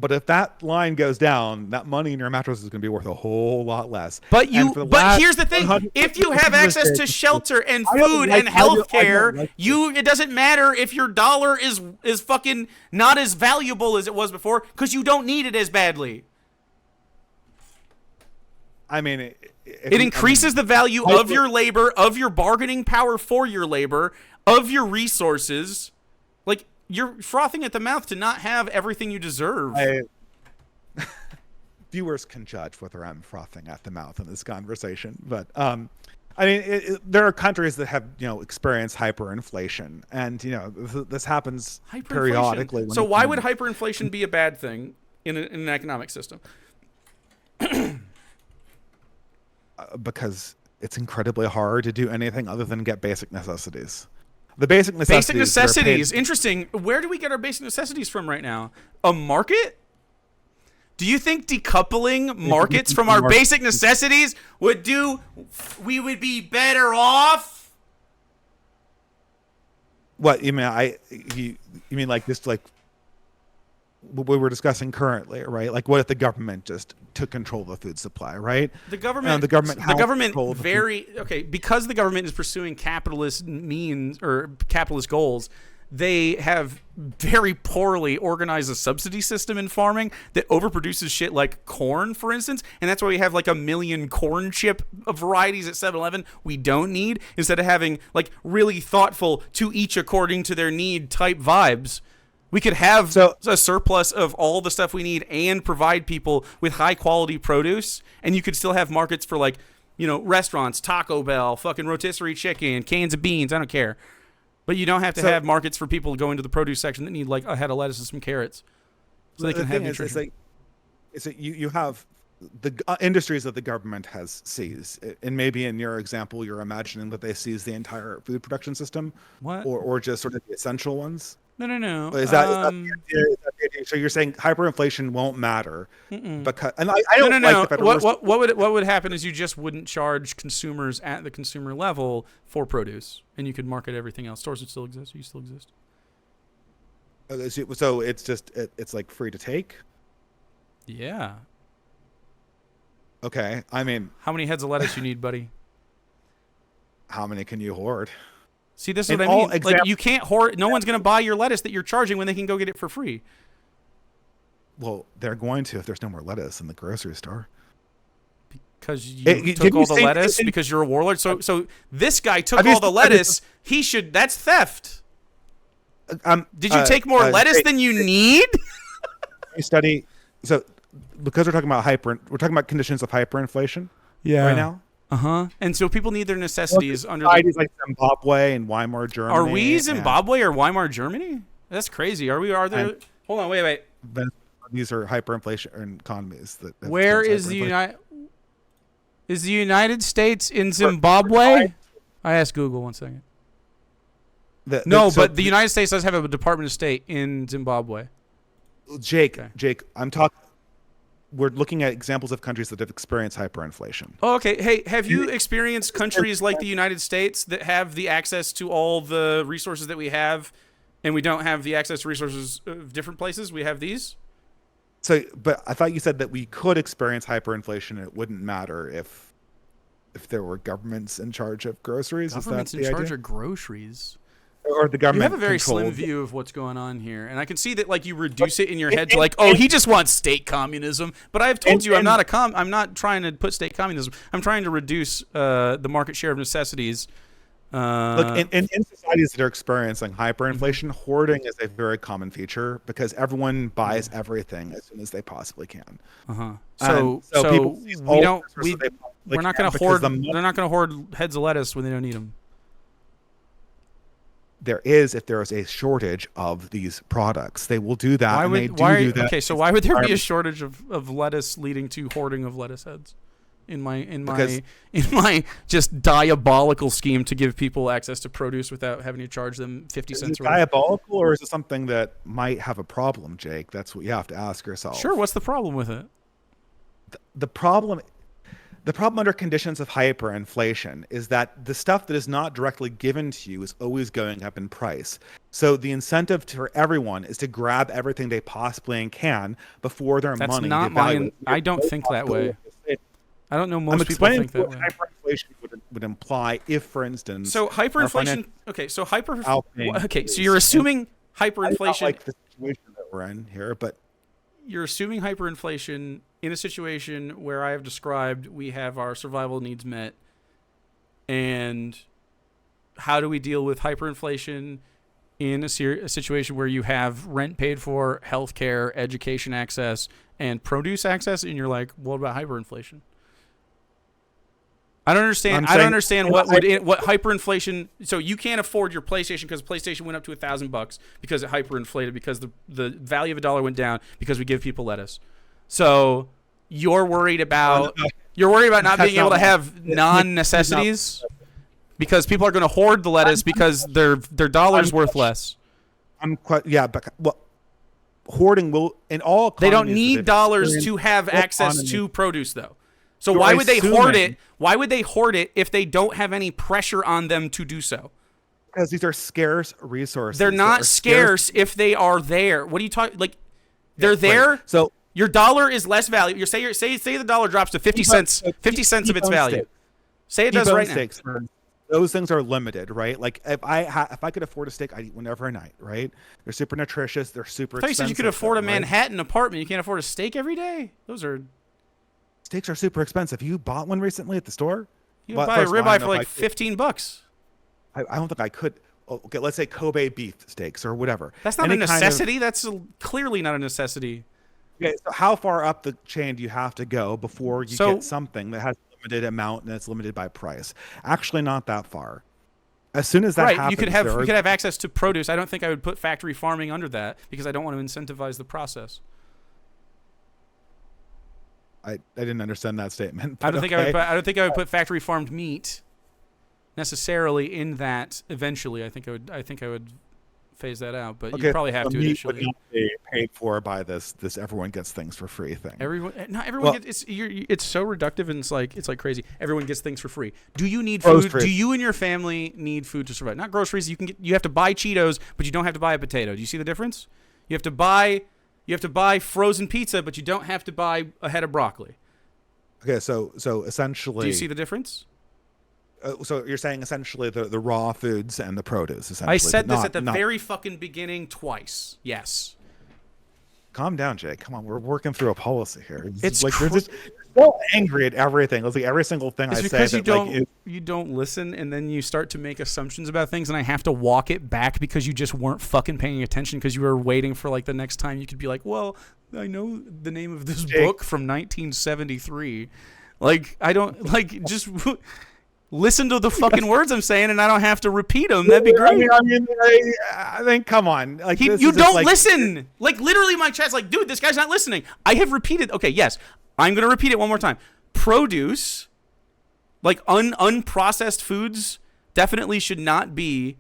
But if that line goes down, that money in your mattress is going to be worth a whole lot less. But here's the thing: if you have access to shelter and food and healthcare, it doesn't matter if your dollar is fucking not as valuable as it was before because you don't need it as badly. I mean, it increases the value of your labor, of your bargaining power for your labor, of your resources. Like, you're frothing at the mouth to not have everything you deserve. Viewers can judge whether I'm frothing at the mouth in this conversation, but I mean, there are countries that have experienced hyperinflation, and this happens periodically. So why would hyperinflation be a bad thing in an economic system? Because it's incredibly hard to do anything other than get basic necessities. The basic necessities. Interesting. Where do we get our basic necessities from right now? A market? Do you think decoupling markets from our basic necessities we would be better off? What you mean? You mean like this, like what we were discussing currently, right? Like, what if the government just took control of the food supply, right? Because the government is pursuing capitalist means or capitalist goals. They have very poorly organized a subsidy system in farming that overproduces shit like corn, for instance. And that's why we have like 1 million corn chip varieties at 7-Eleven we don't need, instead of having like really thoughtful, to each according to their need type vibes. We could have a surplus of all the stuff we need and provide people with high quality produce. And you could still have markets for like, restaurants, Taco Bell, fucking rotisserie chicken, cans of beans. I don't care. But you don't have to have markets for people to go into the produce section that need like a head of lettuce and some carrots. So they can have nutrition. You have the industries that the government has seized. And maybe in your example, you're imagining that they seize the entire food production system. What? Or just sort of the essential ones. No. Is that the idea? So you're saying hyperinflation won't matter because, and I don't like the federal. What would happen is you just wouldn't charge consumers at the consumer level for produce, and you could market everything else. Stores would still exist. You still exist. So it's just it's like free to take. Yeah. Okay. I mean, how many heads of lettuce you need, buddy? How many can you hoard? See, this is what I mean. Like, you can't hoard. No one's going to buy your lettuce that you're charging when they can go get it for free. Well, they're going to if there's no more lettuce in the grocery store. Because you took all the lettuce because you're a warlord. So this guy took all the lettuce. That's theft. Did you take more lettuce than you need? You study. So because we're talking about conditions of hyperinflation. Yeah. Right now. And so people need their necessities under like Zimbabwe and Weimar Germany. Are we Zimbabwe or Weimar Germany? That's crazy. Are there? Hold on, wait. These are hyperinflation economies. Where is the United States in Zimbabwe? I asked Google 1 second. But the United States does have a Department of State in Zimbabwe. Jake, I'm talking. We're looking at examples of countries that have experienced hyperinflation. Oh, okay. Hey, have you experienced countries like the United States that have the access to all the resources that we have, and we don't have the access to resources of different places? We have these? But I thought you said that we could experience hyperinflation and it wouldn't matter if there were governments in charge of groceries. Governments in charge of groceries? Or the government. You have a very slim view of what's going on here, and I can see that like you reduce it in your head to like, he just wants state communism. But I've told you I'm not trying to put state communism. I'm trying to reduce the market share of necessities. Look, in societies that are experiencing hyperinflation, hoarding is a very common feature because everyone buys everything as soon as they possibly can. So people we're not going to hoard. They're not going to hoard heads of lettuce when they don't need them. There is, if there is a shortage of these products, they will do that. Do that. Okay, so why would there be a shortage of lettuce leading to hoarding of lettuce heads? Because- in my just diabolical scheme to give people access to produce without having to charge them 50 Is cents it or whatever. diabolical, or is it something that might have a problem, Jake? That's what you have to ask yourself. Sure, what's the problem with it? The problem under conditions of hyperinflation is that the stuff that is not directly given to you is always going up in price. So the incentive for everyone is to grab everything they possibly can before their That's money not devalues. I don't think that way. I don't know I'm most people explaining think that what way. hyperinflation would imply if, for instance, So hyperinflation. Okay, so so you're assuming I hyperinflation. don't like the situation that we're in here, but You're assuming hyperinflation in a situation where I have described we have our survival needs met, and how do we deal with hyperinflation in a situation where you have rent paid for, healthcare, education access, and produce access, and you're like, what about hyperinflation? I don't understand what hyperinflation. So you can't afford your PlayStation because PlayStation went up to $1,000 because it hyperinflated because the value of a dollar went down because we give people lettuce. So you're worried about not being able to have non-necessities because people are going to hoard the lettuce because their dollar's worth less. But hoarding will in all. They don't need dollars to have access to produce, though. So why would they hoard it? Why would they hoard it if they don't have any pressure on them to do so? Because these are scarce resources. They're not scarce if they are there. What are you talking? Like, they're there. Right. So your dollar is less value. You say the dollar drops to 50 cents. 50 cents of its value. Say it does right now. Those things are limited, right? Like if I could afford a steak, I'd eat one every night, right? They're super nutritious. They're super expensive. You said you could afford a Manhattan apartment. You can't afford a steak every day. Steaks are super expensive. You bought one recently at the store? You can buy a ribeye for like $15. I don't think I could. Okay, let's say Kobe beef steaks or whatever. That's not a necessity. That's clearly not a necessity. Okay, so how far up the chain do you have to go before you get something that has a limited amount and it's limited by price? Actually, not that far. As soon as that happens, you could have access to produce. I don't think I would put factory farming under that because I don't want to incentivize the process. I didn't understand that statement. I don't think I would put factory farmed meat necessarily in that. Eventually, I think I would phase that out. But you probably have to initially. Would not be paid for by this everyone gets things for free thing. Not everyone gets. It's so reductive and it's like crazy. Everyone gets things for free. Do you need food? Do you and your family need food to survive? Not groceries. You have to buy Cheetos, but you don't have to buy a potato. Do you see the difference? You have to buy frozen pizza, but you don't have to buy a head of broccoli. Okay, so essentially, do you see the difference? So you're saying essentially the raw foods and the produce. Essentially, I said this at the very fucking beginning twice. Yes. Calm down, Jake. Come on, we're working through a policy here. It's like you're just so angry at everything. It's like every single thing I say. Because you don't listen, and then you start to make assumptions about things, and I have to walk it back because you just weren't fucking paying attention because you were waiting for like the next time you could be like, well, I know the name of this book from 1973. Like I don't just. Listen to the fucking words I'm saying, and I don't have to repeat them. That'd be great. I mean, come on. Like you don't listen. Like literally, my chat's like, dude, this guy's not listening. I have repeated. Okay, yes, I'm gonna repeat it one more time. Produce, like unprocessed foods, definitely should not be,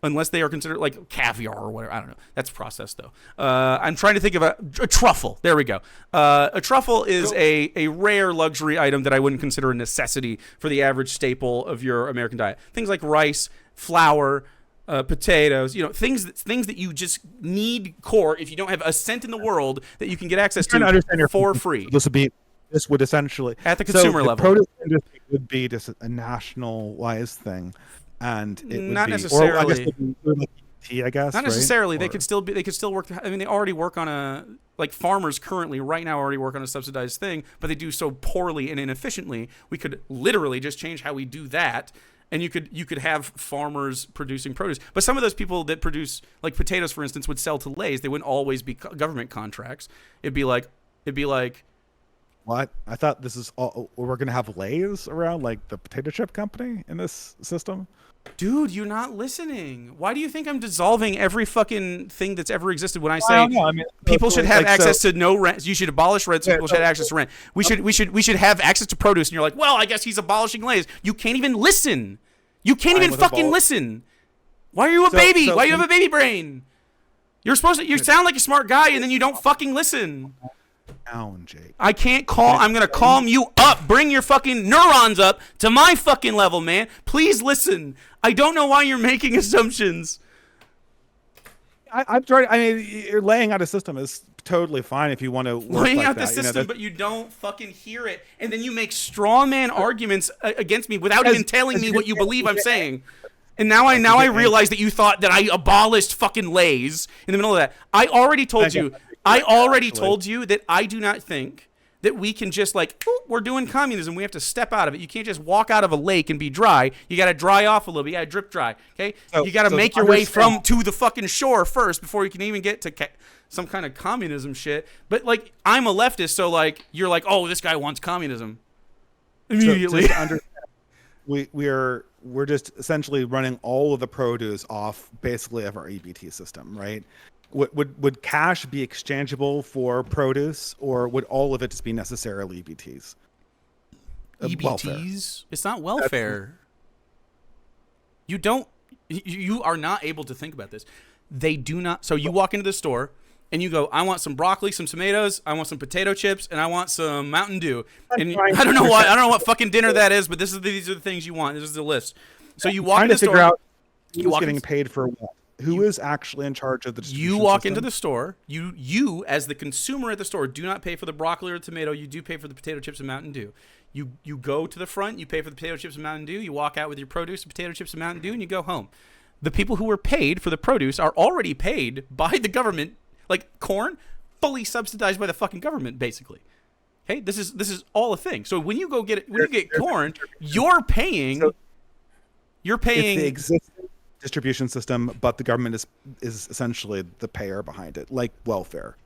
unless they are considered like caviar or whatever. I don't know. That's processed though. I'm trying to think of a truffle. There we go. A truffle is a rare luxury item that I wouldn't consider a necessity for the average staple of your American diet. Things like rice, flour, potatoes, things that you just need core if you don't have a cent in the world that you can get access to for free. This would essentially at the consumer level. The produce industry would be just a nationalized thing. And it not would necessarily. Or I guess, I guess not necessarily. Right? They could still work. I mean, they already work on farmers currently right now already work on a subsidized thing, but they do so poorly and inefficiently. We could literally just change how we do that, and you could have farmers producing produce. But some of those people that produce like potatoes, for instance, would sell to Lay's. They wouldn't always be government contracts. It'd be like What? I thought this is all we're gonna have Lay's around, like the potato chip company in this system. Dude, you're not listening. Why do you think I'm dissolving every fucking thing that's ever existed when I I say don't know. I mean, people should have like, access to no rent? You should abolish rent so people should have access to rent. We should have access to produce. And you're like, well, I guess he's abolishing Lay's. You can't even listen. You can't even fucking listen. Why are you a baby? Why do you have a baby brain? You're supposed to. You sound like a smart guy, and then you don't fucking listen. Down, Jake. I can't call. I'm gonna calm you up. Bring your fucking neurons up to my fucking level, man. Please listen. I don't know why you're making assumptions. I'm trying. I mean, you're laying out a system is totally fine if you want to laying out the system, but you don't fucking hear it, and then you make straw man arguments against me without even telling me what you believe I'm saying. And now I realize that you thought that I abolished fucking Lay's in the middle of that. I already told you that I do not think that we can just like, oh, we're doing communism. We have to step out of it. You can't just walk out of a lake and be dry. You got to dry off a little bit. You got to drip dry. Okay. You got to make your way to the fucking shore first before you can even get to some kind of communism shit. But like, I'm a leftist. So like, you're like, oh, this guy wants communism immediately. We're just essentially running all of the produce off basically of our EBT system, right? Would cash be exchangeable for produce, or would all of it just be necessarily EBTs? EBTs? Welfare. It's not welfare. You are not able to think about this. They do not. So you walk into the store and you go, I want some broccoli, some tomatoes, I want some potato chips, and I want some Mountain Dew. And I don't know what fucking dinner that is, but these are the things you want. This is the list. So you walk into the store. Figure out who's getting paid for what. Who is actually in charge of the distribution You walk system? into the store. You as the consumer at the store do not pay for the broccoli or the tomato. You do pay for the potato chips and Mountain Dew. You go to the front. You pay for the potato chips and Mountain Dew. You walk out with your produce, potato chips and Mountain Dew, and you go home. The people who were paid for the produce are already paid by the government. Like corn, fully subsidized by the fucking government, basically. Okay, this is all a thing. So when you go get it, when you get corn, you're paying. It's the existing distribution system, but the government is essentially the payer behind it, like welfare.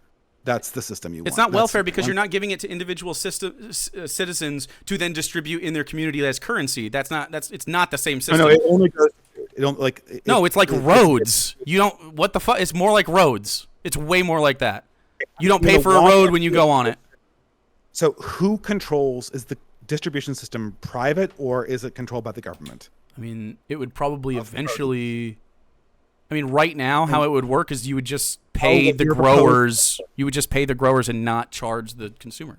That's the system you want. It's not welfare because you're not giving it to individual citizens to then distribute in their community as currency. It's not the same system. No, it only goes. It don't like. It's like roads. You don't. What the fuck? It's more like roads. It's way more like that. You don't pay for a road when you go on it. So who controls? Is the distribution system private or is it controlled by the government? I mean, it would probably eventually. I mean, right now, how it would work is you would just pay the growers. You would just pay the growers and not charge the consumer.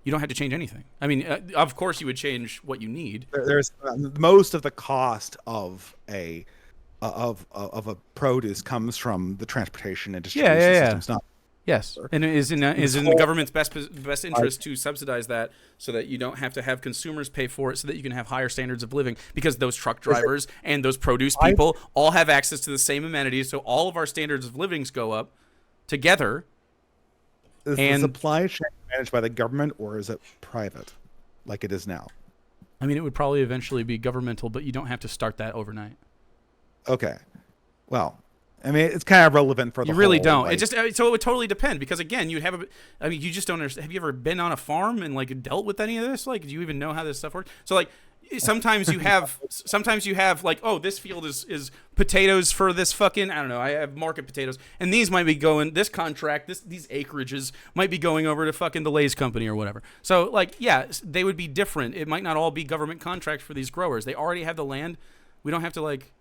You don't have to change anything. I mean, of course, you would change what you need. There's most of the cost of a produce comes from the transportation and distribution systems. Not yes, and it is in the government's best interest to subsidize that, so that you don't have to have consumers pay for it, so that you can have higher standards of living, because those truck drivers and those produce people all have access to the same amenities, so all of our standards of livings go up together. Is the supply chain managed by the government or is it private, like it is now? I mean, it would probably eventually be governmental, but you don't have to start that overnight. Okay, well. I mean, it's kind of relevant for the whole. You really don't. It just so it would totally depend, because again, you'd have you just don't understand. Have you ever been on a farm and like dealt with any of this? Like, do you even know how this stuff works? So like, sometimes you have like, oh, this field is potatoes for this fucking, I don't know, I have market potatoes, and these might be going, this contract, these acreages might be going over to fucking the Lay's company or whatever. So like, yeah, they would be different. It might not all be government contracts for these growers. They already have the land. We don't have to like.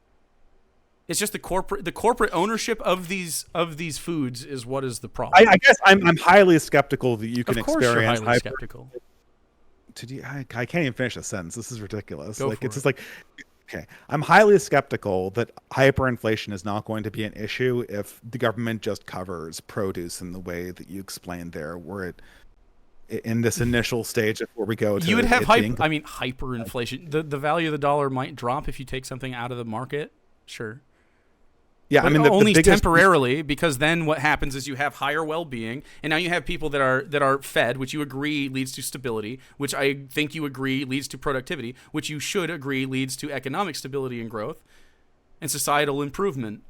It's just the corporate ownership of these foods is what is the problem. I guess I'm highly skeptical that you can experience. Of course, you're highly skeptical. I can't even finish a sentence. This is ridiculous. Just like, okay, I'm highly skeptical that hyperinflation is not going to be an issue if the government just covers produce in the way that you explained there, where it in this initial stage before we go to you would have hyperinflation. The value of the dollar might drop if you take something out of the market. Sure. Yeah, but I mean, only temporarily, because then what happens is you have higher well-being, and now you have people that are fed, which you agree leads to stability, which I think you agree leads to productivity, which you should agree leads to economic stability and growth and societal improvement.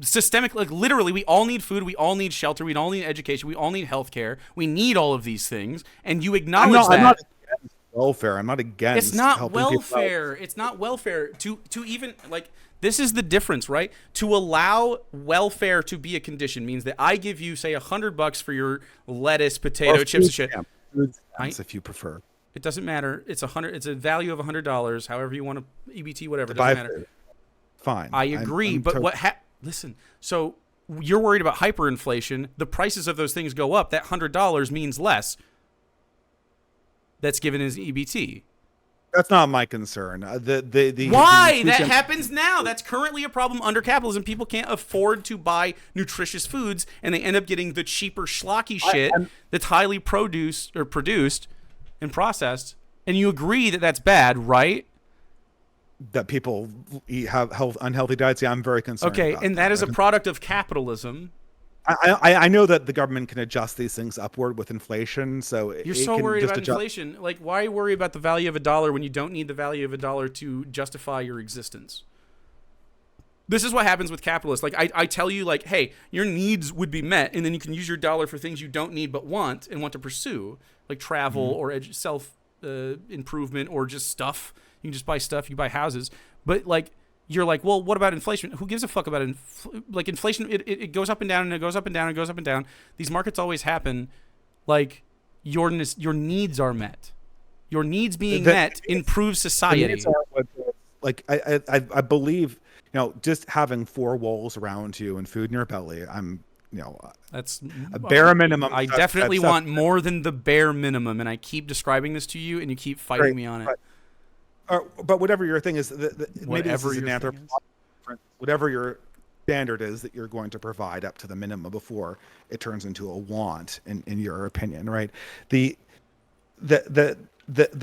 Systemic, like literally, we all need food, we all need shelter, we all need education, we all need healthcare. We need all of these things, and you acknowledge that. I'm not against welfare. I'm not against. It's not helping welfare. It's not welfare to even like. This is the difference, right? To allow welfare to be a condition means that I give you, say, $100 for your lettuce, potato, chips, and shit. Food stamps, if you prefer. It doesn't matter. It's It's a value of $100. However you want to EBT, whatever. It doesn't matter. Fine. I agree, but listen. So you're worried about hyperinflation. The prices of those things go up. That $100 means less. That's given as EBT. That's not my concern. Why? That happens now. That's currently a problem under capitalism. People can't afford to buy nutritious foods, and they end up getting the cheaper schlocky shit that's highly produced and processed. And you agree that that's bad, right? That people have unhealthy diets. Yeah, I'm very concerned. Okay, and that is a product of capitalism. I know that the government can adjust these things upward with inflation, so you're so worried about inflation. Like, why worry about the value of $1 when you don't need the value of $1 to justify your existence? This is what happens with capitalists. Like, I tell you, like, hey, your needs would be met, and then you can use your dollar for things you don't need but want and want to pursue, like travel or self improvement or just stuff. You can just buy stuff. You buy houses, but like. You're like, well, what about inflation? Who gives a fuck about inflation? It goes up and down, and it goes up and down, and it goes up and down. These markets always happen. Like, your needs are met. Your needs being met improves society. Like, I believe, just having 4 walls around you and food in your belly, that's a bare minimum. I definitely want more than the bare minimum, and I keep describing this to you, and you keep fighting me on it. But whatever your thing is, maybe this is an anthropological, whatever your standard is that you're going to provide up to the minimum before it turns into a want, in your opinion, right? The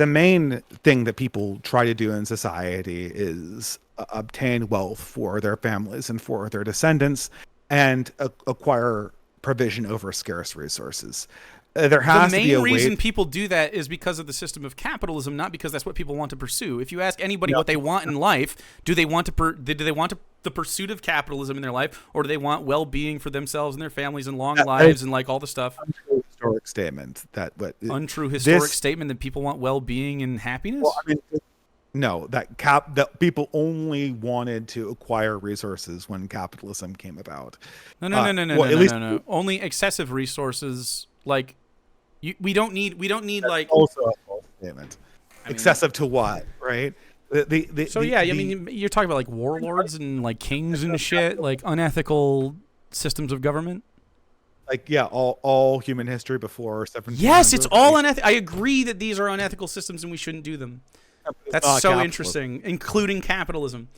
main thing that people try to do in society is obtain wealth for their families and for their descendants, and acquire provision over scarce resources. There has to be a way. The main reason people do that is because of the system of capitalism, not because that's what people want to pursue. If you ask anybody what they want in life, do they want the pursuit of capitalism in their life, or do they want well-being for themselves and their families and long lives and like all the stuff? Untrue historic statement untrue historic statement that people want well-being and happiness. Well, I mean, no, that people only wanted to acquire resources when capitalism came about. No. Only excessive resources. Like, we don't need like also a false statement. Excessive to what, right? I mean, you're talking about like warlords and like kings and shit, like unethical systems of government. Like, yeah, all human history before 1700. Yes, it's all unethical. I agree that these are unethical systems and we shouldn't do them. That's so capitalism. Interesting, including capitalism.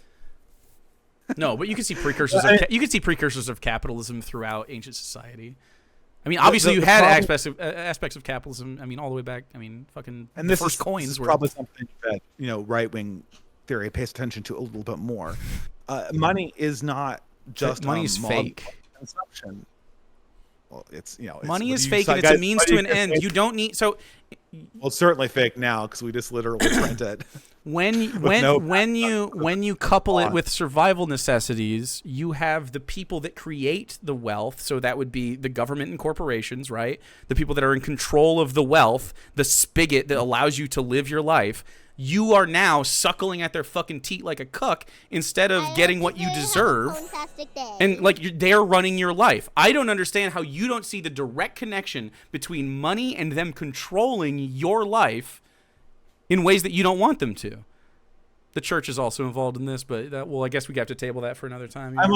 No, but you can see precursors of capitalism throughout ancient society. I mean, obviously, you had aspects of capitalism. I mean, all the way back. I mean, fucking. And the first coins were probably something that right-wing theory pays attention to a little bit more. Money is not just money's fake. Consumption. Well, it's money is fake, and it's a means to an end. You don't need so. Well, it's certainly fake now because we just literally print it. When you couple it with survival necessities, you have the people that create the wealth. So that would be the government and corporations, right? The people that are in control of the wealth, the spigot that allows you to live your life. You are now suckling at their fucking teat like a cuck instead of getting what you deserve. And like they're running your life. I don't understand how you don't see the direct connection between money and them controlling your life in ways that you don't want them to. The church is also involved in this, but I guess we have to table that for another time. I'm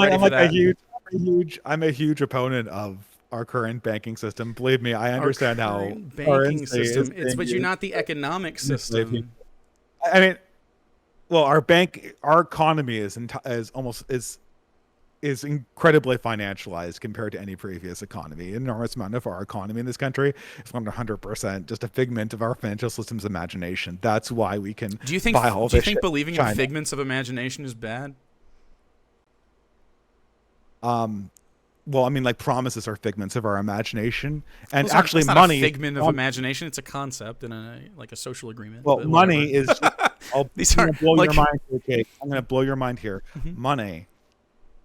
a huge opponent of our current banking system. Believe me, I understand how banking system. But you're not the economic system. I mean, well, our economy is incredibly financialized compared to any previous economy. An enormous amount of our economy in this country is 100% just a figment of our financial system's imagination. That's why we can buy all this shit. Do you think believing in figments of imagination is bad? Well, I mean, like promises are figments of our imagination, and it's actually, not money a figment of imagination. It's a concept and a social agreement. Well, money is. I'm going to blow your mind here, Kate. I'm going to blow your mind here. Mm-hmm. Money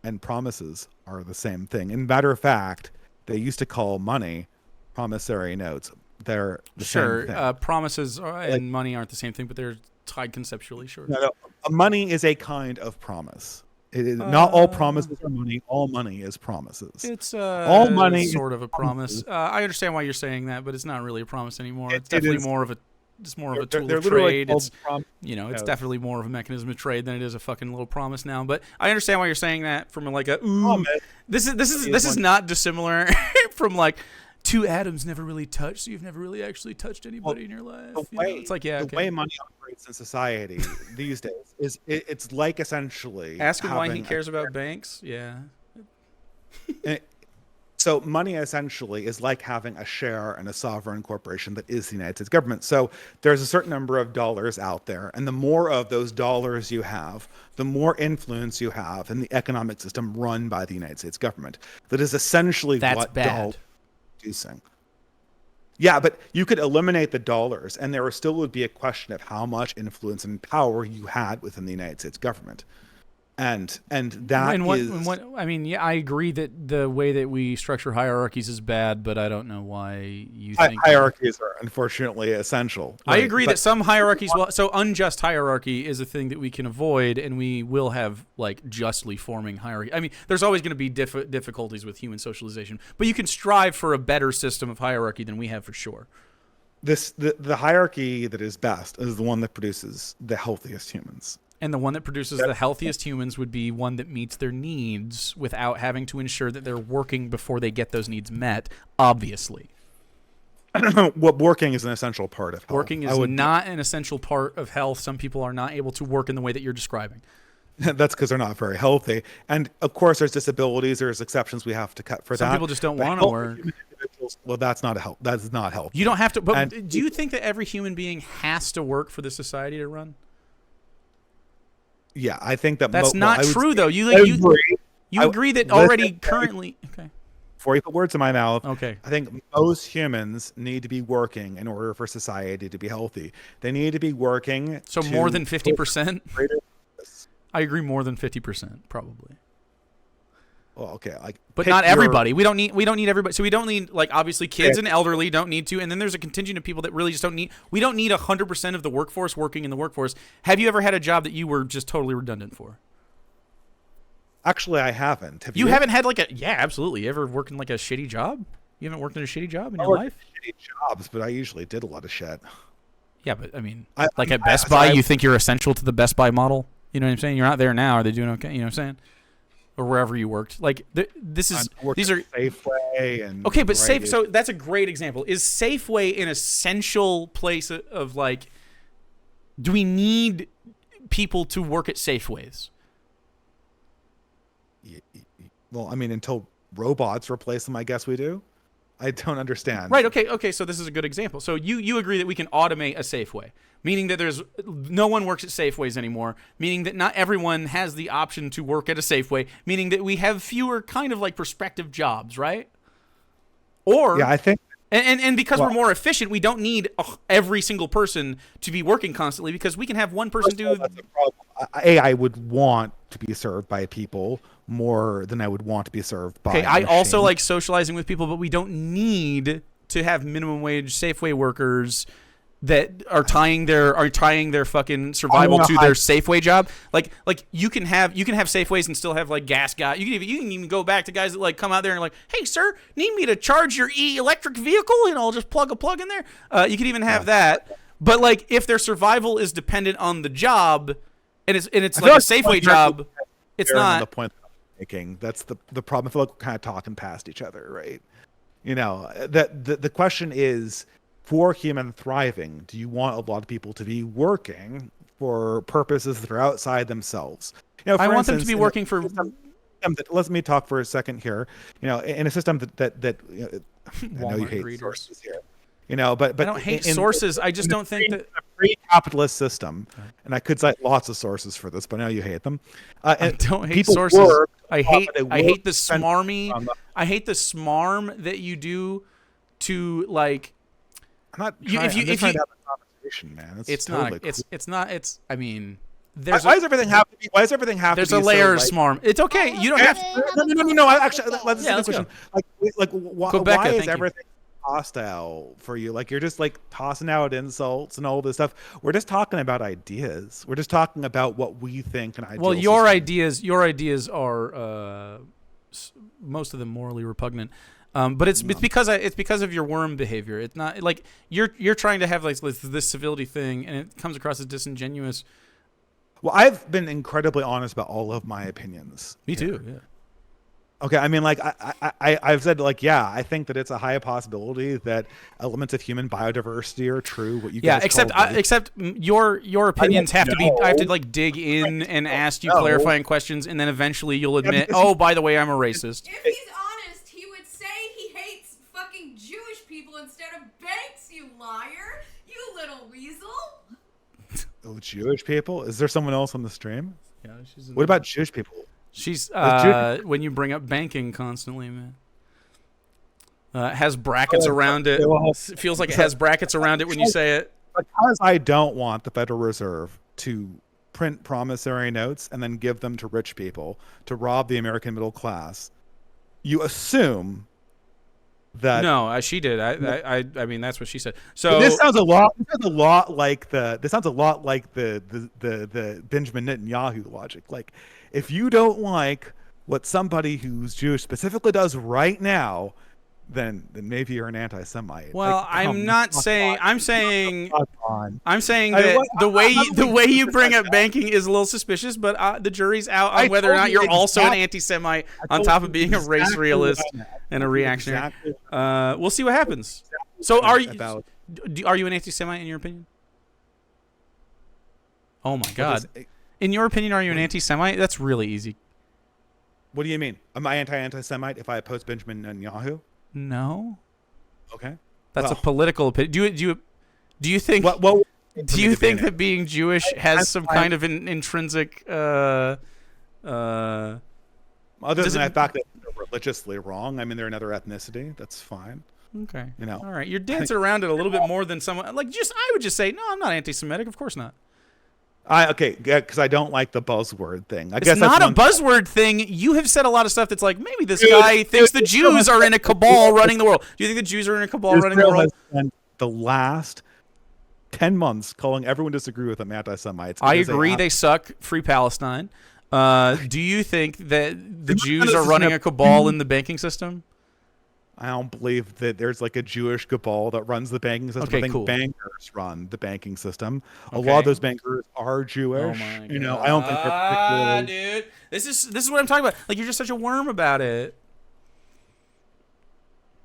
and promises are the same thing. And matter of fact, they used to call money promissory notes. They're the same thing. Promises and money aren't the same thing, but they're tied conceptually. Sure. No, money is a kind of promise. It is not all promises are money. All money is promises. It's all money sort of a promise. I understand why you're saying that, but it's not really a promise anymore. It's definitely more of a tool of trade. It's it's definitely more of a mechanism of trade than it is a fucking little promise now. But I understand why you're saying that from like a this is not dissimilar from like two atoms never really touch, so you've never really actually touched anybody in your life. It's like the way money operates in society these days is it's like essentially ask him why he cares about banks. Yeah. So money essentially is like having a share in a sovereign corporation that is the United States government. So there's a certain number of dollars out there, and the more of those dollars you have, the more influence you have in the economic system run by the United States government. That is essentially what dollars producing. Yeah, but you could eliminate the dollars, and there still would be a question of how much influence and power you had within the United States government. And I mean, yeah, I agree that the way that we structure hierarchies is bad, but I don't know why you think hierarchies are unfortunately essential. Right? I agree that some hierarchies, so unjust hierarchy is a thing that we can avoid, and we will have like justly forming hierarchy. I mean, there's always going to be difficulties with human socialization, but you can strive for a better system of hierarchy than we have for sure. The hierarchy that is best is the one that produces the healthiest humans. And the one that produces the healthiest humans would be one that meets their needs without having to ensure that they're working before they get those needs met, obviously. Well, working is an essential part of health. Working is not an essential part of health. Some people are not able to work in the way that you're describing. That's because they're not very healthy. And, of course, there's disabilities. There's exceptions we have to cut for that. Some people just don't want to work. Well, that's not help. That's not help. You don't have to. But do you think that every human being has to work for the society to run? Yeah, I think that's not true, though. You agree that already currently. Okay. Before you put words in my mouth, okay. I think most humans need to be working in order for society to be healthy. They need to be working. So more than 50%. I agree, more than 50%, probably. Well, okay, but not everybody. We don't need everybody. So we don't need, like, obviously kids and elderly don't need to, and then there's a contingent of people that really just don't need. We don't need 100% of the workforce working in the workforce. Have you ever had a job that you were just totally redundant for? Actually, I haven't. You haven't had yeah, absolutely. You ever worked in like a shitty job? You haven't worked in a shitty job in your life? Shitty jobs, but I usually did a lot of shit. Yeah, but I mean, at Best Buy, you think you're essential to the Best Buy model? You know what I'm saying? You're not there now. Are they doing okay? You know what I'm saying? Or wherever you worked, like these are Safeway and okay, but so that's a great example. Is Safeway an essential place of like? Do we need people to work at Safeways? Well, I mean, until robots replace them, I guess we do. I don't understand. Right. Okay. So this is a good example. So you agree that we can automate a Safeway, meaning that there's no one works at Safeways anymore, meaning that not everyone has the option to work at a Safeway, meaning that we have fewer kind of like prospective jobs, right? Or yeah, I think. And because we're more efficient, we don't need every single person to be working constantly because we can have one person do. That's a problem. I would want to be served by people more than I would want to be served by. Okay, I also like socializing with people, but we don't need to have minimum wage Safeway workers that are tying their fucking survival to their Safeway job. Like you can have Safeways and still have like gas guys. You can even go back to guys that like come out there and like, hey sir, need me to charge your electric vehicle, and I'll just plug a plug in there. You can even have that. But like if their survival is dependent on the job, and it's like a Safeway job, it's not the point that I'm making. That's the problem. I feel like we're kind of talking past each other, right? You know, the question is, for human thriving, do you want a lot of people to be working for purposes that are outside themselves? You know, I want them to be working for. Let me talk for a second here. You know, in a system that you know, I know you hate readers. Sources here. You know, but I don't hate sources. I just don't think that a free capitalist system, and I could cite lots of sources for this, but I know you hate them. I don't hate sources. I hate the smarmy. I hate the smarm that you do to like. I'm not trying to have a conversation, man. It's totally cool. It's not. I mean, why does everything have to be? Why does everything have to be? There's a layer of so, smarm. It's okay. You don't have to. No. Actually, this is the question. Why Quebeca, is everything hostile for you? Like, you're just like tossing out insults and all this stuff. We're just talking about ideas. We're just talking about what we think an ideal. Well, your ideas are most of them morally repugnant. But it's because of your worm behavior. It's not like you're trying to have like this civility thing, and it comes across as disingenuous. Well, I've been incredibly honest about all of my opinions. Me too. Yeah. Okay, I mean, like I've said, like, yeah, I think that it's a high possibility that elements of human biodiversity are true. What you guys except your opinions have to be. I have to like dig in and ask you clarifying questions, and then eventually you'll admit, oh, by the way, I'm a racist. If he's honest, he would say he hates fucking Jewish people instead of banks. You liar! You little weasel! Oh, Jewish people? Is there someone else on the stream? Yeah, what about Jewish people? She's when you bring up banking constantly, man. Has brackets around it. Feels like it has brackets around it when you say it. Because I don't want the Federal Reserve to print promissory notes and then give them to rich people to rob the American middle class. You assume that she did. I mean, that's what she said. So this sounds a lot like the Benjamin Netanyahu logic. Like, if you don't like what somebody who's Jewish specifically does right now, then maybe you're an anti-Semite. Well, like, I'm not saying. I'm saying that the way you bring up banking is a little suspicious, but the jury's out on whether or not you're also an anti-Semite on top of being a race realist and a reactionary. We'll see what happens. So are you an anti-Semite in your opinion? Oh my God. In your opinion, are you an anti-Semite? That's really easy. What do you mean? Am I anti-Semite if I oppose Benjamin Netanyahu? No. Okay. That's a political opinion. Do you think do you think that being Jewish has some kind of an intrinsic other than the fact that they're religiously wrong? I mean, they're another ethnicity. That's fine. Okay. You know. All right. You're dancing around it a little bit more than someone like I would just say, no, I'm not anti-Semitic. Of course not. Because I don't like the buzzword thing. It's not a buzzword thing. You have said a lot of stuff that's like, maybe this guy thinks the Jews are in a cabal running the world. Do you think the Jews are in a cabal running the world? Has spent the last 10 months calling everyone disagree with them anti-Semites. I agree. They suck. Free Palestine. Do you think that the Jews are running a cabal in the banking system? I don't believe that there's like a Jewish cabal that runs the banking system. Okay, I think cool. bankers run the banking system. Okay. A lot of those bankers are Jewish. Oh my God. You know, I don't think they're particularly... dude. This is what I'm talking about. Like, you're just such a worm about it.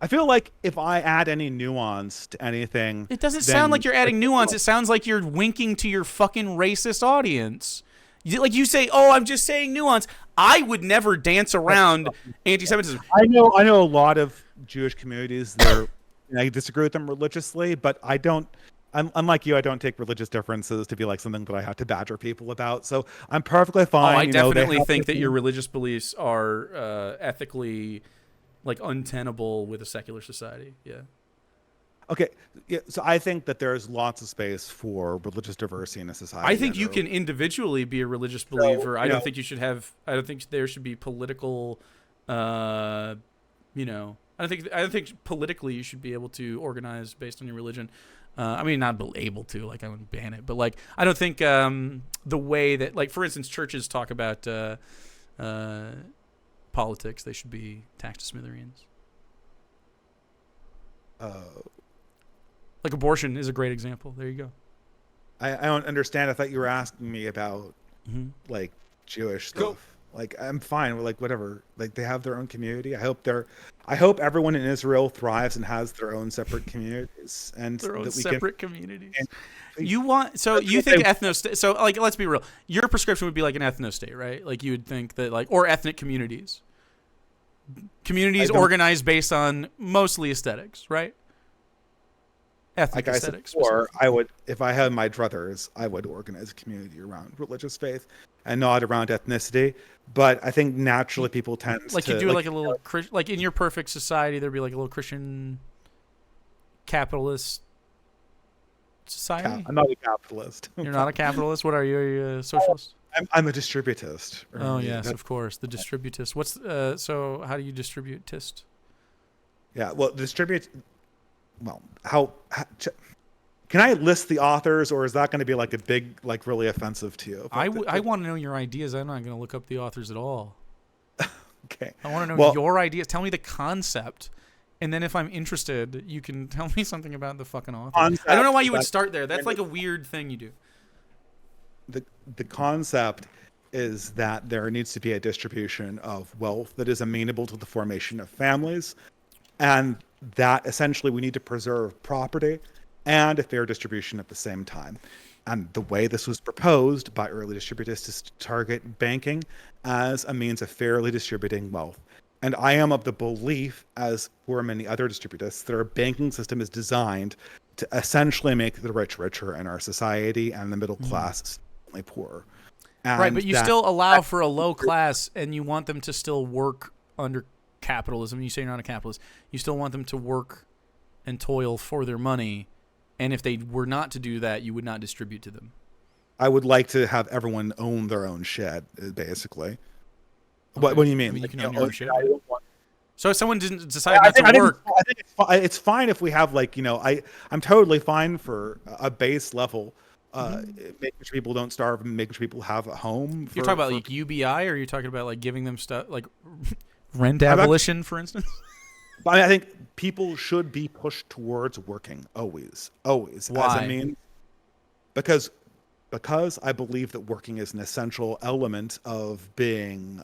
I feel like if I add any nuance to anything... It doesn't sound like you're adding nuance. It sounds like you're winking to your fucking racist audience. Like you say, oh, I'm just saying nuance. I would never dance around anti-Semitism. I know a lot of Jewish communities that I disagree with them religiously, but I don't. Unlike you, I don't take religious differences to be like something that I have to badger people about. So I'm perfectly fine. Oh, I definitely think that your religious beliefs are ethically like untenable with a secular society. Yeah. Okay, yeah, so I think that there's lots of space for religious diversity in a society. I think you can individually be a religious believer. I don't think you should have. I don't think there should be political. I don't think politically you should be able to organize based on your religion. I mean, not able to. Like, I wouldn't ban it, but like, I don't think the way that, like, for instance, churches talk about politics, they should be taxed to smithereens. Like abortion is a great example. There you go. I don't understand. I thought you were asking me about like Jewish stuff. Go. Like, I'm fine with like whatever. Like, they have their own community. I hope everyone in Israel thrives and has their own separate communities and their own that we separate communities. You think ethno-state? So like, let's be real. Your prescription would be like an ethno-state, right? Like, you would think that, like, or ethnic communities. Communities organized based on mostly aesthetics, right? Ethnic like aesthetics. Or I would, if I had my druthers, I would organize a community around religious faith and not around ethnicity. But I think naturally people tend like to... you do like a little... like in your perfect society, there'd be like a little Christian capitalist society? I'm not a capitalist. You're not a capitalist? What are you? Are you a socialist? I'm a distributist. Oh, yes, of course. The distributist. So how do you distribute tist? Yeah, well, can I list the authors, or is that going to be like a big, like really offensive to you? I want to know your ideas. I'm not going to look up the authors at all. Okay. I want to know your ideas. Tell me the concept. And then if I'm interested, you can tell me something about the fucking author. I don't know why you would start there. That's like a weird thing you do. The concept is that there needs to be a distribution of wealth that is amenable to the formation of families, and that essentially we need to preserve property and a fair distribution at the same time. And the way this was proposed by early distributists is to target banking as a means of fairly distributing wealth. And I am of the belief, as for many other distributists, that our banking system is designed to essentially make the rich richer in our society and the middle class significantly poorer. And right, but you still allow for a low class, and you want them to still work under capitalism. You say you're not a capitalist. You still want them to work and toil for their money. And if they were not to do that, you would not distribute to them. I would like to have everyone own their own shit, basically. Okay. What do you mean? I mean, you can own your own shit. So if someone didn't decide I not to work... I think it's fine if we have, like, I'm totally fine for a base level, making sure people don't starve and making sure people have a home. You're talking about like UBI, or you're talking about like giving them stuff, like rent abolition, for instance? I think people should be pushed towards working always. Why? As a means, because I believe that working is an essential element of being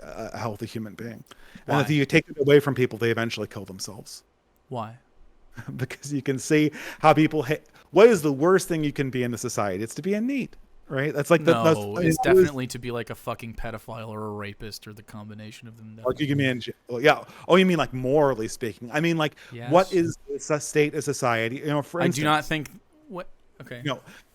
a healthy human being. Why? And if you take it away from people, they eventually kill themselves. Why? Because you can see how people what is the worst thing you can be in the society? It's to be a NEET, right? That's like it's definitely to be like a fucking pedophile or a rapist, or the combination of them. Like you can be in jail. Yeah. Oh, you mean like morally speaking? I mean, like, yes. What is the state of society? For instance, I do not think what. Okay.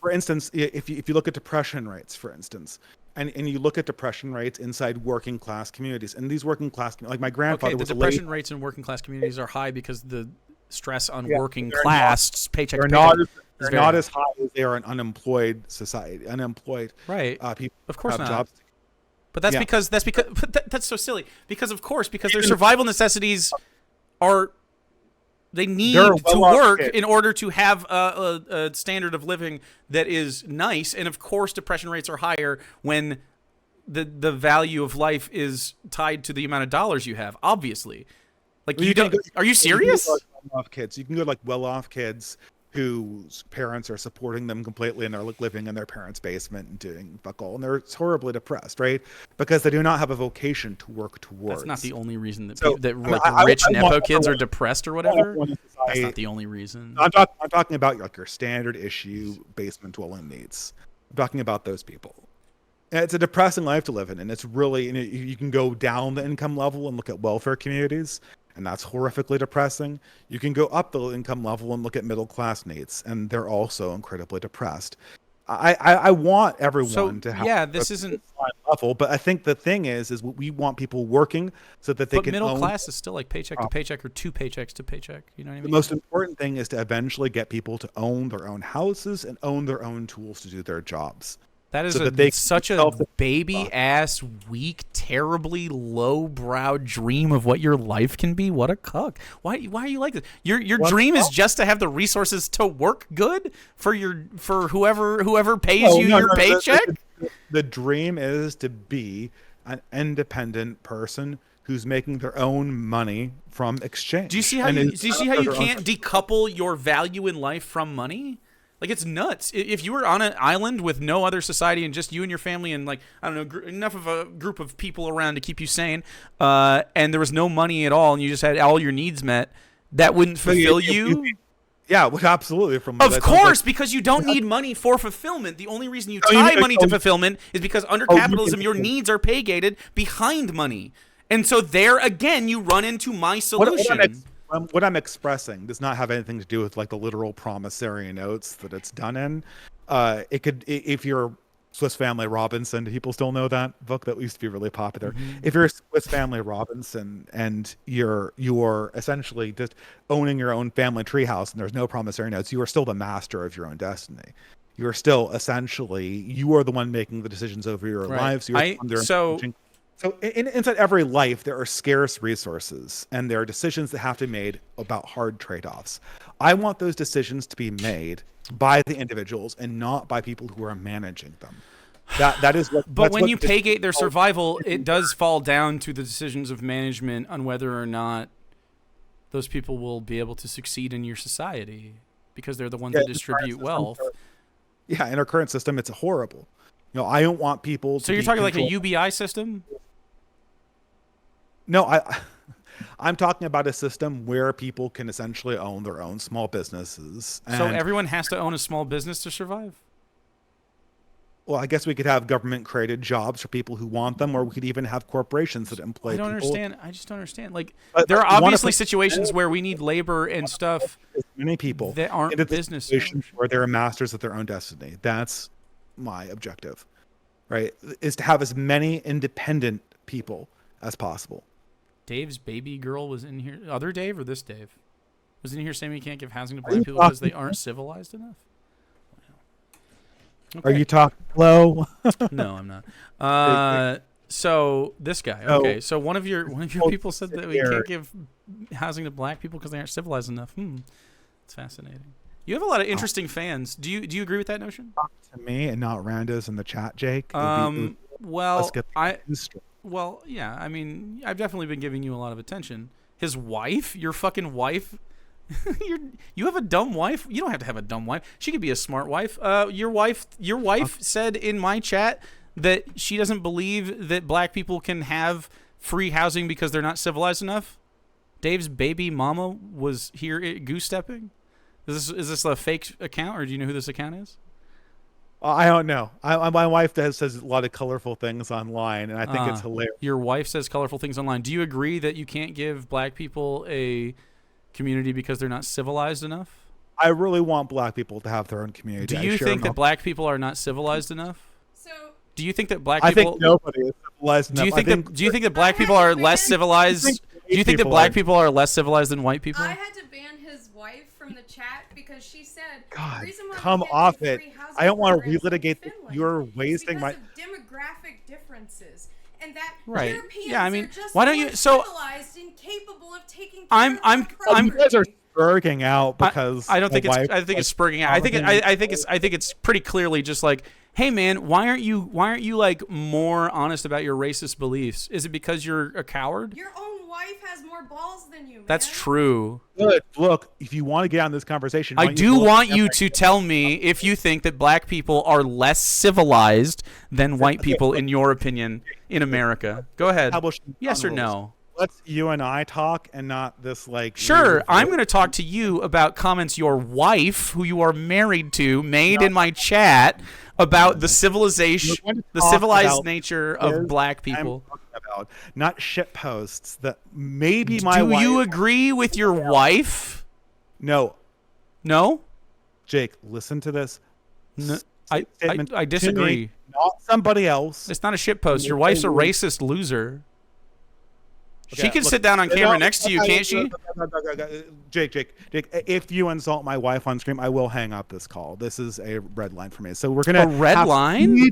For instance, if you look at depression rates, for instance, and you look at depression rates inside working class communities, and these working class, like my grandfather, the depression rates in working class communities are high because the stress on working class paycheck to paycheck. They're not as high as they are in unemployed society. Unemployed, right? People of course have not. Jobs. But that's because that's so silly. Because of course, because their survival necessities are. They need to work in order to have a standard of living that is nice. And, of course, depression rates are higher when the value of life is tied to the amount of dollars you have, obviously. Like, are you serious? You can go to, like, well-off kids whose parents are supporting them completely, and they're like living in their parents' basement and doing fuck all, and they're horribly depressed, right? Because they do not have a vocation to work towards. That's not the only reason that rich nepo kids are depressed or whatever. That's not the only reason. I'm talking about like your standard issue basement dwelling needs. I'm talking about those people. And it's a depressing life to live in, and it's really, you can go down the income level and look at welfare communities, and that's horrifically depressing. You can go up the income level and look at middle class needs, and they're also incredibly depressed. I want everyone to have this isn't level, but I think the thing is we want people working so that they can. Middle class is still like paycheck to paycheck or two paychecks to paycheck. You know what I mean? The most important thing is to eventually get people to own their own houses and own their own tools to do their jobs. That is such a baby-ass, weak, terribly low-brow dream of what your life can be. What a cuck. Why are you like this? Your dream is just to have the resources to work good for whoever pays your paycheck? The dream is to be an independent person who's making their own money from exchange. Do you see how you can't decouple your value in life from money? Like, it's nuts. If you were on an island with no other society and just you and your family and, like, I don't know, enough of a group of people around to keep you sane, and there was no money at all and you just had all your needs met, that wouldn't fulfill you? Yeah, absolutely. Of course, because you don't need money for fulfillment. The only reason you tie money to fulfillment is because under capitalism, your needs are pay-gated behind money. And so there, again, you run into my solution. What I'm expressing does not have anything to do with like the literal promissory notes that it's done in. It could, if you're Swiss Family Robinson. Do people still know that book that used to be really popular? If you're a Swiss Family Robinson and you're essentially just owning your own family treehouse and there's no promissory notes, you are still the master of your own destiny. You are still essentially, you are the one making the decisions over your life. So inside every life, there are scarce resources and there are decisions that have to be made about hard trade-offs. I want those decisions to be made by the individuals and not by people who are managing them. That is what. But when you pay-gate their survival, it does fall down to the decisions of management on whether or not those people will be able to succeed in your society because they're the ones that distribute wealth. Yeah, in our current system, it's horrible. I don't want people. So you're talking like a UBI system? No, I'm talking about a system where people can essentially own their own small businesses. So everyone has to own a small business to survive? Well, I guess we could have government-created jobs for people who want them, or we could even have corporations that employ people. I just don't understand. Like, there are obviously situations where we need labor and stuff. Many people that aren't business situations where they're masters of their own destiny. That's my objective, right? Is to have as many independent people as possible. Dave's baby girl was in here. Other Dave or this Dave? Was in here saying we can't give housing to black people because they aren't civilized enough? Wow. Okay. Are you talking low? No, I'm not. So this guy. Okay, so one of your people said that we can't give housing to black people because they aren't civilized enough. It's fascinating. You have a lot of interesting fans. Do you agree with that notion? To me and not Randa's in the chat, Jake. Well, yeah. I mean, I've definitely been giving you a lot of attention. His wife, your fucking wife. You have a dumb wife. You don't have to have a dumb wife. She could be a smart wife. Your wife said in my chat that she doesn't believe that black people can have free housing because they're not civilized enough. Dave's baby mama was here goose stepping. Is this a fake account, or do you know who this account is? I don't know. My wife says a lot of colorful things online, and I think it's hilarious. Your wife says colorful things online. Do you agree that you can't give black people a community because they're not civilized enough? I really want black people to have their own community. Do you think that black people are not civilized enough? So do you think that black people? I think nobody is civilized enough. Do you think that black people are less civilized? Do you think that black people are less civilized than white people? I had to ban his wife from the chat because she said, God, the reason why come off it. I don't want to relitigate. You're wasting my demographic differences. And that right. Europeans yeah, I mean, are just why don't you? So civilized and capable of taking care I'm. You guys are spurging out because I don't think it's. I think it's spurging out. I think it's pretty clearly just like, hey man, why aren't you like more honest about your racist beliefs? Is it because you're a coward? Your own wife has more balls than you. Man. That's true. Good. Look, if you want to get on this conversation, I do want you to tell me if you think that black people are less civilized than white people, in your opinion, in America. Go ahead. Yes or no? Let's you and I talk and not this like. Sure, I'm going to talk to you about comments your wife, who you are married to, made in my chat about the civilization, the civilized nature of black people. About not shit posts that maybe my wife. Do you agree with your wife? No. No? Jake, listen to this. No, I disagree. Not somebody else. It's not a shit post. Your wife's a racist loser. Okay, she can sit down on camera next to you, can't she? Jake, if you insult my wife on stream, I will hang up this call. This is a red line for me. So we're going to red line?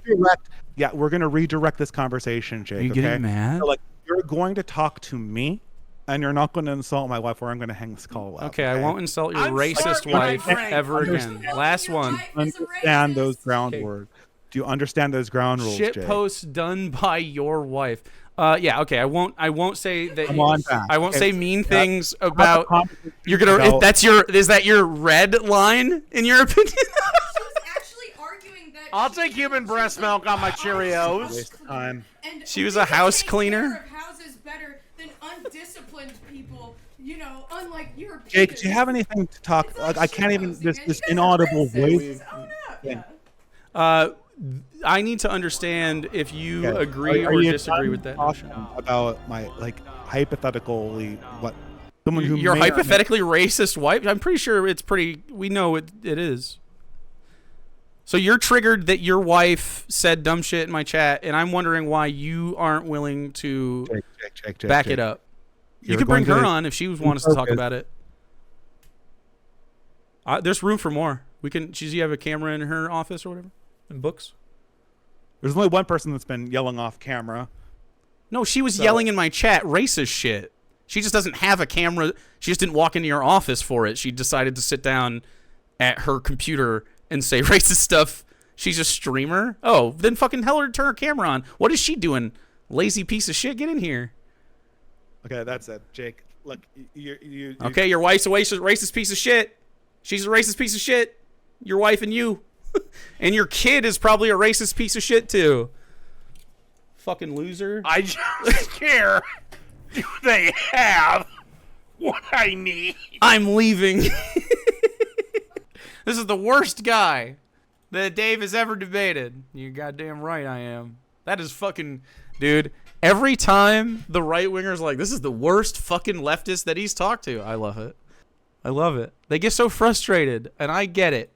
Yeah, we're going to redirect this conversation, Jake. Are you getting mad? So, you're going to talk to me, and you're not going to insult my wife, or I'm going to hang this call up. Okay, I won't insult your racist wife ever again. Last one. Understand those ground words. Do you understand those ground rules, Jake? Shit posts done by your wife. Yeah, okay. I won't say that. I won't say mean things about. You're gonna. Is that your red line in your opinion? I'll take human breast milk on my Cheerios. She was a house cleaner. Houses better than undisciplined people. Unlike Europeans. Jake, do you have anything to talk? Like, I can't even this inaudible voice. I need to understand if you agree or disagree with that notion. About my hypothetically what someone who your hypothetically racist wife. I'm pretty sure it's pretty. We know it is. So you're triggered that your wife said dumb shit in my chat, and I'm wondering why you aren't willing to back it up. You could bring her on if she wants to talk about it. There's room for more. We can. You have a camera in her office or whatever, and books. There's only one person that's been yelling off camera. No, she was yelling in my chat racist shit. She just doesn't have a camera. She just didn't walk into your office for it. She decided to sit down at her computer and say racist stuff. She's a streamer. Oh, then fucking tell her to turn her camera on. What is she doing? Lazy piece of shit. Get in here. Okay, that's it, Jake. Look, you okay, your wife's a racist piece of shit. She's a racist piece of shit. Your wife and you. And your kid is probably a racist piece of shit, too. Fucking loser. I just care. Do they have what I need? I'm leaving. This is the worst guy that Dave has ever debated. You're goddamn right I am. That is fucking... Dude, every time the right-winger's like, this is the worst fucking leftist that he's talked to, I love it. I love it. They get so frustrated, and I get it.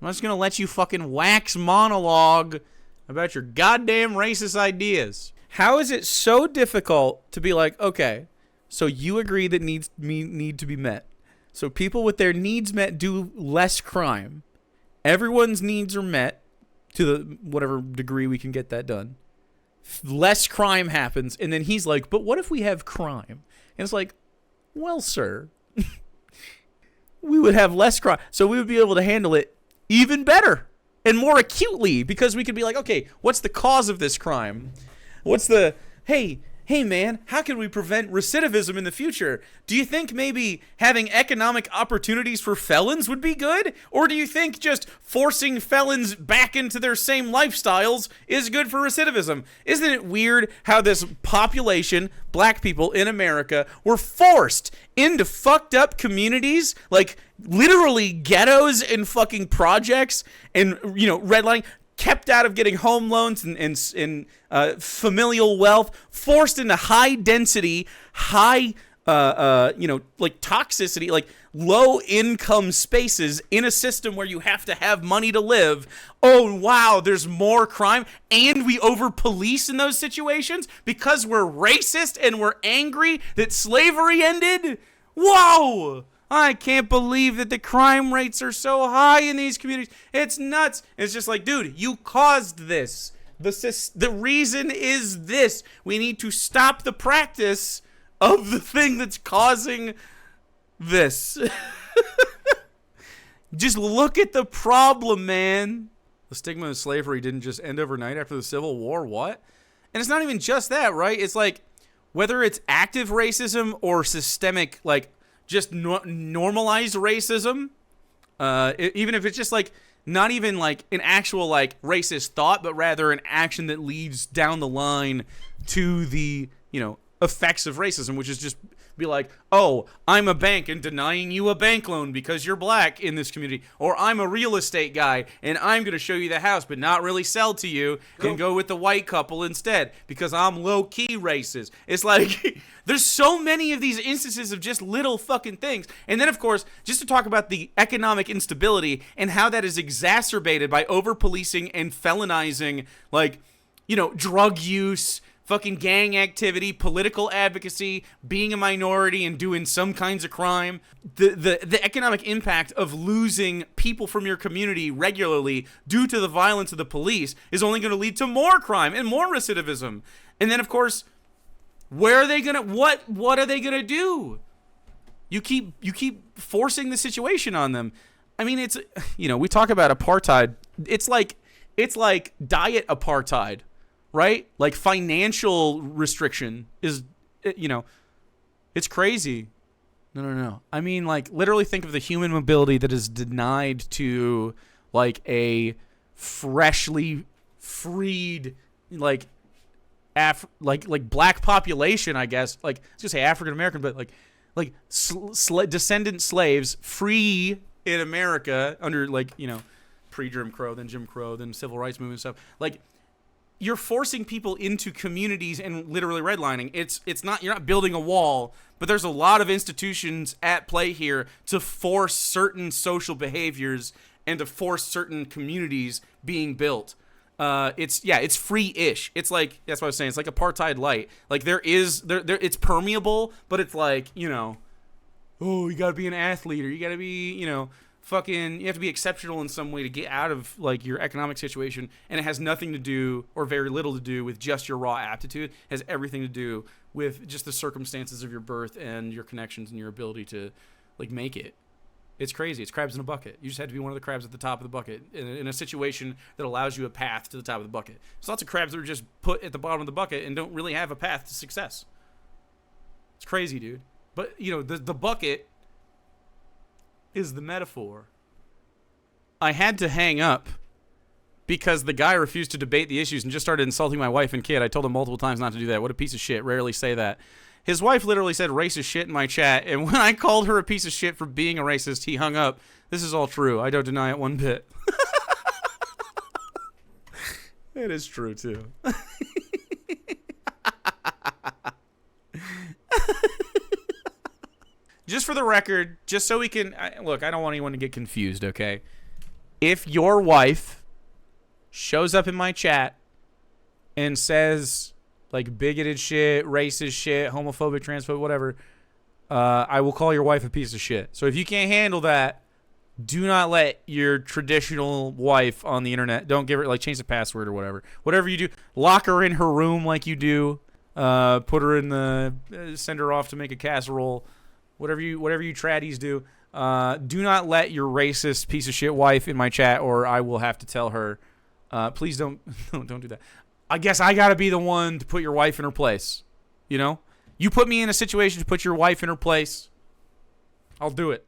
I'm just going to let you fucking wax monologue about your goddamn racist ideas. How is it so difficult to be like, okay, so you agree that needs need to be met. So people with their needs met do less crime. Everyone's needs are met to the whatever degree we can get that done. Less crime happens, and then he's like, but what if we have crime? And it's like, well, sir, we would have less crime, so we would be able to handle it even better and more acutely, because we could be like, okay, what's the cause of this crime? What's the, hey man, how can we prevent recidivism in the future? Do you think maybe having economic opportunities for felons would be good? Or do you think just forcing felons back into their same lifestyles is good for recidivism? Isn't it weird how this population, black people in America, were forced into fucked up communities, like literally ghettos and fucking projects and, redlining, kept out of getting home loans and familial wealth, forced into high density, high, like toxicity, like low income spaces in a system where you have to have money to live. Oh, wow, there's more crime, and we over police in those situations because we're racist and we're angry that slavery ended. Whoa! I can't believe that the crime rates are so high in these communities. It's nuts. It's just like, dude, you caused this. The reason is this. We need to stop the practice of the thing that's causing this. Just look at the problem, man. The stigma of slavery didn't just end overnight after the Civil War. What? And it's not even just that, right? It's like, whether it's active racism or systemic, like, just normalized racism, even if it's just like not even like an actual like racist thought, but rather an action that leads down the line to the effects of racism, which is just be like, oh, I'm a bank and denying you a bank loan because you're black in this community, or I'm a real estate guy and I'm going to show you the house but not really sell to you and go with the white couple instead because I'm low-key racist. It's like there's so many of these instances of just little fucking things. And then, of course, just to talk about the economic instability and how that is exacerbated by over-policing and felonizing, like, drug use, fucking gang activity, political advocacy, being a minority and doing some kinds of crime. The economic impact of losing people from your community regularly due to the violence of the police is only going to lead to more crime and more recidivism. And then, of course, where are they going to, what are they going to do? You keep forcing the situation on them. I mean, it's, we talk about apartheid. It's like diet apartheid. Right? Like financial restriction is, it's crazy. No. I mean, like, literally think of the human mobility that is denied to, like, a freshly freed, like black population, I guess. Like, I was gonna say African American, but like descendant slaves free in America under, like, pre-Jim Crow, then Jim Crow, then civil rights movement stuff. Like, you're forcing people into communities and literally redlining. It's not, you're not building a wall, but there's a lot of institutions at play here to force certain social behaviors and to force certain communities being built. It's free-ish. It's like, that's what I was saying. It's like apartheid light. Like there it's permeable, but it's like, you know, oh, you gotta be an athlete, or you gotta be, you know, you have to be exceptional in some way to get out of like your economic situation. And it has nothing to do, or very little to do, with just your raw aptitude. It has everything to do with just the circumstances of your birth and your connections and your ability to like make it. It's crazy. It's crabs in a bucket. You just had to be one of the crabs at the top of the bucket in a situation that allows you a path to the top of the bucket. There's lots of crabs that are just put at the bottom of the bucket and don't really have a path to success. It's crazy, dude. But, you know, the bucket is the metaphor. I had to hang up because the guy refused to debate the issues and just started insulting my wife and kid. I told him multiple times not to do that. What a piece of shit. Rarely say that. His wife literally said racist shit in my chat, and when I called her a piece of shit for being a racist, he hung up. This is all true. I don't deny it one bit. It is true, too. Just for the record, just so we can... Look, I don't want anyone to get confused, okay? If your wife shows up in my chat and says... like bigoted shit, racist shit, homophobic, transphobic, whatever, I will call your wife a piece of shit. So if you can't handle that, do not let your traditional wife on the internet, don't give her, like, change the password or whatever. Whatever you do, lock her in her room like you do, put her in the, send her off to make a casserole, whatever you traddies do. Do not let your racist piece of shit wife in my chat, or I will have to tell her, please don't do that. I guess I got to be the one to put your wife in her place. You know? You put me in a situation to put your wife in her place, I'll do it.